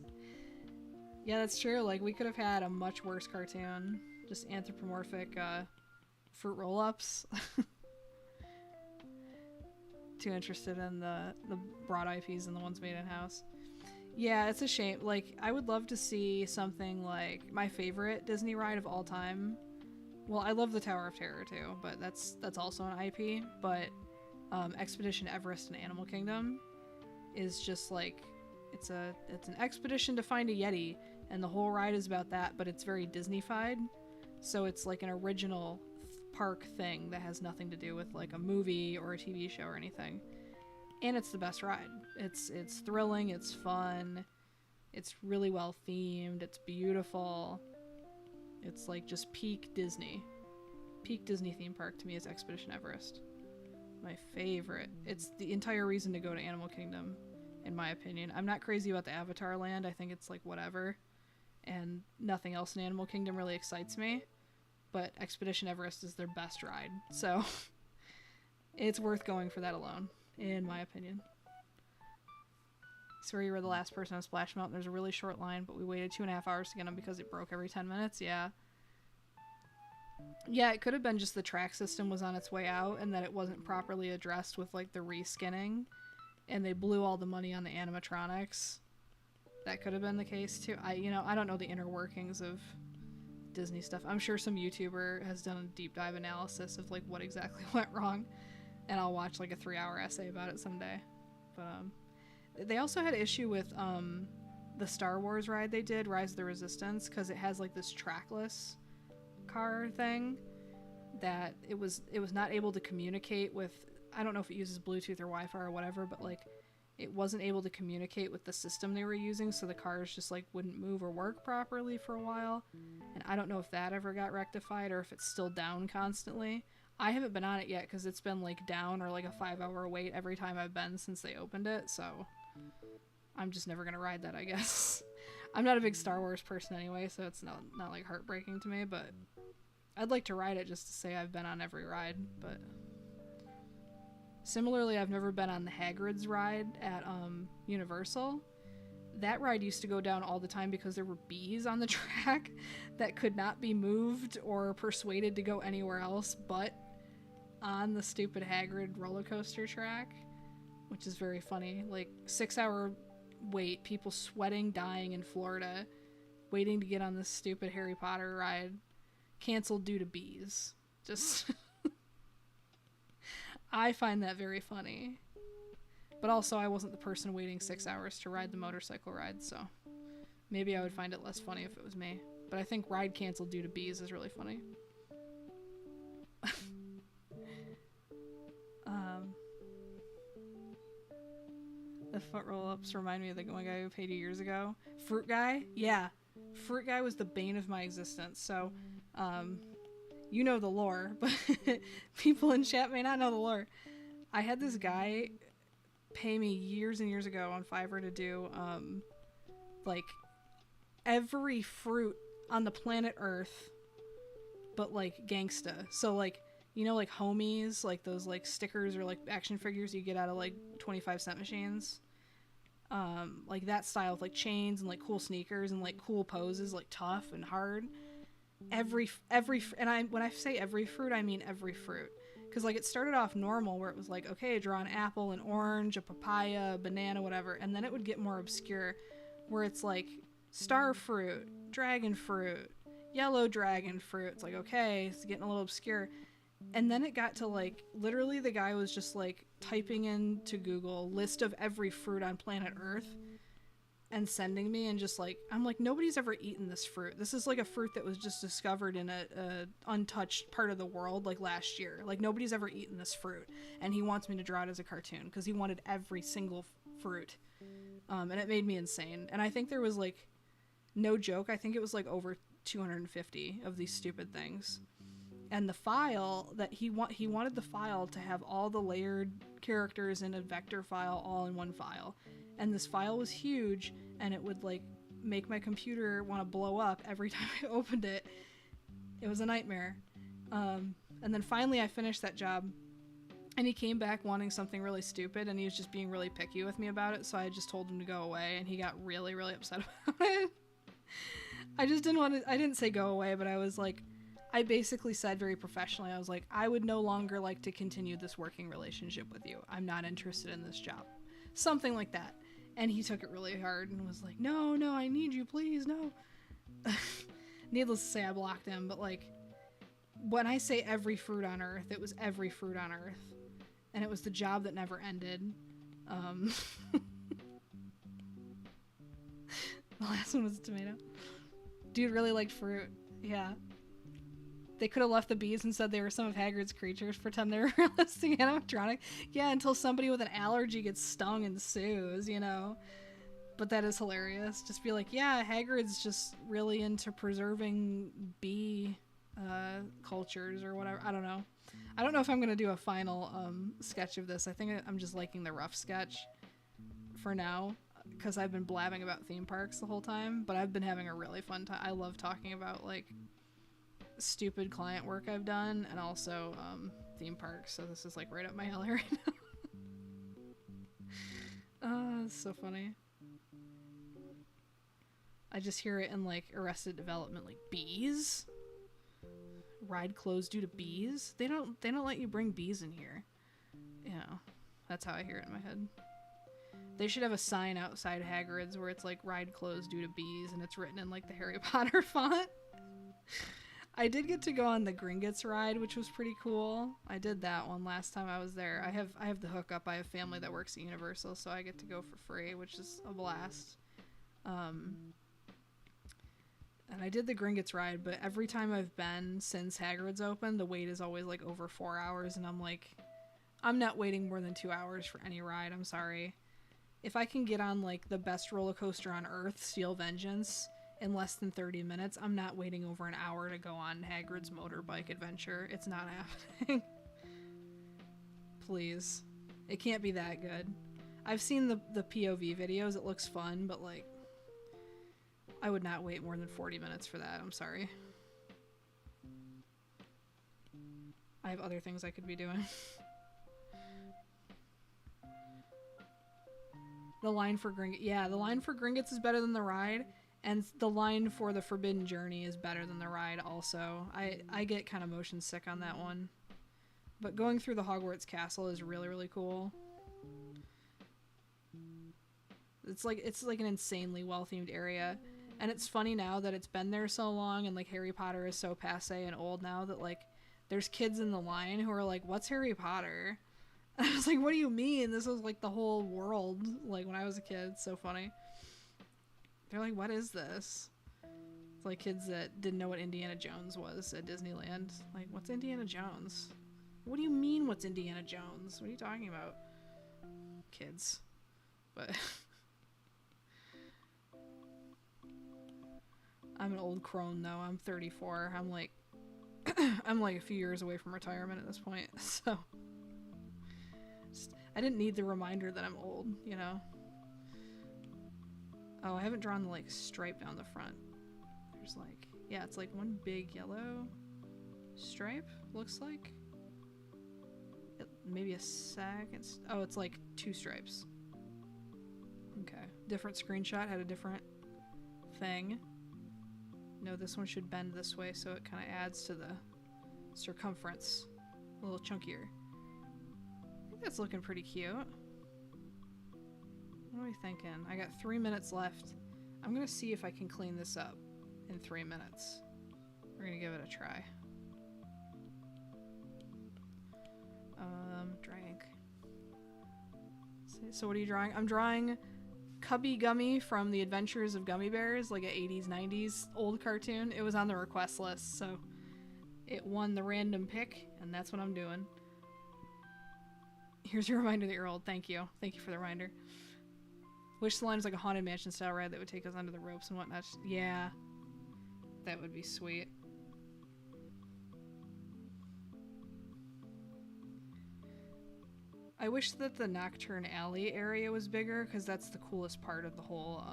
Yeah, that's true. Like, we could have had a much worse cartoon. Just anthropomorphic fruit roll-ups. Too interested in the broad IPs and the ones made in-house. Yeah, it's a shame. Like, I would love to see something like my favorite Disney ride of all time. Well, I love the Tower of Terror too, but that's also an IP. But Expedition Everest in Animal Kingdom is just like it's an expedition to find a Yeti, and the whole ride is about that. But it's very Disney-fied, so it's like an original park thing that has nothing to do with like a movie or a TV show or anything. And it's the best ride. It's thrilling, it's fun, it's really well themed, it's beautiful. It's like just peak Disney. Peak Disney theme park to me is Expedition Everest. My favorite. It's the entire reason to go to Animal Kingdom, in my opinion. I'm not crazy about the Avatar Land. I think it's like whatever. And nothing else in Animal Kingdom really excites me. But Expedition Everest is their best ride. So it's worth going for that alone, in my opinion. So you were the last person on Splash Mountain. There's a really short line, but we waited 2.5 hours to get them because it broke every 10 minutes. Yeah. Yeah, it could have been just the track system was on its way out and that it wasn't properly addressed with like the reskinning, and they blew all the money on the animatronics. That could have been the case too. I don't know the inner workings of Disney stuff. I'm sure some YouTuber has done a deep dive analysis of like what exactly went wrong, and I'll watch like a 3-hour essay about it someday. But they also had issue with the Star Wars ride they did, Rise of the Resistance, because it has like this trackless car thing that it was not able to communicate with. I don't know if it uses Bluetooth or Wi-Fi or whatever, but like it wasn't able to communicate with the system they were using, so the cars just like wouldn't move or work properly for a while. And I don't know if that ever got rectified or if it's still down constantly. I haven't been on it yet because it's been like down or like a 5-hour wait every time I've been since they opened it, so I'm just never gonna ride that, I guess. I'm not a big Star Wars person anyway, so it's not like heartbreaking to me, but I'd like to ride it just to say I've been on every ride. But similarly, I've never been on the Hagrid's ride at Universal. That ride used to go down all the time because there were bees on the track that could not be moved or persuaded to go anywhere else but on the stupid Hagrid roller coaster track, which is very funny. Like 6-hour wait, people sweating, dying in Florida, waiting to get on this stupid Harry Potter ride, canceled due to bees. Just I find that very funny. But also, I wasn't the person waiting 6 hours to ride the motorcycle ride, so maybe I would find it less funny if it was me. But I think ride canceled due to bees is really funny. The foot roll-ups remind me of the one guy who paid you years ago. Fruit Guy? Yeah. Fruit Guy was the bane of my existence, so you know the lore, but people in chat may not know the lore. I had this guy pay me years and years ago on Fiverr to do like every fruit on the planet Earth, but like gangsta. So like, you know, like homies, like those like stickers or like action figures you get out of like 25-cent machines. Like that style of like chains and like cool sneakers and like cool poses, like tough and hard. Every and when I say every fruit, I mean every fruit. Because like it started off normal where it was like, okay, draw an apple, an orange, a papaya, a banana, whatever, and then it would get more obscure where it's like star fruit, dragon fruit, yellow dragon fruit. It's like, okay, it's getting a little obscure. And then it got to like, literally the guy was just like typing into Google list of every fruit on planet Earth and sending me, and just like, I'm like, nobody's ever eaten this fruit. This is like a fruit that was just discovered in a untouched part of the world like last year. Like nobody's ever eaten this fruit, and he wants me to draw it as a cartoon because he wanted every single fruit. And it made me insane. And I think there was like, no joke, I think it was like over 250 of these stupid things. And the file that he wanted the file to have all the layered characters in a vector file all in one file. And this file was huge, and it would like make my computer want to blow up every time I opened it. It was a nightmare. And then finally I finished that job, and he came back wanting something really stupid, and he was just being really picky with me about it, so I just told him to go away, and he got really, really upset about it. I just didn't want to, I didn't say go away, but I was like, I basically said very professionally, I was like, I would no longer like to continue this working relationship with you. I'm not interested in this job. Something like that. And he took it really hard and was like, no, I need you, please, no. Needless to say, I blocked him, but like, when I say every fruit on Earth, it was every fruit on Earth. And it was the job that never ended. The last one was a tomato. Dude really liked fruit. Yeah. They could have left the bees and said they were some of Hagrid's creatures, pretend they were listing animatronic. Yeah, until somebody with an allergy gets stung and sues, you know. But that is hilarious. Just be like, yeah, Hagrid's just really into preserving bee cultures or whatever. I don't know. I don't know if I'm going to do a final sketch of this. I think I'm just liking the rough sketch for now, because I've been blabbing about theme parks the whole time, but I've been having a really fun time. I love talking about like stupid client work I've done, and also theme parks, so this is like right up my alley right now. It's so funny. I just hear it in like Arrested Development, like bees? Ride closed due to bees? They don't let you bring bees in here. Yeah, that's how I hear it in my head. They should have a sign outside Hagrid's where it's like ride closed due to bees, and it's written in like the Harry Potter font. I did get to go on the Gringotts ride, which was pretty cool. I did that one last time I was there. I have the hookup. I have family that works at Universal, so I get to go for free, which is a blast. And I did the Gringotts ride, but every time I've been since Hagrid's opened, the wait is always like over 4 hours, and I'm like, I'm not waiting more than 2 hours for any ride. I'm sorry. If I can get on like the best roller coaster on Earth, Steel Vengeance, in less than 30 minutes, I'm not waiting over an hour to go on Hagrid's motorbike adventure. It's not happening. Please. It can't be that good. I've seen the POV videos. It looks fun, but like, I would not wait more than 40 minutes for that. I'm sorry. I have other things I could be doing. The line for Gringotts. Yeah, the line for Gringotts is better than the ride. And the line for the Forbidden Journey is better than the ride also. I get kind of motion sick on that one. But going through the Hogwarts castle is really, really cool. It's like an insanely well-themed area. And it's funny now that it's been there so long, and like Harry Potter is so passé and old now that like there's kids in the line who are like, what's Harry Potter? And I was like, what do you mean? This was like the whole world like when I was a kid. It's so funny. They're like, what is this? It's like kids that didn't know what Indiana Jones was at Disneyland. Like, what's Indiana Jones? What do you mean, what's Indiana Jones? What are you talking about? Kids. But I'm an old crone though. I'm 34. I'm like I'm like a few years away from retirement at this point. So I didn't need the reminder that I'm old, you know? Oh, I haven't drawn the, like, stripe down the front. There's, like, yeah, it's like one big yellow stripe, looks like. Maybe a second. Oh, it's like 2 stripes. Okay. Different screenshot had a different thing. No, this one should bend this way so it kind of adds to the circumference. A little chunkier. I think that's looking pretty cute. What are we thinking? I got 3 minutes left. I'm gonna see if I can clean this up in 3 minutes. We're gonna give it a try. Dry ink. So what are you drawing? I'm drawing Cubby Gummy from The Adventures of Gummy Bears, like an 80s, 90s old cartoon. It was on the request list, so it won the random pick, and that's what I'm doing. Here's your reminder that you're old. Thank you. Thank you for the reminder. Wish the line was like a Haunted Mansion style ride that would take us under the ropes and whatnot. Yeah. That would be sweet. I wish that the Nocturne Alley area was bigger, because that's the coolest part of the whole,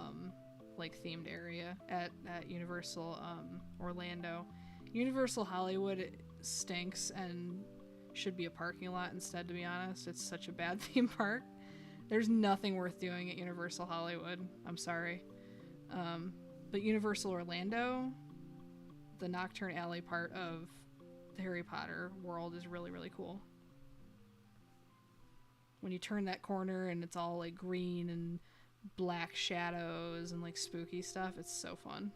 like, themed area at Universal, Orlando. Universal Hollywood stinks and should be a parking lot instead, to be honest. It's such a bad theme park. There's nothing worth doing at Universal Hollywood. I'm sorry. But Universal Orlando, the Nocturne Alley part of the Harry Potter world is really, really cool. When you turn that corner and it's all like green and black shadows and like spooky stuff, it's so fun.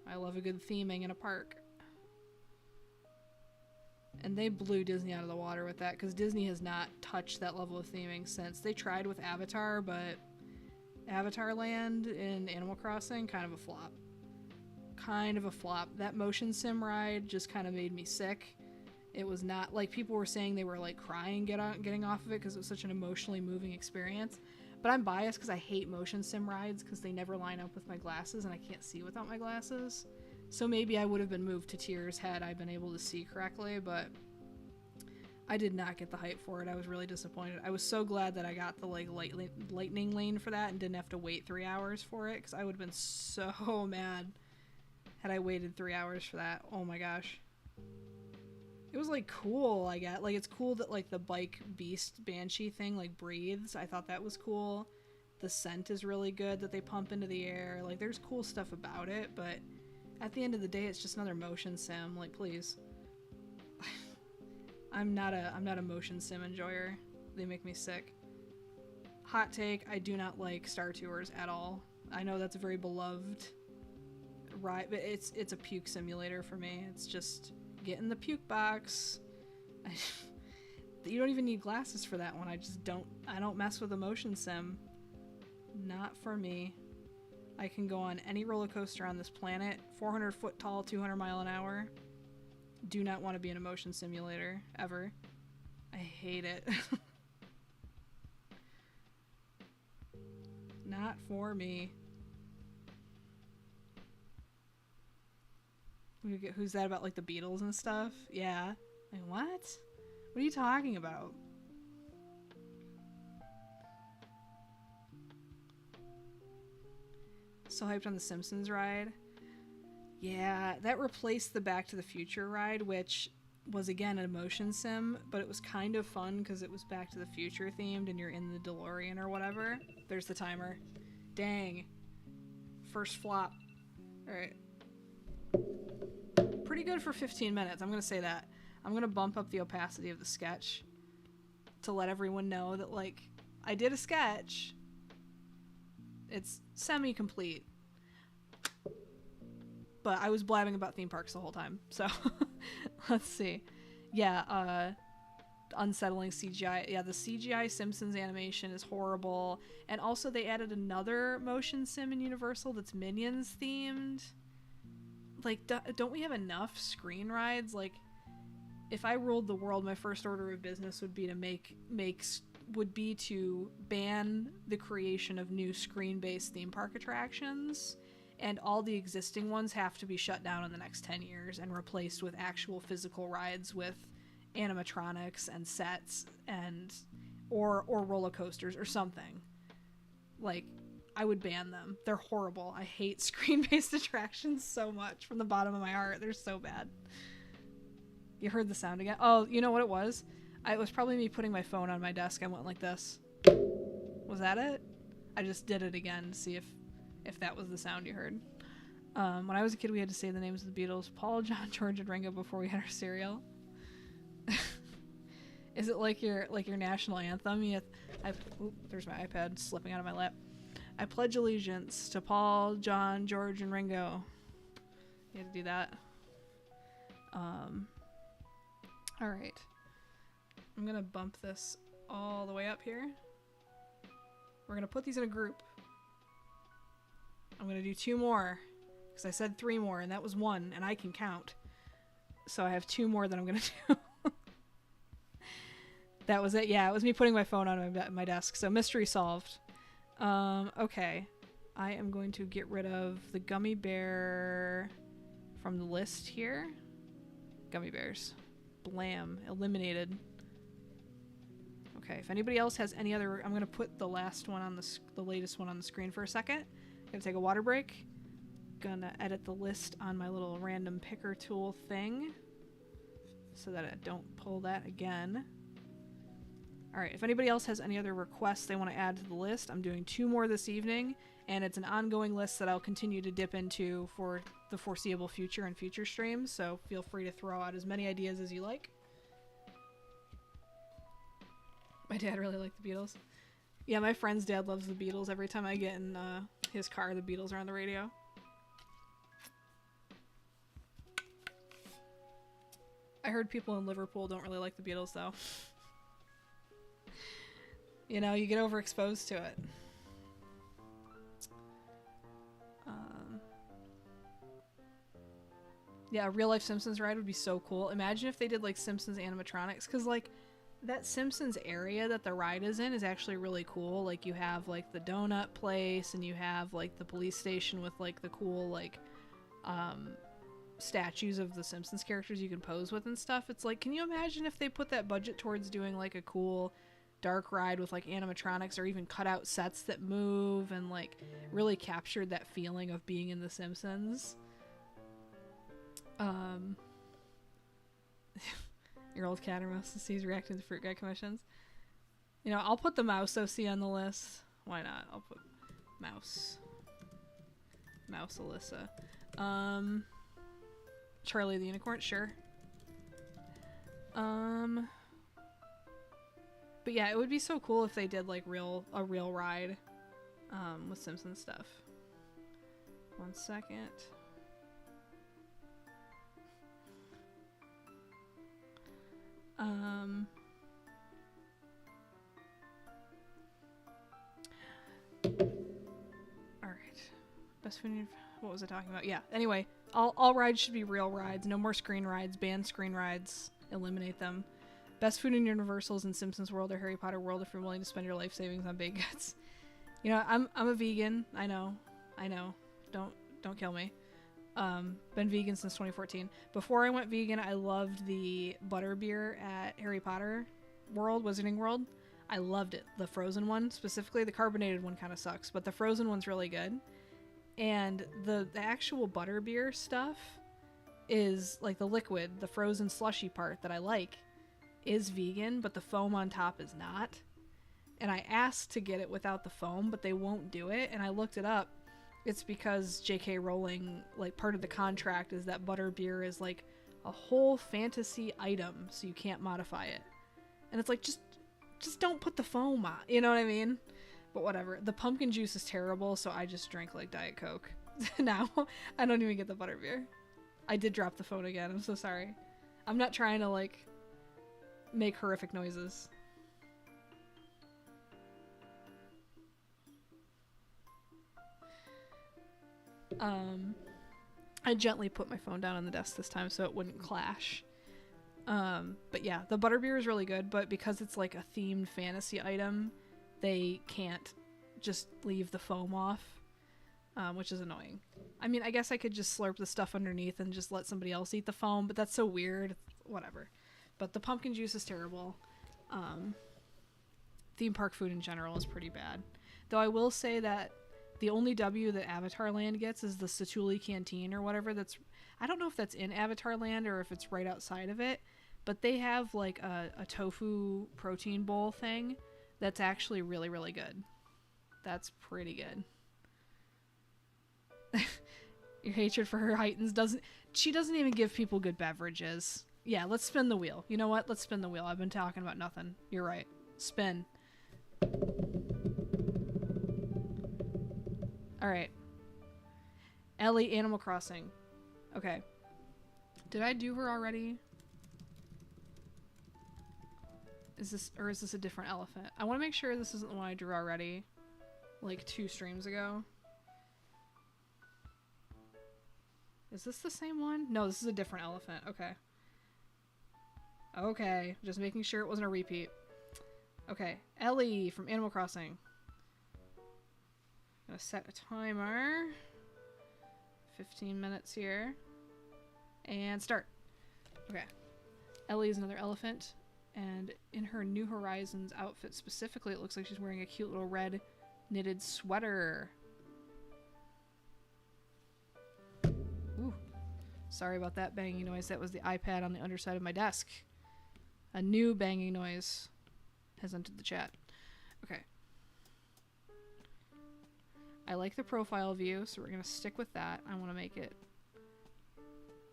I love a good theming in a park. And they blew Disney out of the water with that, because Disney has not touched that level of theming since. They tried with Avatar, but Avatar Land in Animal Crossing, kind of a flop. Kind of a flop. That motion sim ride just kind of made me sick. It was not, like, people were saying they were, like, crying getting off of it because it was such an emotionally moving experience. But I'm biased because I hate motion sim rides because they never line up with my glasses and I can't see without my glasses. So maybe I would have been moved to tears had I been able to see correctly, but I did not get the hype for it. I was really disappointed. I was so glad that I got the, like, lightning lane for that and didn't have to wait 3 hours for it, because I would have been so mad had I waited 3 hours for that. Oh my gosh. It was, like, cool, I guess. Like, it's cool that, like, the bike beast banshee thing, like, breathes. I thought that was cool. The scent is really good that they pump into the air. Like, there's cool stuff about it, but at the end of the day, it's just another motion sim. Like, please. I'm not a motion sim enjoyer. They make me sick. Hot take, I do not like Star Tours at all. I know that's a very beloved ride, but it's a puke simulator for me. It's just get in the puke box. You don't even need glasses for that one. I don't mess with a motion sim. Not for me. I can go on any roller coaster on this planet, 400 foot tall, 200 mile an hour. Do not want to be in a motion simulator, ever. I hate it. Not for me. Who's that about, like, the Beatles and stuff? Yeah. Like, what? What are you talking about? So hyped on the Simpsons ride. Yeah, that replaced the Back to the Future ride, which was, again, a motion sim, but it was kind of fun because it was Back to the Future themed and you're in the DeLorean or whatever. There's the timer. Dang. First flop. Alright. Pretty good for 15 minutes, I'm going to say that. I'm going to bump up the opacity of the sketch to let everyone know that, like, I did a sketch. It's semi-complete. But I was blabbing about theme parks the whole time, so let's see. Yeah, unsettling CGI. Yeah, the CGI Simpsons animation is horrible. And also they added another motion sim in Universal that's Minions themed. Like, don't we have enough screen rides? Like, if I ruled the world, my first order of business would be to to ban the creation of new screen-based theme park attractions, and all the existing ones have to be shut down in the next 10 years and replaced with actual physical rides with animatronics and sets and or roller coasters or something. Like, I would ban them. They're horrible. I hate screen-based attractions so much from the bottom of my heart. They're so bad. You heard the sound again? Oh, you know what it was? It was probably me putting my phone on my desk. I went like this. Was that it? I just did it again to see if that was the sound you heard. When I was a kid, we had to say the names of the Beatles: Paul, John, George, and Ringo before we had our cereal. Is it like your national anthem? There's my iPad slipping out of my lap. I pledge allegiance to Paul, John, George, and Ringo. You had to do that. All right. I'm gonna bump this all the way up here. We're gonna put these in a group. I'm gonna do 2 more because I said 3 more, and that was 1, and I can count. So I have 2 more that I'm gonna do. That was it. Yeah, it was me putting my phone on my desk. So mystery solved. Okay. I am going to get rid of the gummy bear from the list here. Gummy bears. Blam. Eliminated. Okay, if anybody else has any other... I'm going to put the last one on the latest one on the screen for a second. Gonna take a water break. Gonna edit the list on my little random picker tool thing so that I don't pull that again. Alright, if anybody else has any other requests they want to add to the list, I'm doing 2 more this evening, and it's an ongoing list that I'll continue to dip into for the foreseeable future and future streams, so feel free to throw out as many ideas as you like. My dad really liked the Beatles. Yeah, my friend's dad loves the Beatles. Every time I get in his car, the Beatles are on the radio. I heard people in Liverpool don't really like the Beatles, though. You know, you get overexposed to it. Yeah, a real-life Simpsons ride would be so cool. Imagine if they did, like, Simpsons animatronics. Because, like, that Simpsons area that the ride is in is actually really cool. Like, you have, like, the donut place, and you have, like, the police station with, like, the cool, like, statues of the Simpsons characters you can pose with and stuff. It's like, can you imagine if they put that budget towards doing, like, a cool dark ride with like animatronics or even cut out sets that move and like really captured that feeling of being in The Simpsons. Your old cat or mouse sees reacting to fruit guy commissions. You know, I'll put the mouse OC on the list. Why not? I'll put mouse Alyssa. Charlie the Unicorn, sure. But yeah, it would be so cool if they did like a real ride with Simpsons stuff. 1 second. Alright. Best food. What was I talking about? Yeah, anyway, all rides should be real rides. No more screen rides. Ban screen rides. Eliminate them. Best food in Universal's in Simpsons World or Harry Potter World if you're willing to spend your life savings on baked goods. You know, I'm a vegan. I know. Don't kill me. Been vegan since 2014. Before I went vegan, I loved the butterbeer at Harry Potter World, Wizarding World. I loved it. The frozen one, specifically. The carbonated one kind of sucks, but the frozen one's really good. And the actual butterbeer stuff is like the liquid, the frozen slushy part that I like is vegan, but the foam on top is not. And I asked to get it without the foam, but they won't do it. And I looked it up. It's because J.K. Rowling, like, part of the contract is that butterbeer is like a whole fantasy item, so you can't modify it. And it's like, just don't put the foam on, you know what I mean? But whatever. The pumpkin juice is terrible, so I just drank like Diet Coke. Now I don't even get the butterbeer. I did drop the phone again. I'm so sorry. I'm not trying to like make horrific noises. I gently put my phone down on the desk this time so it wouldn't clash. But yeah, the butterbeer is really good, but because it's like a themed fantasy item, they can't just leave the foam off, which is annoying. I mean, I guess I could just slurp the stuff underneath and just let somebody else eat the foam, but that's so weird. Whatever. But the pumpkin juice is terrible. theme park food in general is pretty bad. Though I will say that the only W that Avatar Land gets is the Satuli Canteen or whatever. I don't know if that's in Avatar Land or if it's right outside of it, but they have like a tofu protein bowl thing that's actually really, really good. That's pretty good. Your hatred for her heightens. She doesn't even give people good beverages. Yeah, let's spin the wheel. You know what? Let's spin the wheel. I've been talking about nothing. You're right. Spin. Alright. Ellie, Animal Crossing. Okay. Did I do her already? Is this a different elephant? I want to make sure this isn't the one I drew already. Like 2 streams ago. Is this the same one? No, this is a different elephant. Okay. Okay. Just making sure it wasn't a repeat. Okay. Ellie from Animal Crossing. Gonna set a timer. 15 minutes here. And start. Okay. Ellie is another elephant. And in her New Horizons outfit specifically, it looks like she's wearing a cute little red knitted sweater. Ooh. Sorry about that banging noise. That was the iPad on the underside of my desk. A new banging noise has entered the chat. Okay. I like the profile view, so we're going to stick with that. I want to make it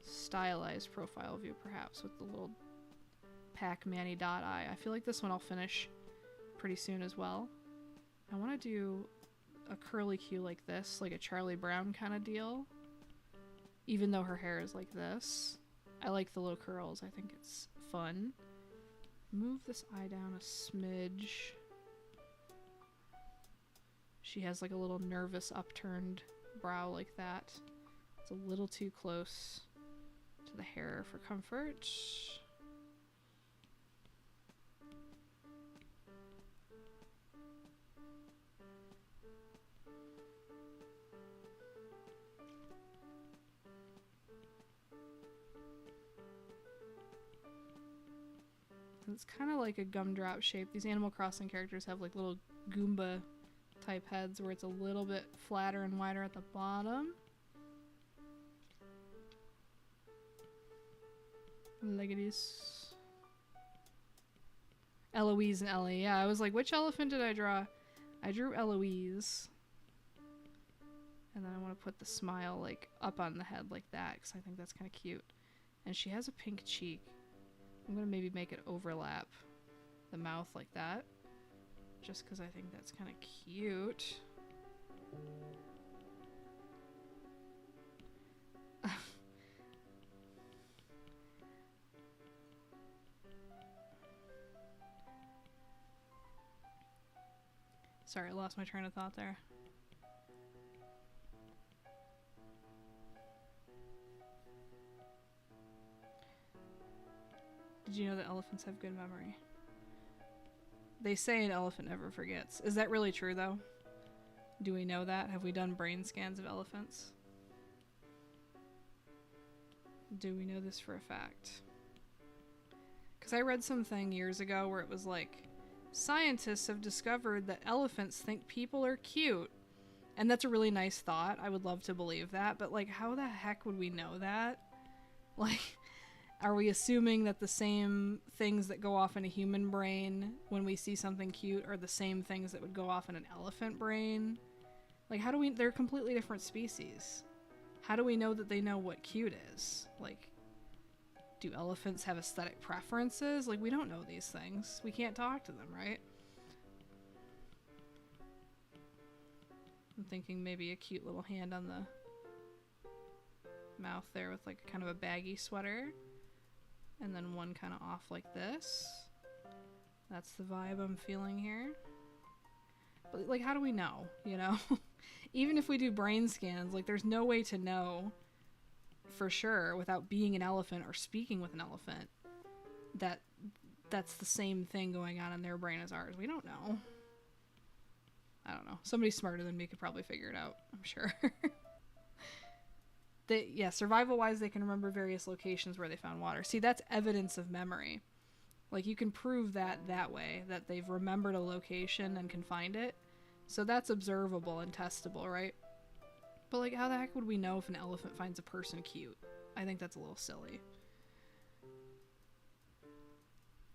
stylized profile view, perhaps, with the little Pac-Man-y dot eye. I feel like this one I'll finish pretty soon as well. I want to do a curly Q like this, like a Charlie Brown kind of deal. Even though her hair is like this. I like the little curls. I think it's fun. Move this eye down a smidge. She has like a little nervous upturned brow like that. It's a little too close to the hair for comfort. It's kind of like a gumdrop shape. These Animal Crossing characters have like little Goomba type heads where it's a little bit flatter and wider at the bottom. Look at these. Eloise and Ellie. Yeah, I was like, which elephant did I draw? I drew Eloise. And then I want to put the smile like up on the head like that because I think that's kind of cute. And she has a pink cheek. I'm going to maybe make it overlap the mouth like that. Just because I think that's kind of cute. Sorry, I lost my train of thought there. Did you know that elephants have good memory? They say an elephant never forgets. Is that really true, though? Do we know that? Have we done brain scans of elephants? Do we know this for a fact? Because I read something years ago where it was like, scientists have discovered that elephants think people are cute. And that's a really nice thought. I would love to believe that. But, like, how the heck would we know that? Like, are we assuming that the same things that go off in a human brain when we see something cute are the same things that would go off in an elephant brain? Like, how do we... They're completely different species. How do we know that they know what cute is? Like, do elephants have aesthetic preferences? Like, we don't know these things. We can't talk to them, right? I'm thinking maybe a cute little hand on the mouth there with, like, kind of a baggy sweater. And then one kind of off like this. That's the vibe I'm feeling here. But, like, how do we know, you know? Even if we do brain scans, like, there's no way to know for sure without being an elephant or speaking with an elephant that that's the same thing going on in their brain as ours. We don't know. I don't know. Somebody smarter than me could probably figure it out, I'm sure. Yeah, survival-wise, they can remember various locations where they found water. See, that's evidence of memory. Like, you can prove that way, that they've remembered a location and can find it. So that's observable and testable, right? But, like, how the heck would we know if an elephant finds a person cute? I think that's a little silly.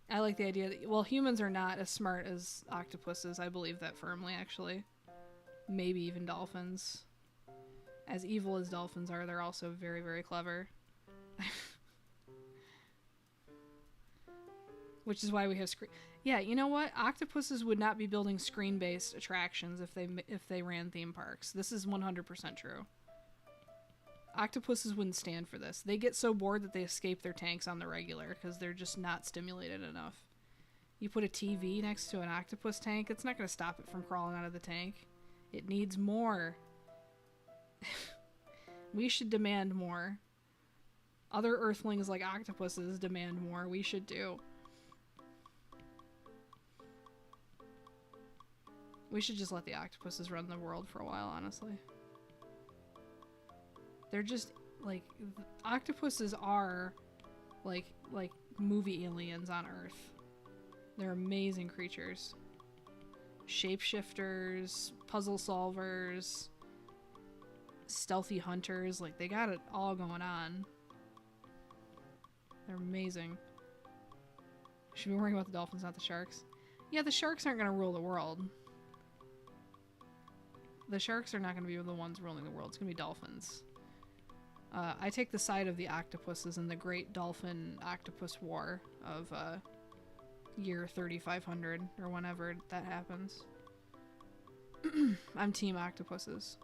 I like the idea that, well, humans are not as smart as octopuses. I believe that firmly, actually. Maybe even dolphins. As evil as dolphins are, they're also very, very clever. Which is why we have Yeah, you know what? Octopuses would not be building screen-based attractions if they ran theme parks. This is 100% true. Octopuses wouldn't stand for this. They get so bored that they escape their tanks on the regular because they're just not stimulated enough. You put a TV next to an octopus tank, it's not going to stop it from crawling out of the tank. It needs more. We should demand more. Other earthlings like octopuses demand more. We should too. We should just let the octopuses run the world for a while, honestly. They're just, like, octopuses are, like movie aliens on Earth. They're amazing creatures. Shapeshifters, puzzle solvers, stealthy hunters, like, they got it all going on. They're amazing. Should be worrying about the dolphins, not the sharks. Yeah, the sharks aren't going to rule the world. The sharks are not going to be the ones ruling the world. It's going to be dolphins. I take the side of the octopuses in the Great Dolphin Octopus War of year 3500 or whenever that happens. I'm team octopuses.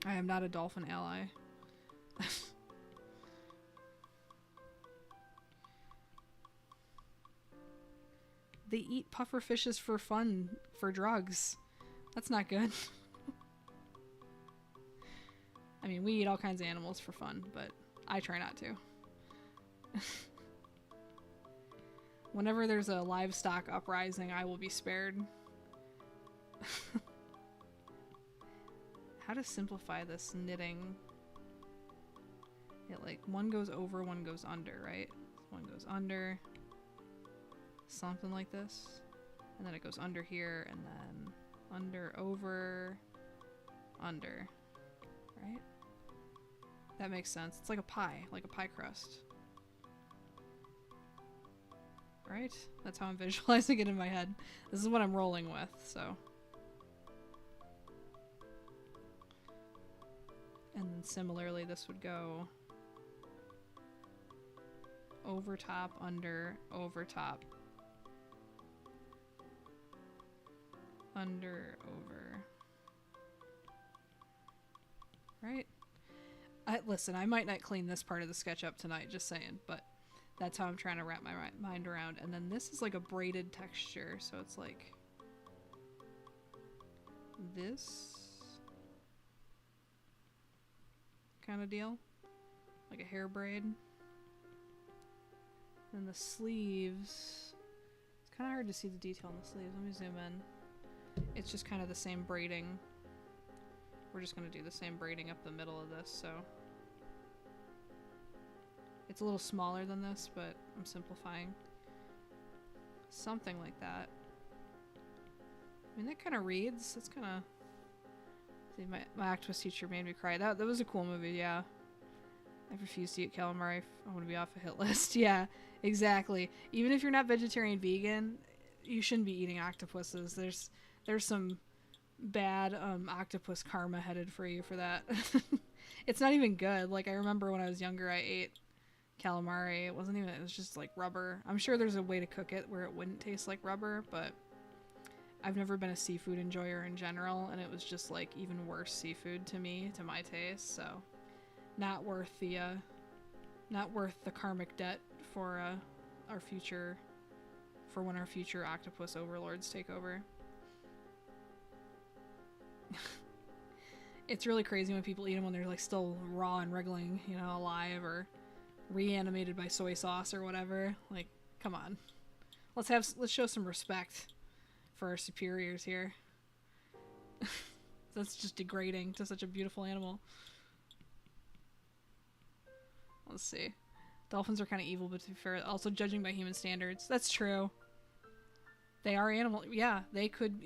I am not a dolphin ally. They eat pufferfishes for fun, for drugs. That's not good. I mean, we eat all kinds of animals for fun, but I try not to. Whenever there's a livestock uprising, I will be spared. How to simplify this knitting? Yeah, like, one goes over, one goes under, right? One goes under. Something like this. And then it goes under here, and then under, over, under. Right? That makes sense. It's like a pie crust. Right? That's how I'm visualizing it in my head. This is what I'm rolling with, so. And then similarly, this would go over top, under, over top. Under, over. Right? Listen, I might not clean this part of the sketch up tonight, just saying, but that's how I'm trying to wrap my mind around. And then this is like a braided texture, so it's like this kind of deal, like a hair braid. And the sleeves, it's kind of hard to see the detail in the sleeves. Let me zoom in. It's just kind of the same braiding. We're just going to do the same braiding up the middle of this, so. It's a little smaller than this, but I'm simplifying. Something like that. I mean, that kind of reads. That's kind of... See, my octopus teacher made me cry. That was a cool movie, yeah. I refuse to eat calamari. I want to be off a hit list. Yeah, exactly. Even if you're not vegetarian, vegan, you shouldn't be eating octopuses. There's some bad octopus karma headed for you for that. It's not even good. Like, I remember when I was younger, I ate calamari. It was just like rubber. I'm sure there's a way to cook it where it wouldn't taste like rubber, but I've never been a seafood enjoyer in general, and it was just like even worse seafood to me, to my taste, so not worth the karmic debt for our future, for when our future octopus overlords take over. It's really crazy when people eat them when they're like still raw and wriggling, you know, alive or reanimated by soy sauce or whatever. Like, come on. Let's show some respect for our superiors here. That's just degrading to such a beautiful animal. Let's see. Dolphins are kind of evil, but to be fair, also judging by human standards. That's true. They are animal. Yeah, they could,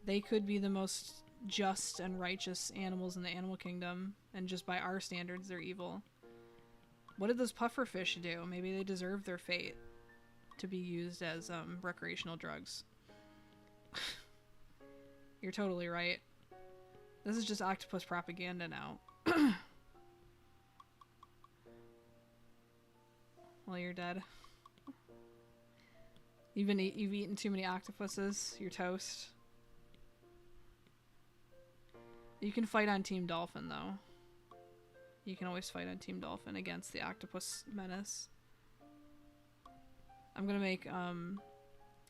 they could be the most just and righteous animals in the animal kingdom, and just by our standards, they're evil. What did those pufferfish do? Maybe they deserve their fate to be used as recreational drugs. You're totally right. This is just octopus propaganda now. Well, you're dead. You've eaten too many octopuses. You're toast. You can fight on Team Dolphin, though. You can always fight on Team Dolphin against the octopus menace. I'm gonna make,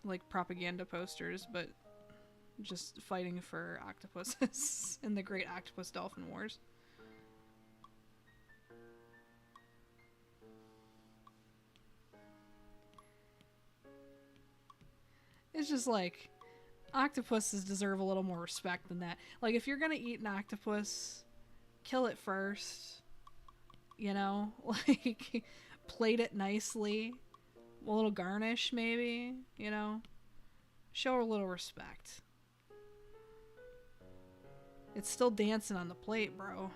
like, propaganda posters, but just fighting for octopuses in the Great Octopus Dolphin Wars. It's just like, octopuses deserve a little more respect than that. Like, if you're gonna eat an octopus, kill it first. Like, plate it nicely. A little garnish, maybe, Show a little respect. It's still dancing on the plate, bro.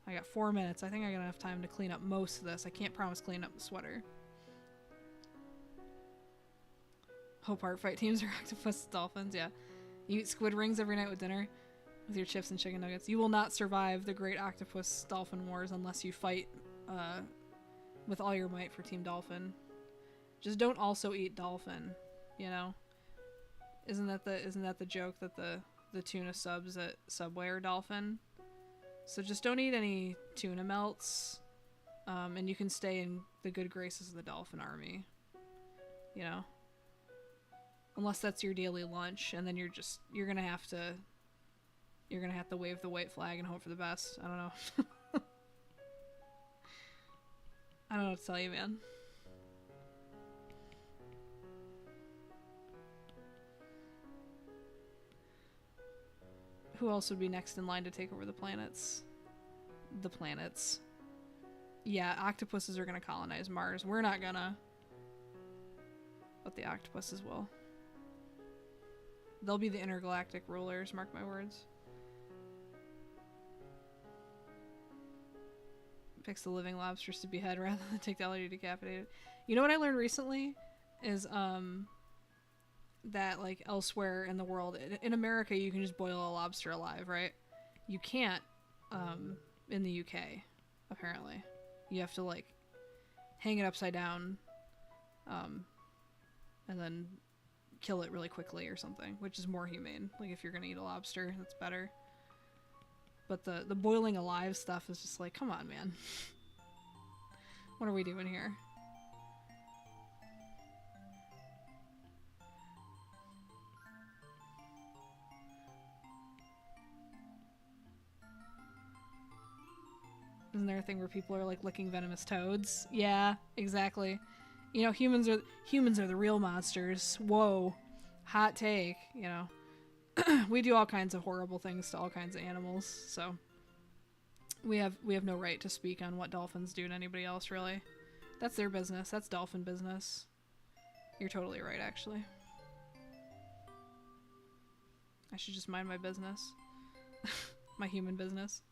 I got 4 minutes. I think I got enough time to clean up most of this. I can't promise clean up the sweater. Hope Heart fight teams are octopus dolphins, yeah. You eat squid rings every night with dinner with your chips and chicken nuggets. You will not survive the Great Octopus Dolphin Wars unless you fight with all your might for Team Dolphin. Just don't also eat dolphin, Isn't that the joke that the tuna subs at Subway are dolphin? So just don't eat any tuna melts, and you can stay in the good graces of the dolphin army, Unless that's your daily lunch, and then you're gonna have to wave the white flag and hope for the best. I don't know. I don't know what to tell you, man. Who else would be next in line to take over the planets? The planets. Yeah, octopuses are gonna colonize Mars. We're not gonna. But the octopuses will. They'll be the intergalactic rulers, mark my words. Picks the living lobsters to behead rather than take the already decapitated. You know what I learned recently? Is, that, like, elsewhere in the world, in America, you can just boil a lobster alive, right? You can't, in the UK, apparently. You have to, like, hang it upside down, and then kill it really quickly or something, which is more humane. Like, if you're gonna eat a lobster, that's better. But the boiling alive stuff is just like, come on, man. What are we doing here? Isn't there a thing where people are like licking venomous toads? Yeah, exactly. Humans are the real monsters. Whoa. Hot take, We do all kinds of horrible things to all kinds of animals, so we have no right to speak on what dolphins do to anybody else, really. That's their business. That's dolphin business. You're totally right, actually. I should just mind my business. My human business.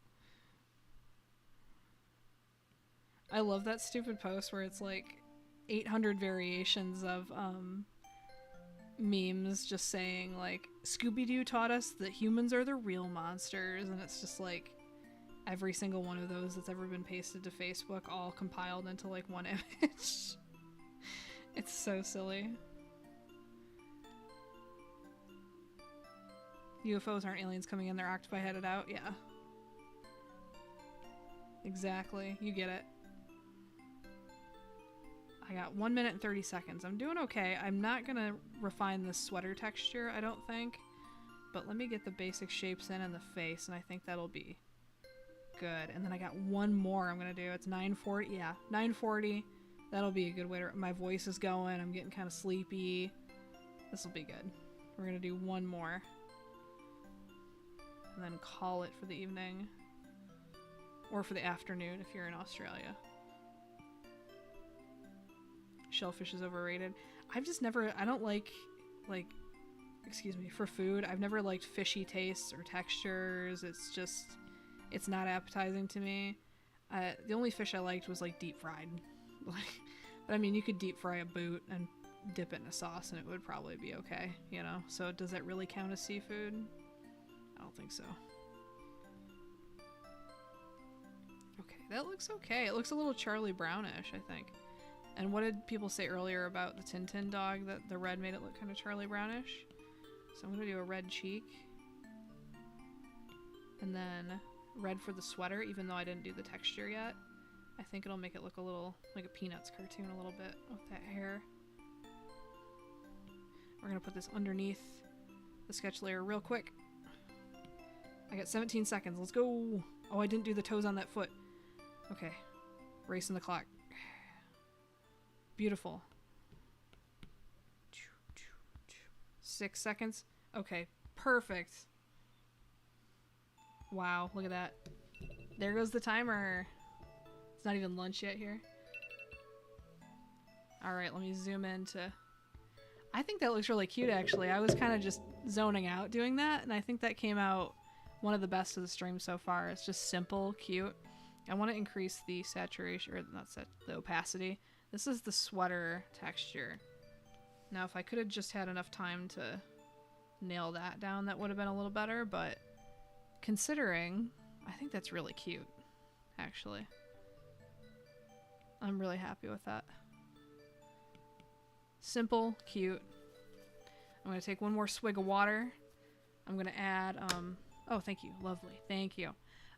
I love that stupid post where it's like 800 variations of memes just saying like, Scooby-Doo taught us that humans are the real monsters, and it's just like every single one of those that's ever been pasted to Facebook all compiled into like one image. It's so silly. UFOs aren't aliens coming in, they're octopi headed out. Yeah. Exactly. You get it. I got 1 minute and 30 seconds. I'm doing okay. I'm not gonna refine the sweater texture, I don't think. But let me get the basic shapes in and the face, and I think that'll be good. And then I got one more I'm gonna do. It's 9:40. Yeah, 9:40. That'll be a good way to... My voice is going. I'm getting kind of sleepy. This will be good. We're gonna do one more. And then call it for the evening. Or for the afternoon if you're in Australia. Shellfish is overrated. I've just never, I don't like, excuse me, for food, I've never liked fishy tastes or textures. It's just, it's not appetizing to me. The only fish I liked was like deep fried. But I mean, you could deep fry a boot and dip it in a sauce and it would probably be okay, you know? So does that really count as seafood? I don't think so. Okay, that looks okay. It looks a little Charlie Brownish, I think. And what did people say earlier about the Tintin dog, that the red made it look kind of Charlie Brownish? So I'm gonna do a red cheek. And then red for the sweater, even though I didn't do the texture yet. I think it'll make it look a little like a Peanuts cartoon a little bit with that hair. We're gonna put this underneath the sketch layer real quick. I got 17 seconds. Let's go. Oh, I didn't do the toes on that foot. Okay. Racing the clock. Beautiful. 6 seconds. Okay. Perfect. Wow. Look at that. There goes the timer. It's not even lunch yet here. Alright, let me zoom in to... I think that looks really cute, actually. I was kind of just zoning out doing that, and I think that came out one of the best of the stream so far. It's just simple, cute. I want to increase the saturation, or not the opacity. This is the sweater texture. Now, if I could have just had enough time to nail that down, that would have been a little better, but considering, I think that's really cute, actually. I'm really happy with that. Simple, cute. I'm going to take one more swig of water. I'm going to add, oh, thank you. Lovely. Thank you.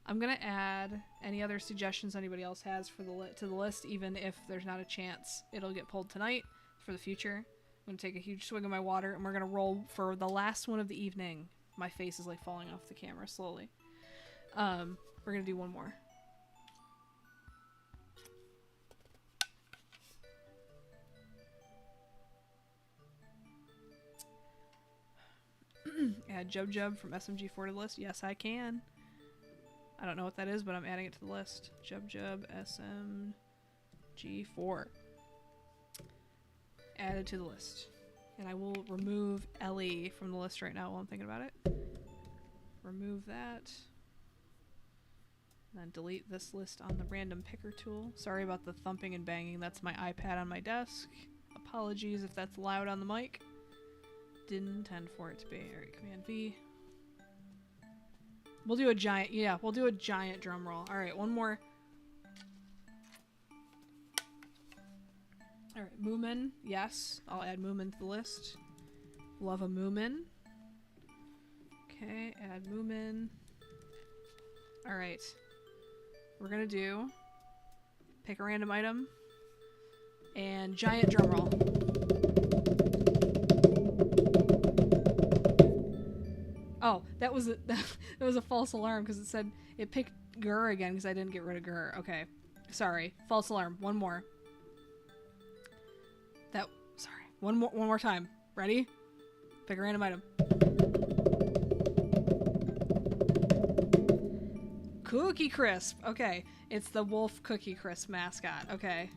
I'm going to add any other suggestions anybody else has for to the list, even if there's not a chance it'll get pulled tonight for the future. I'm going to take a huge swig of my water, and we're going to roll for the last one of the evening. My face is like falling off the camera slowly. We're going to do one more. Add Jub Jub from SMG4 to the list. Yes, I can. I don't know what that is, but I'm adding it to the list. Jub Jub SMG4. Added to the list. And I will remove Ellie from the list right now while I'm thinking about it. Remove that. And then delete this list on the random picker tool. Sorry about the thumping and banging. That's my iPad on my desk. Apologies if that's loud on the mic. Didn't intend for it to be. Alright, Command V. We'll do a giant, yeah, we'll do a giant drum roll. Alright, one more. Alright, Moomin, yes. I'll add Moomin to the list. Love a Moomin. Okay, add Moomin. Alright. We're gonna do pick a random item and giant drum roll. Oh, that was a false alarm because it said it picked Gur again because I didn't get rid of Gur. Okay, sorry, false alarm. One more. Sorry. One more time. Ready? Pick a random item. Cookie Crisp. Okay, it's the Wolf Cookie Crisp mascot. Okay.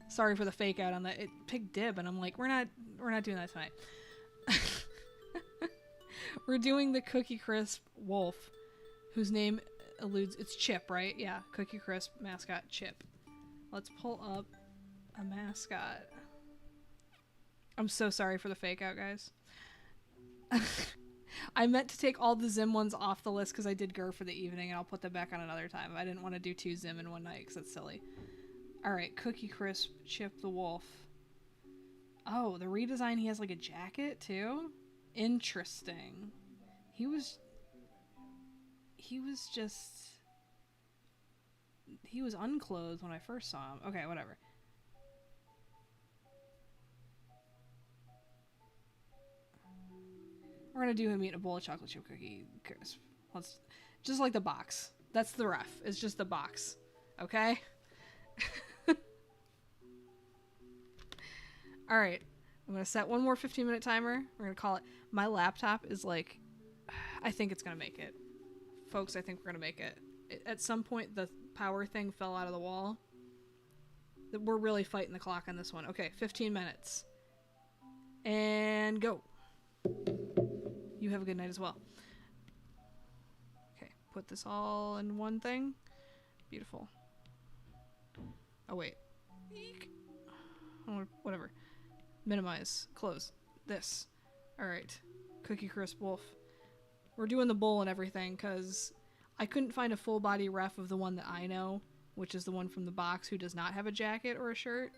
Sorry for the fake out on that. It picked Dib, and I'm like, we're not doing that tonight. We're doing the Cookie Crisp Wolf, whose name alludes... It's Chip, right? Yeah, Cookie Crisp mascot Chip. Let's pull up a mascot. I'm so sorry for the fake out, guys. I meant to take all the Zim ones off the list because I did Gur for the evening, and I'll put them back on another time. I didn't want to do 2 Zim in one night because that's silly. Alright, Cookie Crisp Chip the Wolf. Oh, the redesign, he has like a jacket too? Interesting. He was unclothed when I first saw him. Okay, whatever. We're gonna do him eating a bowl of chocolate chip cookie crisp. Just like the box. That's the ref. It's just the box. Okay? Alright. I'm gonna set one more 15-minute timer. We're gonna call it. My laptop is like... I think it's gonna make it. Folks, I think we're gonna make it. At some point, the power thing fell out of the wall. We're really fighting the clock on this one. Okay, 15 minutes. And go. You have a good night as well. Okay, put this all in one thing. Beautiful. Oh, wait. Eek. Oh, whatever. Minimize. Close. This. Alright. Cookie Crisp Wolf. We're doing the bowl and everything, because I couldn't find a full body ref of the one that I know, which is the one from the box who does not have a jacket or a shirt.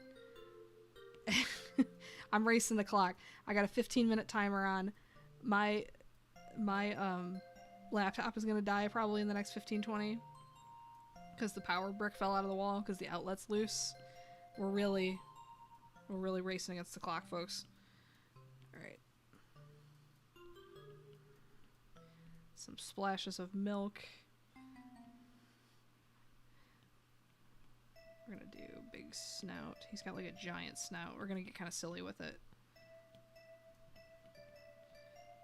I'm racing the clock. I got a 15-minute timer on. My laptop is going to die probably in the next 15-20 because the power brick fell out of the wall because the outlet's loose. We're really racing against the clock, folks. All right. Some splashes of milk. We're gonna do big snout. He's got like a giant snout. We're gonna get kind of silly with it.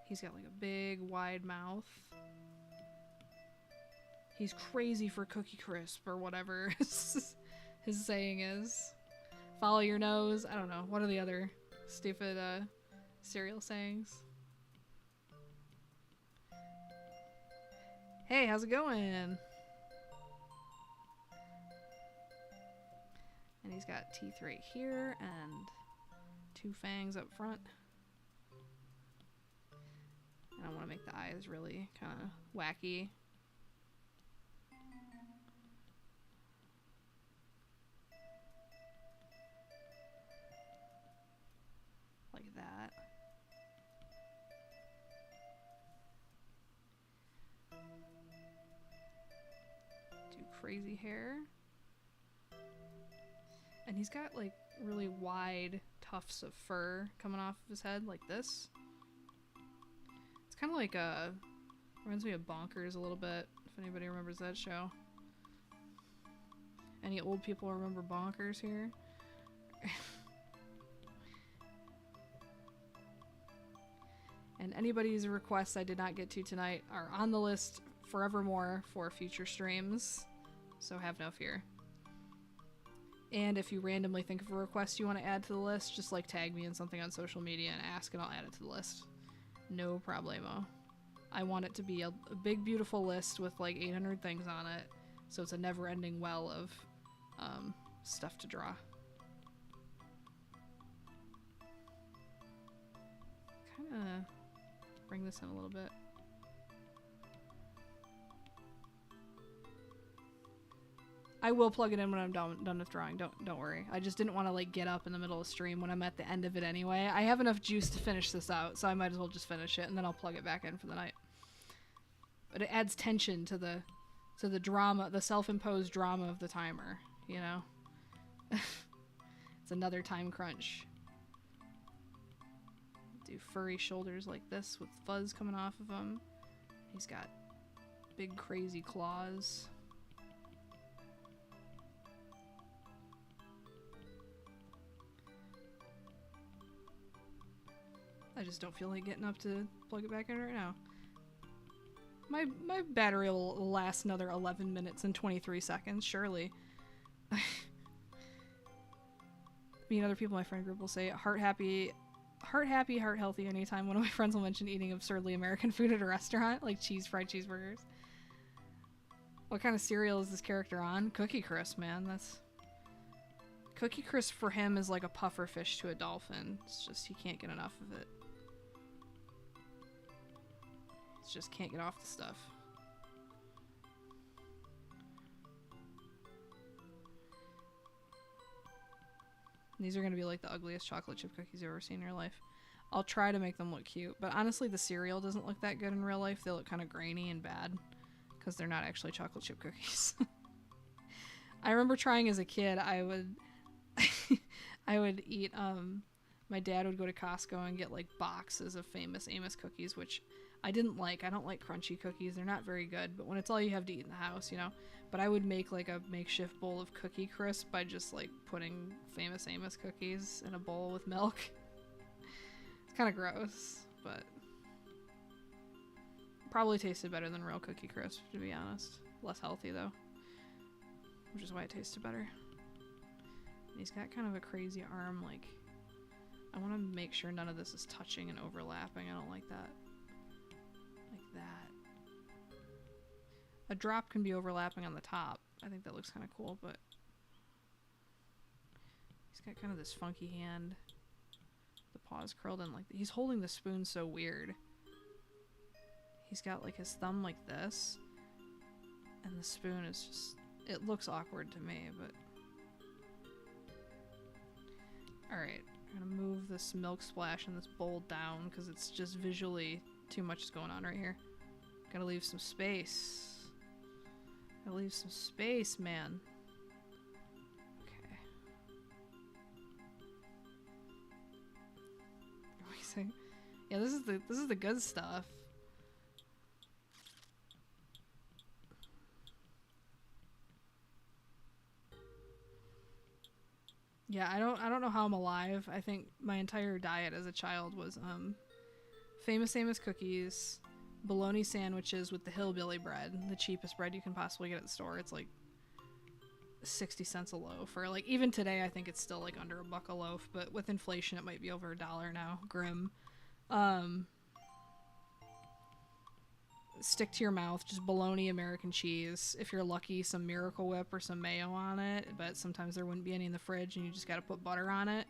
He's got like a big wide mouth. He's crazy for Cookie Crisp or whatever his saying is. Follow your nose. I don't know. What are the other stupid cereal sayings? Hey, how's it going? And he's got teeth right here and 2 fangs up front. And I want to make the eyes really kind of wacky. Like that. Do crazy hair. And he's got like really wide tufts of fur coming off of his head like this. It's kind of like reminds me of Bonkers a little bit, if anybody remembers that show. Any old people remember Bonkers here? And anybody's requests I did not get to tonight are on the list forevermore for future streams, so have no fear. And if you randomly think of a request you want to add to the list, just like tag me in something on social media and ask and I'll add it to the list. No problemo. I want it to be a big beautiful list with like 800 things on it, so it's a never-ending well of stuff to draw. Kinda bring this in a little bit. I will plug it in when I'm done with drawing. Don't worry. I just didn't want to like get up in the middle of stream when I'm at the end of it anyway. I have enough juice to finish this out, so I might as well just finish it and then I'll plug it back in for the night. But it adds tension to the drama, the self-imposed drama of the timer, you know? It's another time crunch. Do furry shoulders like this with fuzz coming off of him. He's got big crazy claws. I just don't feel like getting up to plug it back in right now. My battery will last another 11 minutes and 23 seconds, surely. Me and other people in my friend group will say heart happy, heart healthy anytime one of my friends will mention eating absurdly American food at a restaurant, like fried cheeseburgers. What kind of cereal is this character on? Cookie Crisp, man. That's... Cookie Crisp for him is like a puffer fish to a dolphin. It's just he can't get enough of it. He just can't get off the stuff. These are going to be like the ugliest chocolate chip cookies you've ever seen in your life. I'll try to make them look cute, but honestly the cereal doesn't look that good in real life. They look kind of grainy and bad because they're not actually chocolate chip cookies. I remember trying as a kid, I would eat, my dad would go to Costco and get like boxes of Famous Amos cookies, which I didn't like. I don't like crunchy cookies. They're not very good, but when it's all you have to eat in the house, you know. But I would make like a makeshift bowl of Cookie Crisp by just like putting Famous Amos cookies in a bowl with milk. It's kind of gross, but probably tasted better than real Cookie Crisp, to be honest. Less healthy though, which is why it tasted better. And he's got kind of a crazy arm. Like, I want to make sure none of this is touching and overlapping. I don't like that. Like that. A drop can be overlapping on the top. I think that looks kind of cool, but he's got kind of this funky hand. The paws curled in like he's holding the spoon so weird. He's got like his thumb like this, and the spoon is just, it looks awkward to me, but alright, I'm gonna move this milk splash and this bowl down because it's just visually too much is going on right here. Gotta leave some space. Gotta leave some space, man. Okay. Amazing. Yeah, this is the good stuff. Yeah, I don't know how I'm alive. I think my entire diet as a child was Famous Amos cookies, bologna sandwiches with the hillbilly bread, the cheapest bread you can possibly get at the store. It's like 60 cents a loaf, or like even today I think it's still like under $1 a loaf, but with inflation it might be over $1 now. Grim. Stick to your mouth, just bologna, American cheese. If you're lucky, some Miracle Whip or some mayo on it, but sometimes there wouldn't be any in the fridge and you just gotta put butter on it.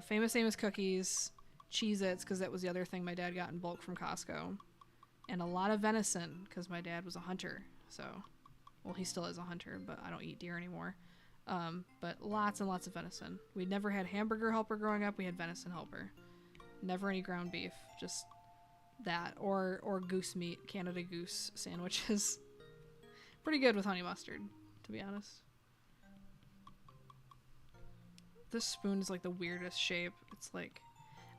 Famous Amos cookies, Cheez-Its, because that was the other thing my dad got in bulk from Costco, and a lot of venison because my dad was a hunter. So, well, he still is a hunter, but I don't eat deer anymore. But lots and lots of venison. We never had hamburger helper growing up. We had venison helper. Never any ground beef, just that or goose meat, Canada Goose sandwiches. Pretty good with honey mustard, to be honest. This spoon is like the weirdest shape. It's like,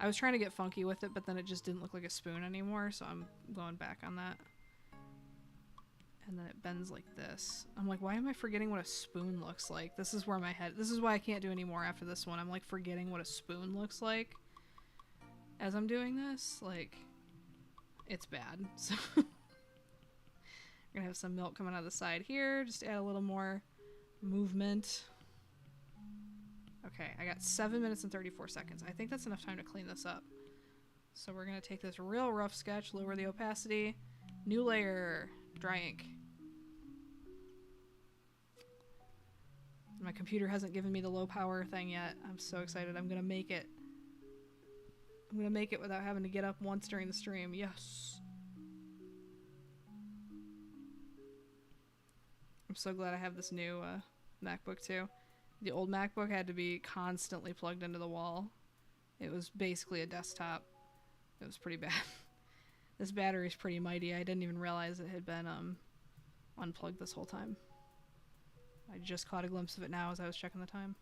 I was trying to get funky with it, but then it just didn't look like a spoon anymore, so I'm going back on that. And then it bends like this. I'm like, why am I forgetting what a spoon looks like? This is where my head, this is why I can't do any more after this one. I'm like forgetting what a spoon looks like as I'm doing this. Like, it's bad. So we're gonna have some milk coming out of the side here. Just add a little more movement. Okay, I got 7 minutes and 34 seconds. I think that's enough time to clean this up. So we're gonna take this real rough sketch, lower the opacity, new layer, dry ink. My computer hasn't given me the low power thing yet. I'm so excited. I'm gonna make it. I'm gonna make it without having to get up once during the stream. Yes. I'm so glad I have this new MacBook too. The old MacBook had to be constantly plugged into the wall. It was basically a desktop. It was pretty bad. This battery's pretty mighty. I didn't even realize it had been unplugged this whole time. I just caught a glimpse of it now as I was checking the time.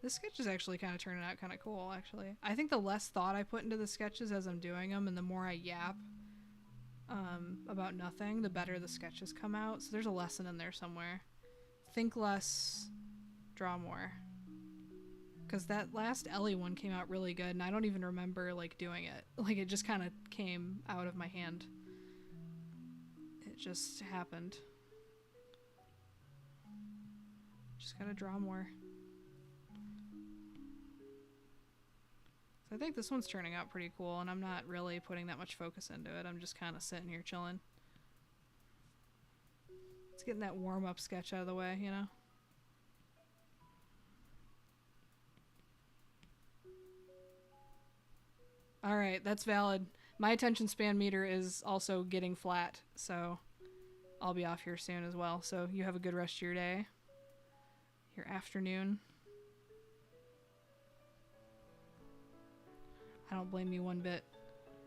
This sketch is actually kind of turning out kind of cool, actually. I think the less thought I put into the sketches as I'm doing them and the more I yap about nothing, the better the sketches come out. So there's a lesson in there somewhere. Think less, draw more. Because that last Ellie one came out really good, and I don't even remember, like, doing it. Like, it just kind of came out of my hand. It just happened. Just gotta draw more. So I think this one's turning out pretty cool, and I'm not really putting that much focus into it. I'm just kind of sitting here chilling. It's getting that warm-up sketch out of the way, you know? Alright, that's valid. My attention span meter is also getting flat, so I'll be off here soon as well. So you have a good rest of your day, your afternoon. I don't blame you one bit.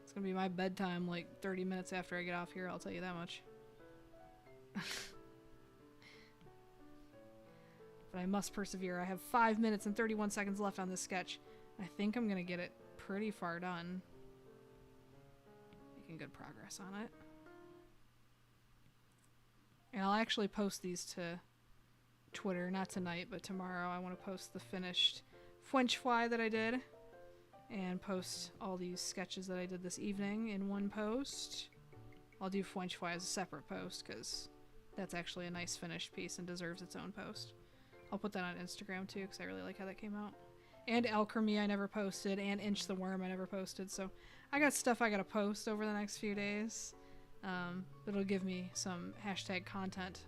It's gonna be my bedtime like 30 minutes after I get off here, I'll tell you that much. But I must persevere. I have 5 minutes and 31 seconds left on this sketch. I think I'm gonna get it pretty far done. Making good progress on it. And I'll actually post these to Twitter, not tonight, but tomorrow. I want to post the finished French fly that I did. and post all these sketches that I did this evening in one post. I'll do Fwench Fwy as a separate post because that's actually a nice finished piece and deserves its own post. I'll put that on Instagram too because I really like how that came out. And Alchemy I never posted, and Inch the Worm I never posted, so I got stuff I gotta post over the next few days. It'll give me some hashtag content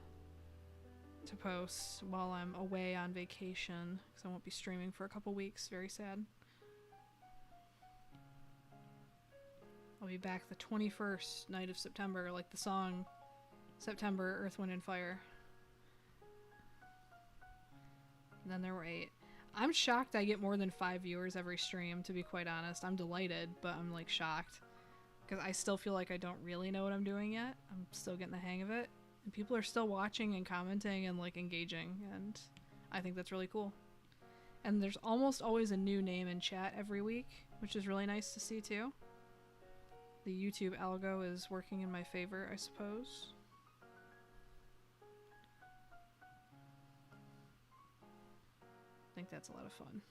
to post while I'm away on vacation because I won't be streaming for a couple weeks. Very sad. I'll be back the 21st night of September, like the song September, Earth, Wind, and Fire. And then there were 8. I'm shocked I get more than 5 viewers every stream, to be quite honest. I'm delighted, but I'm like shocked. Because I still feel like I don't really know what I'm doing yet. I'm still getting the hang of it. And people are still watching and commenting and like engaging, and I think that's really cool. And there's almost always a new name in chat every week, which is really nice to see too. The YouTube algo is working in my favor, I suppose. I think that's a lot of fun.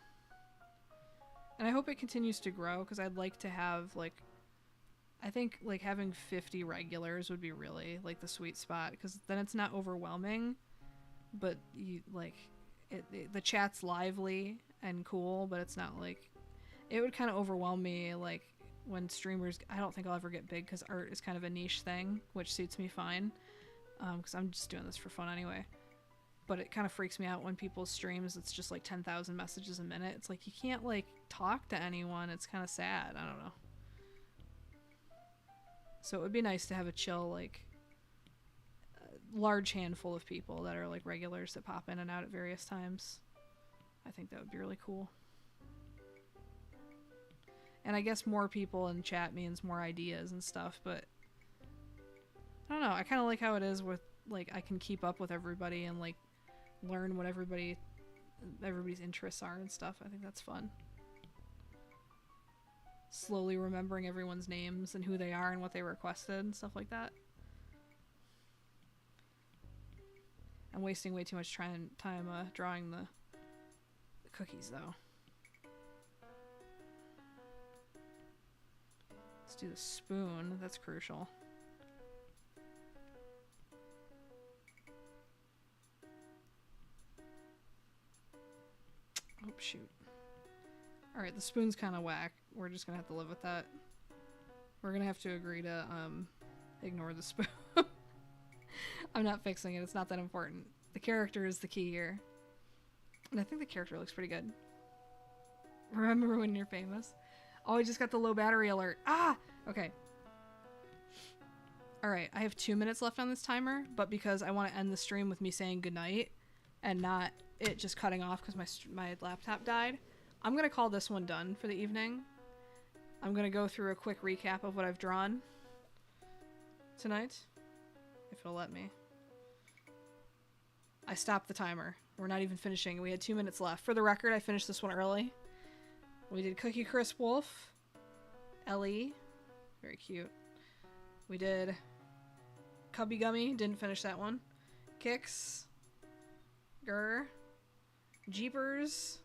And I hope it continues to grow because I'd like to have like, I think like having 50 regulars would be really like the sweet spot because then it's not overwhelming, but you like the chat's lively and cool, but it's not like, it would kind of overwhelm me like when streamers, I don't think I'll ever get big because art is kind of a niche thing, which suits me fine because I'm just doing this for fun anyway. But it kind of freaks me out when people's streams, it's just like 10,000 messages a minute. It's like you can't like talk to anyone. It's kind of sad. I don't know. So it would be nice to have a chill, like, large handful of people that are like regulars that pop in and out at various times. I think that would be really cool. And I guess more people in chat means more ideas and stuff, but I don't know. I kind of like how it is with, like, I can keep up with everybody and, like, learn what everybody's interests are and stuff. I think that's fun. Slowly remembering everyone's names and who they are and what they requested and stuff like that. I'm wasting way too much time drawing the cookies, though. Let's do the spoon. That's crucial. Oh, shoot. Alright, the spoon's kind of whack. We're just gonna have to live with that. We're gonna have to agree to, ignore the spoon. I'm not fixing it. It's not that important. The character is the key here. And I think the character looks pretty good. Remember when you're famous? Oh, I just got the low battery alert. Ah! Okay. Alright, I have 2 minutes left on this timer, but because I want to end the stream with me saying goodnight and not it just cutting off because my laptop died, I'm going to call this one done for the evening. I'm going to go through a quick recap of what I've drawn tonight, if it'll let me. I stopped the timer. We're not even finishing. We had 2 minutes left. For the record, I finished this one early. We did Cookie Crisp Wolf, Ellie, very cute. We did Cubby Gummy, didn't finish that one. Kix, Grr, Jeepers,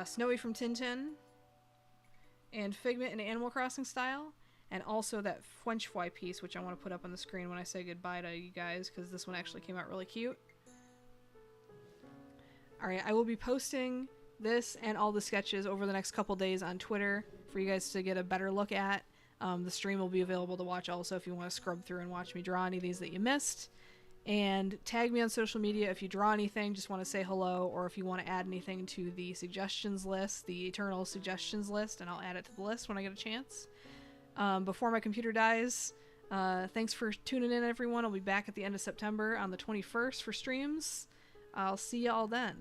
Snowy from Tintin, and Figment in Animal Crossing style, and also that Fwench Fwy piece, which I want to put up on the screen when I say goodbye to you guys, because this one actually came out really cute. Alright, I will be posting this and all the sketches over the next couple days on Twitter for you guys to get a better look at. The stream will be available to watch also if you want to scrub through and watch me draw any of these that you missed. And tag me on social media if you draw anything, just want to say hello, or if you want to add anything to the suggestions list, the eternal suggestions list, and I'll add it to the list when I get a chance. Before my computer dies, thanks for tuning in, everyone. I'll be back at the end of September on the 21st for streams. I'll see you all then.